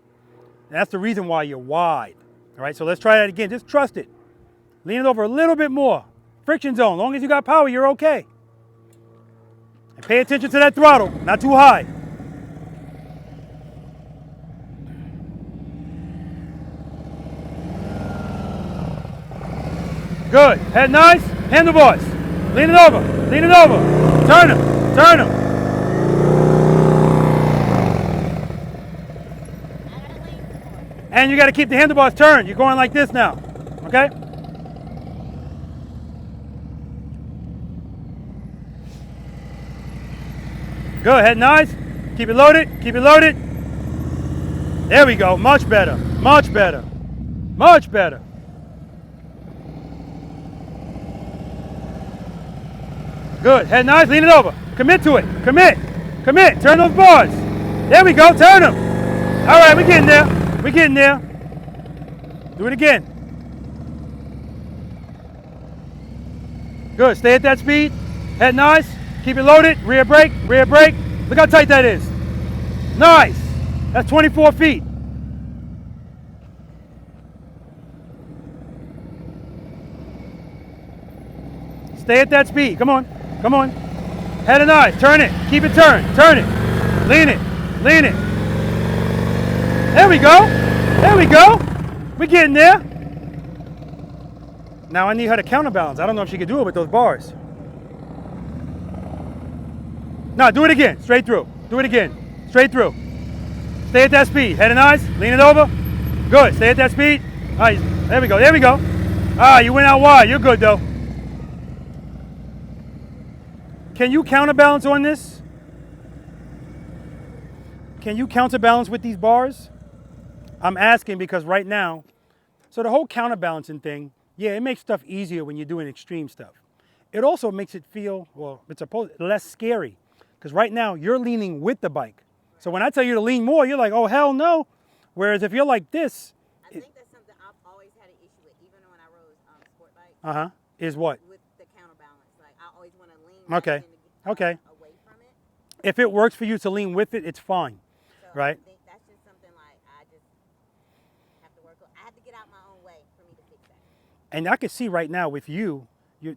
A: And that's the reason why you're wide. All right, so let's try that again. Just trust it. Lean it over a little bit more. Friction zone. As long as you got power, you're okay. And pay attention to that throttle. Not too high. Good. Head nice. Handlebars. Lean it over. Lean it over. Turn them. Turn them. And you got to keep the handlebars turned. You're going like this now. Okay? Good. Head nice. Keep it loaded. Keep it loaded. There we go. Much better. Much better. Much better. Good. Head nice. Lean it over. Commit to it. Commit. Commit. Turn those bars. There we go. Turn them. All right. We're getting there. We're getting there. Do it again. Good. Stay at that speed. Head nice. Keep it loaded. Rear brake. Rear brake. Look how tight that is. Nice. That's 24 feet. Stay at that speed. Come on. Come on. Head and eyes. Turn it. Keep it turned. Turn it. Lean it. Lean it. There we go. There we go. We're getting there. Now I need her to counterbalance. I don't know if she can do it with those bars. No, do it again. Straight through. Do it again. Straight through. Stay at that speed. Head and eyes. Lean it over. Good. Stay at that speed. All right. There we go. There we go. Ah, you went out wide. You're good though. Can you counterbalance on this? Can you counterbalance with these bars? I'm asking because right now, so the whole counterbalancing thing, yeah, it makes stuff easier when you're doing extreme stuff. It also makes it feel, well, it's supposed less scary because right now you're leaning with the bike. So when I tell you to lean more, you're like, oh, hell no. Whereas if you're like this.
B: I think that's something I've always had an issue with, even when I rode sport bikes.
A: Is what?
B: With the counterbalance. Like, I always want to lean
A: okay.
B: Okay. Away from it.
A: If it works for you to lean with it, it's fine.
B: So
A: right?
B: I think that's just something like I just have to work on. I have to get out my own way for me to fix that.
A: And I can see right now with you, you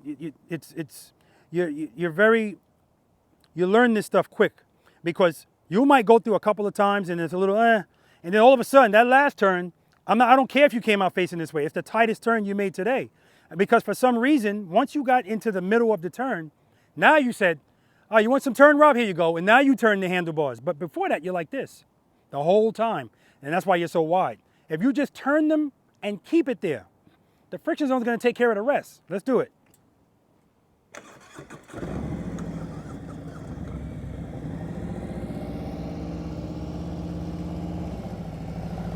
A: learn this stuff quick because you might go through a couple of times and it's a little and then all of a sudden that last turn, I don't care if you came out facing this way. It's the tightest turn you made today. Because for some reason, once you got into the middle of the turn, now you said, oh, you want some turn, Rob? Here you go. And now you turn the handlebars. But before that, you're like this the whole time. And that's why you're so wide. If you just turn them and keep it there, the friction zone is going to take care of the rest. Let's do it.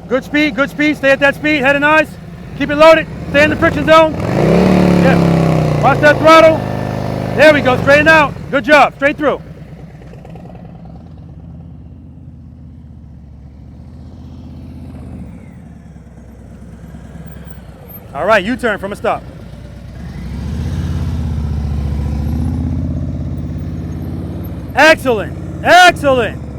A: Good speed, good speed. Stay at that speed. Head and eyes. Keep it loaded. Stay in the friction zone. Yeah. Watch that throttle. There we go. Straighten out. Good job. Straight through. All right, U-turn from a stop. Excellent. Excellent.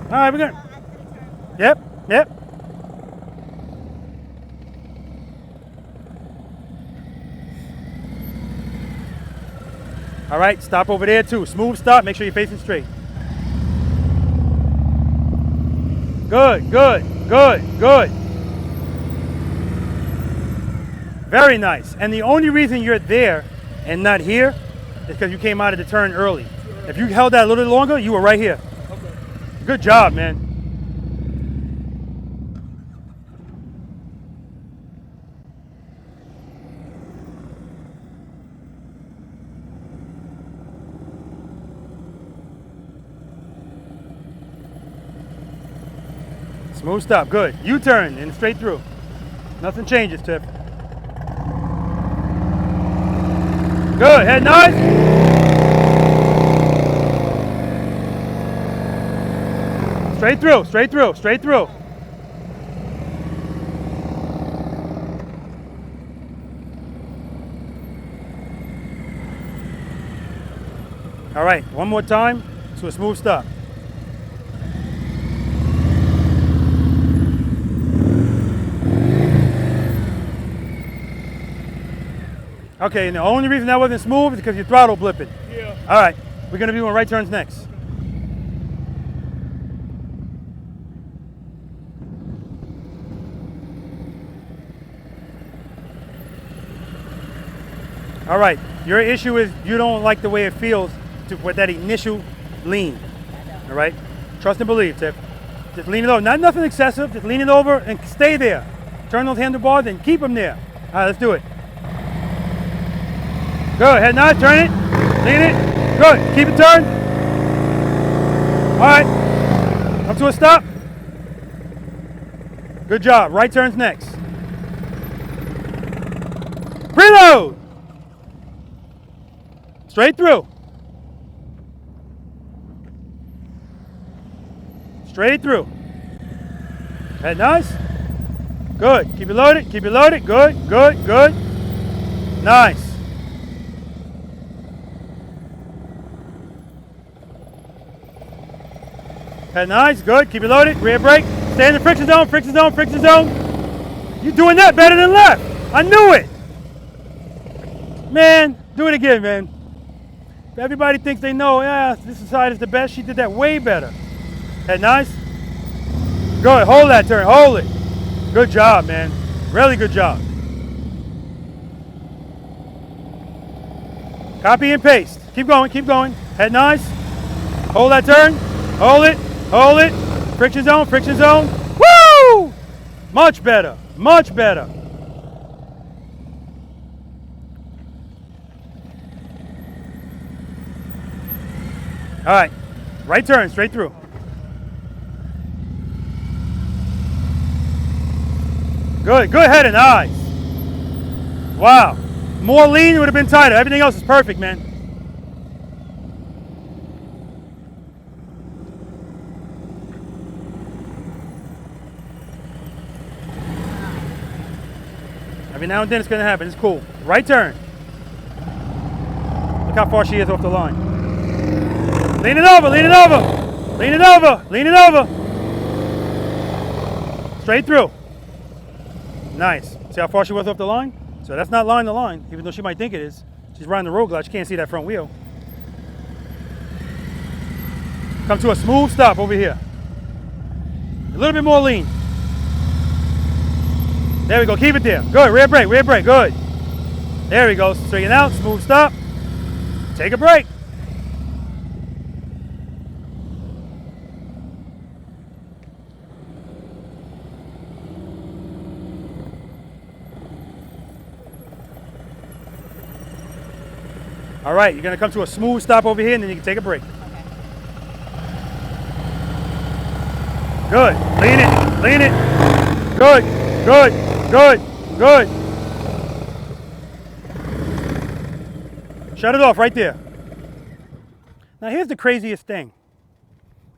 A: All right, we're good. Yep, yep. All right, stop over there too. Smooth stop, make sure you're facing straight. Good, good, good, good. Very nice. And the only reason you're there and not here is because you came out of the turn early. If you held that a little longer, you were right here. Good job, man. Smooth stop, good. U-turn and straight through. Nothing changes, Tiff. Good, head nice. Straight through, straight through, straight through. All right, one more time to a smooth stop. Okay, and the only reason that wasn't smooth is because your throttle blipping.
C: Yeah.
A: All right, we're gonna be doing right turns next. All right, your issue is you don't like the way it feels with that initial lean. All right, trust and believe, Tiff. Just lean it over, not nothing excessive, just lean it over and stay there. Turn those handlebars and keep them there. All right, let's do it. Good, head nod, turn it, lean it, good, keep it turned. All right, come to a stop. Good job, right turns next. Preload. Straight through. Straight through. Head nice. Good. Keep it loaded. Keep it loaded. Good. Good. Good. Nice. Head nice. Good. Keep it loaded. Rear brake. Stay in the friction zone. Friction zone. Friction zone. You're doing that better than left. I knew it. Man, do it again, man. Everybody thinks they know, yeah, this side is the best. She did that way better. Head nice. Good, hold that turn, hold it. Good job, man. Really good job. Copy and paste. Keep going, keep going. Head nice. Hold that turn. Hold it, hold it. Friction zone, friction zone. Woo! Much better, much better. All right, right turn, straight through. Good, good head and eyes. Wow, more lean, it would have been tighter. Everything else is perfect, man. Every now and then it's gonna happen, it's cool. Right turn. Look how far she is off the line. Lean it over, lean it over, lean it over, lean it over. Straight through. Nice. See how far she was off the line? So that's not line to line, even though she might think it is. She's riding the road glide, she can't see that front wheel. Come to a smooth stop over here. A little bit more lean. There we go, keep it there. Good, rear brake, good. There we go, straighten out, smooth stop. Take a break. All right, you're gonna come to a smooth stop over here and then you can take a break.
B: Okay.
A: Good, lean it. Good, good, good, good. Shut it off right there. Now here's the craziest thing.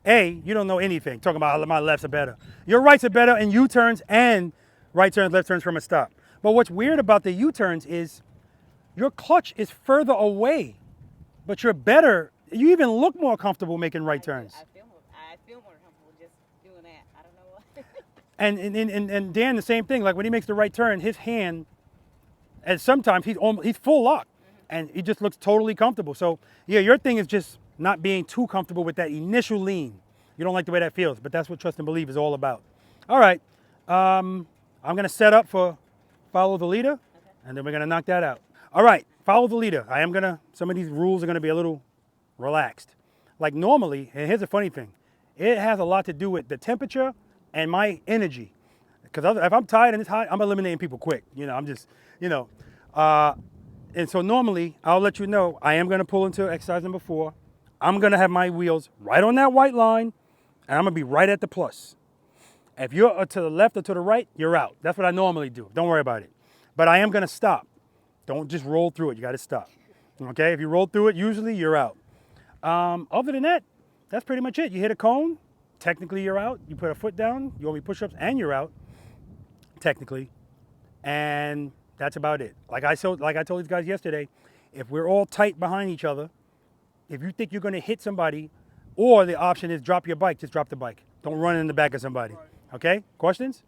A: A, you don't know anything, talking about how my lefts are better. Your rights are better in U-turns and right turns, left turns from a stop. But what's weird about the U-turns is your clutch is further away, but you're better. You even look more comfortable making right turns.
B: I feel more comfortable just doing that. I don't know what.
A: And Dan, the same thing. Like when he makes the right turn, his hand, and sometimes he's full lock, and he just looks totally comfortable. So yeah, your thing is just not being too comfortable with that initial lean. You don't like the way that feels, but that's what trust and believe is all about. All right, I'm gonna set up for follow the leader, and then we're gonna knock that out. All right, follow the leader. Some of these rules are gonna be a little relaxed. Like normally, and here's a funny thing, it has a lot to do with the temperature and my energy. Because if I'm tired and it's hot, I'm eliminating people quick. You know, I'm just, and so normally I'll let you know I am gonna pull into exercise number 4. I'm gonna have my wheels right on that white line, and I'm gonna be right at the plus. If you're to the left or to the right, you're out. That's what I normally do. Don't worry about it. But I am gonna stop. Don't just roll through it. You got to stop. Okay? If you roll through it, usually you're out. Other than that, that's pretty much it. You hit a cone, technically you're out. You put a foot down, you want me push-ups, and you're out, technically. And that's about it. Like I told these guys yesterday, if we're all tight behind each other, if you think you're going to hit somebody, or the option is drop your bike, just drop the bike. Don't run in the back of somebody. Okay? Questions?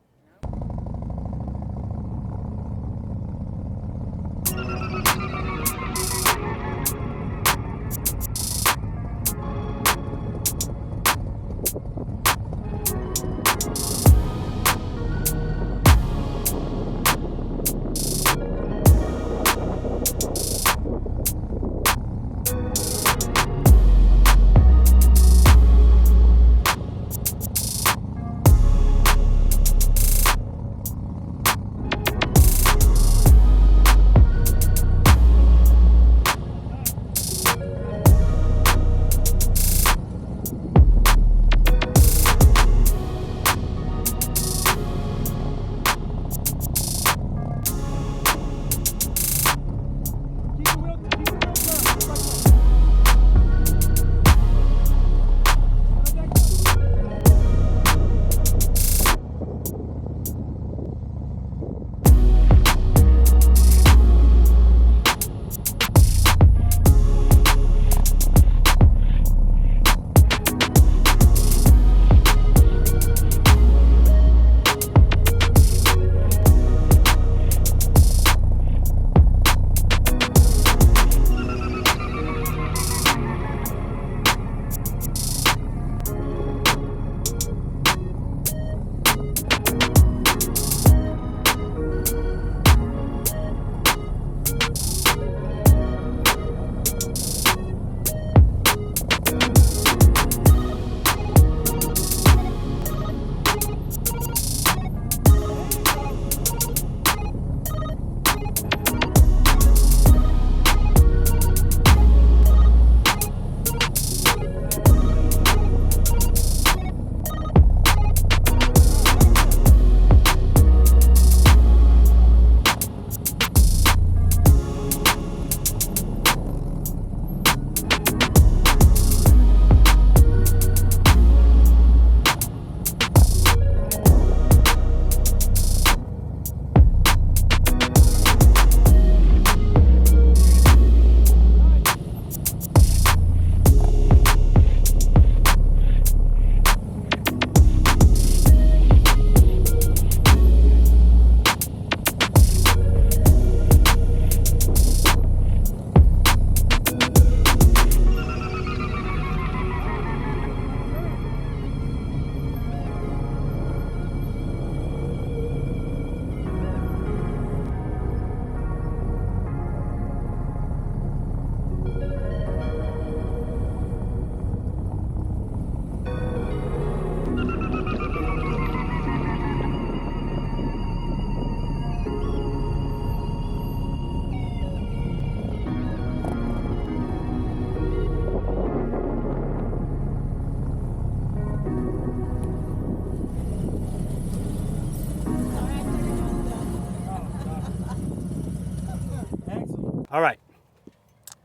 A: All right.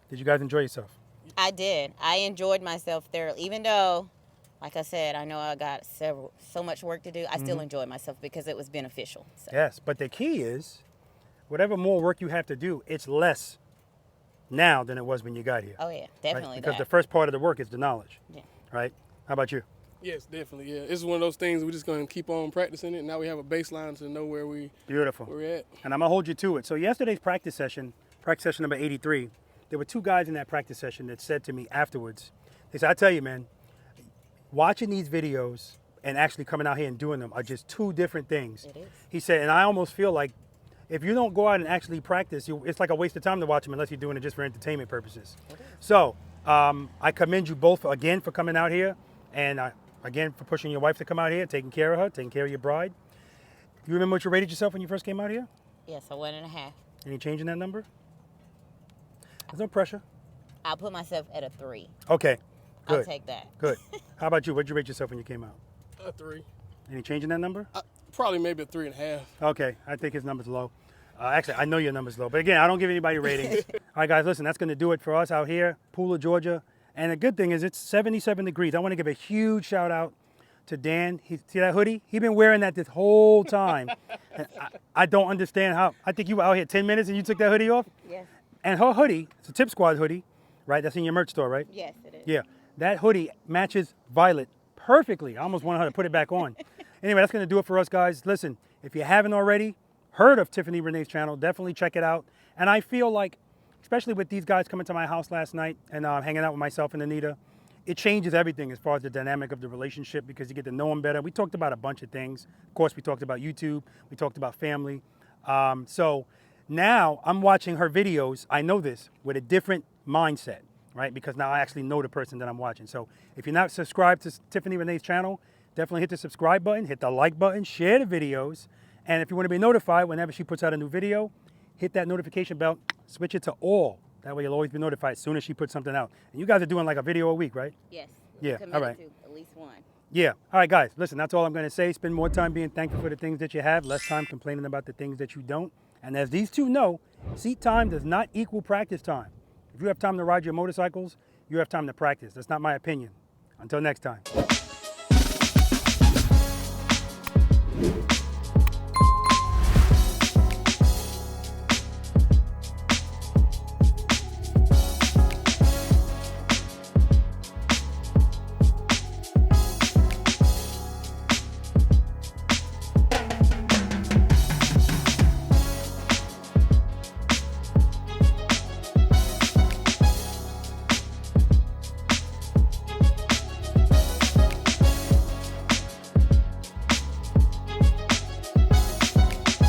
A: Did you guys enjoy yourself?
B: I did. I enjoyed myself thoroughly. Even though, like I said, I know I got so much work to do, I still enjoyed myself because it was beneficial. So.
A: Yes, but the key is, whatever more work you have to do, it's less now than it was when you got here.
B: Oh, yeah,
A: Right?
B: definitely.
A: Because the first part of the work is the knowledge.
B: Yeah.
A: Right? How about you?
C: Yes, definitely. Yeah, it's one of those things we're just gonna keep on practicing it. Now we have a baseline to know where
A: Beautiful.
C: we're at.
A: And I'm going to hold you to it. So yesterday's practice session number 83, there were two guys in that practice session that said to me afterwards, they said, I tell you, man, watching these videos and actually coming out here and doing them are just two different things.
B: It is.
A: He said, and I almost feel like if you don't go out and actually practice, it's like a waste of time to watch them unless you're doing it just for entertainment purposes. So I commend you both again for coming out here and again for pushing your wife to come out here, taking care of her, taking care of your bride. You remember what you rated yourself when you first came out here?
B: Yes, a 1.5.
A: Any change in that number? There's no pressure.
B: I'll put myself at a 3.
A: Okay, good.
B: I'll take that.
A: Good. How about you? What did you rate yourself when you came out?
C: A 3.
A: Any change in that number?
C: Probably maybe a 3.5.
A: Okay, I think his number's low. Actually, I know your number's low. But again, I don't give anybody ratings. All right, guys, listen, that's going to do it for us out here, Pooler, Georgia. And the good thing is it's 77 degrees. I want to give a huge shout out to Dan. See that hoodie? He's been wearing that this whole time. And I don't understand how. I think you were out here 10 minutes and you took that hoodie off?
B: Yes.
A: And her hoodie, it's a Tip Squad hoodie, right? That's in your merch store, right?
B: Yes, it is.
A: Yeah, that hoodie matches Violet perfectly. I almost wanted her to put it back on. Anyway, that's going to do it for us, guys. Listen, if you haven't already heard of Tiffany Renee's channel, definitely check it out. And I feel like, especially with these guys coming to my house last night and hanging out with myself and Anita, it changes everything as far as the dynamic of the relationship because you get to know them better. We talked about a bunch of things. Of course, we talked about YouTube. We talked about family. So now I'm watching her videos, I know this, with a different mindset, right? Because now I actually know the person that I'm watching. So if you're not subscribed to Tiffany Renee's channel, definitely hit the subscribe button, hit the like button, share the videos. And if you want to be notified whenever she puts out a new video, hit that notification bell, switch it to all. That way you'll always be notified as soon as she puts something out. And you guys are doing like a video a week, right?
B: Yes.
A: Yeah,
B: Committed
A: all right.
B: to at least one.
A: Yeah. All right, guys, listen, that's all I'm going to say. Spend more time being thankful for the things that you have, less time complaining about the things that you don't. And as these two know, seat time does not equal practice time. If you have time to ride your motorcycles, you have time to practice. That's not my opinion. Until next time.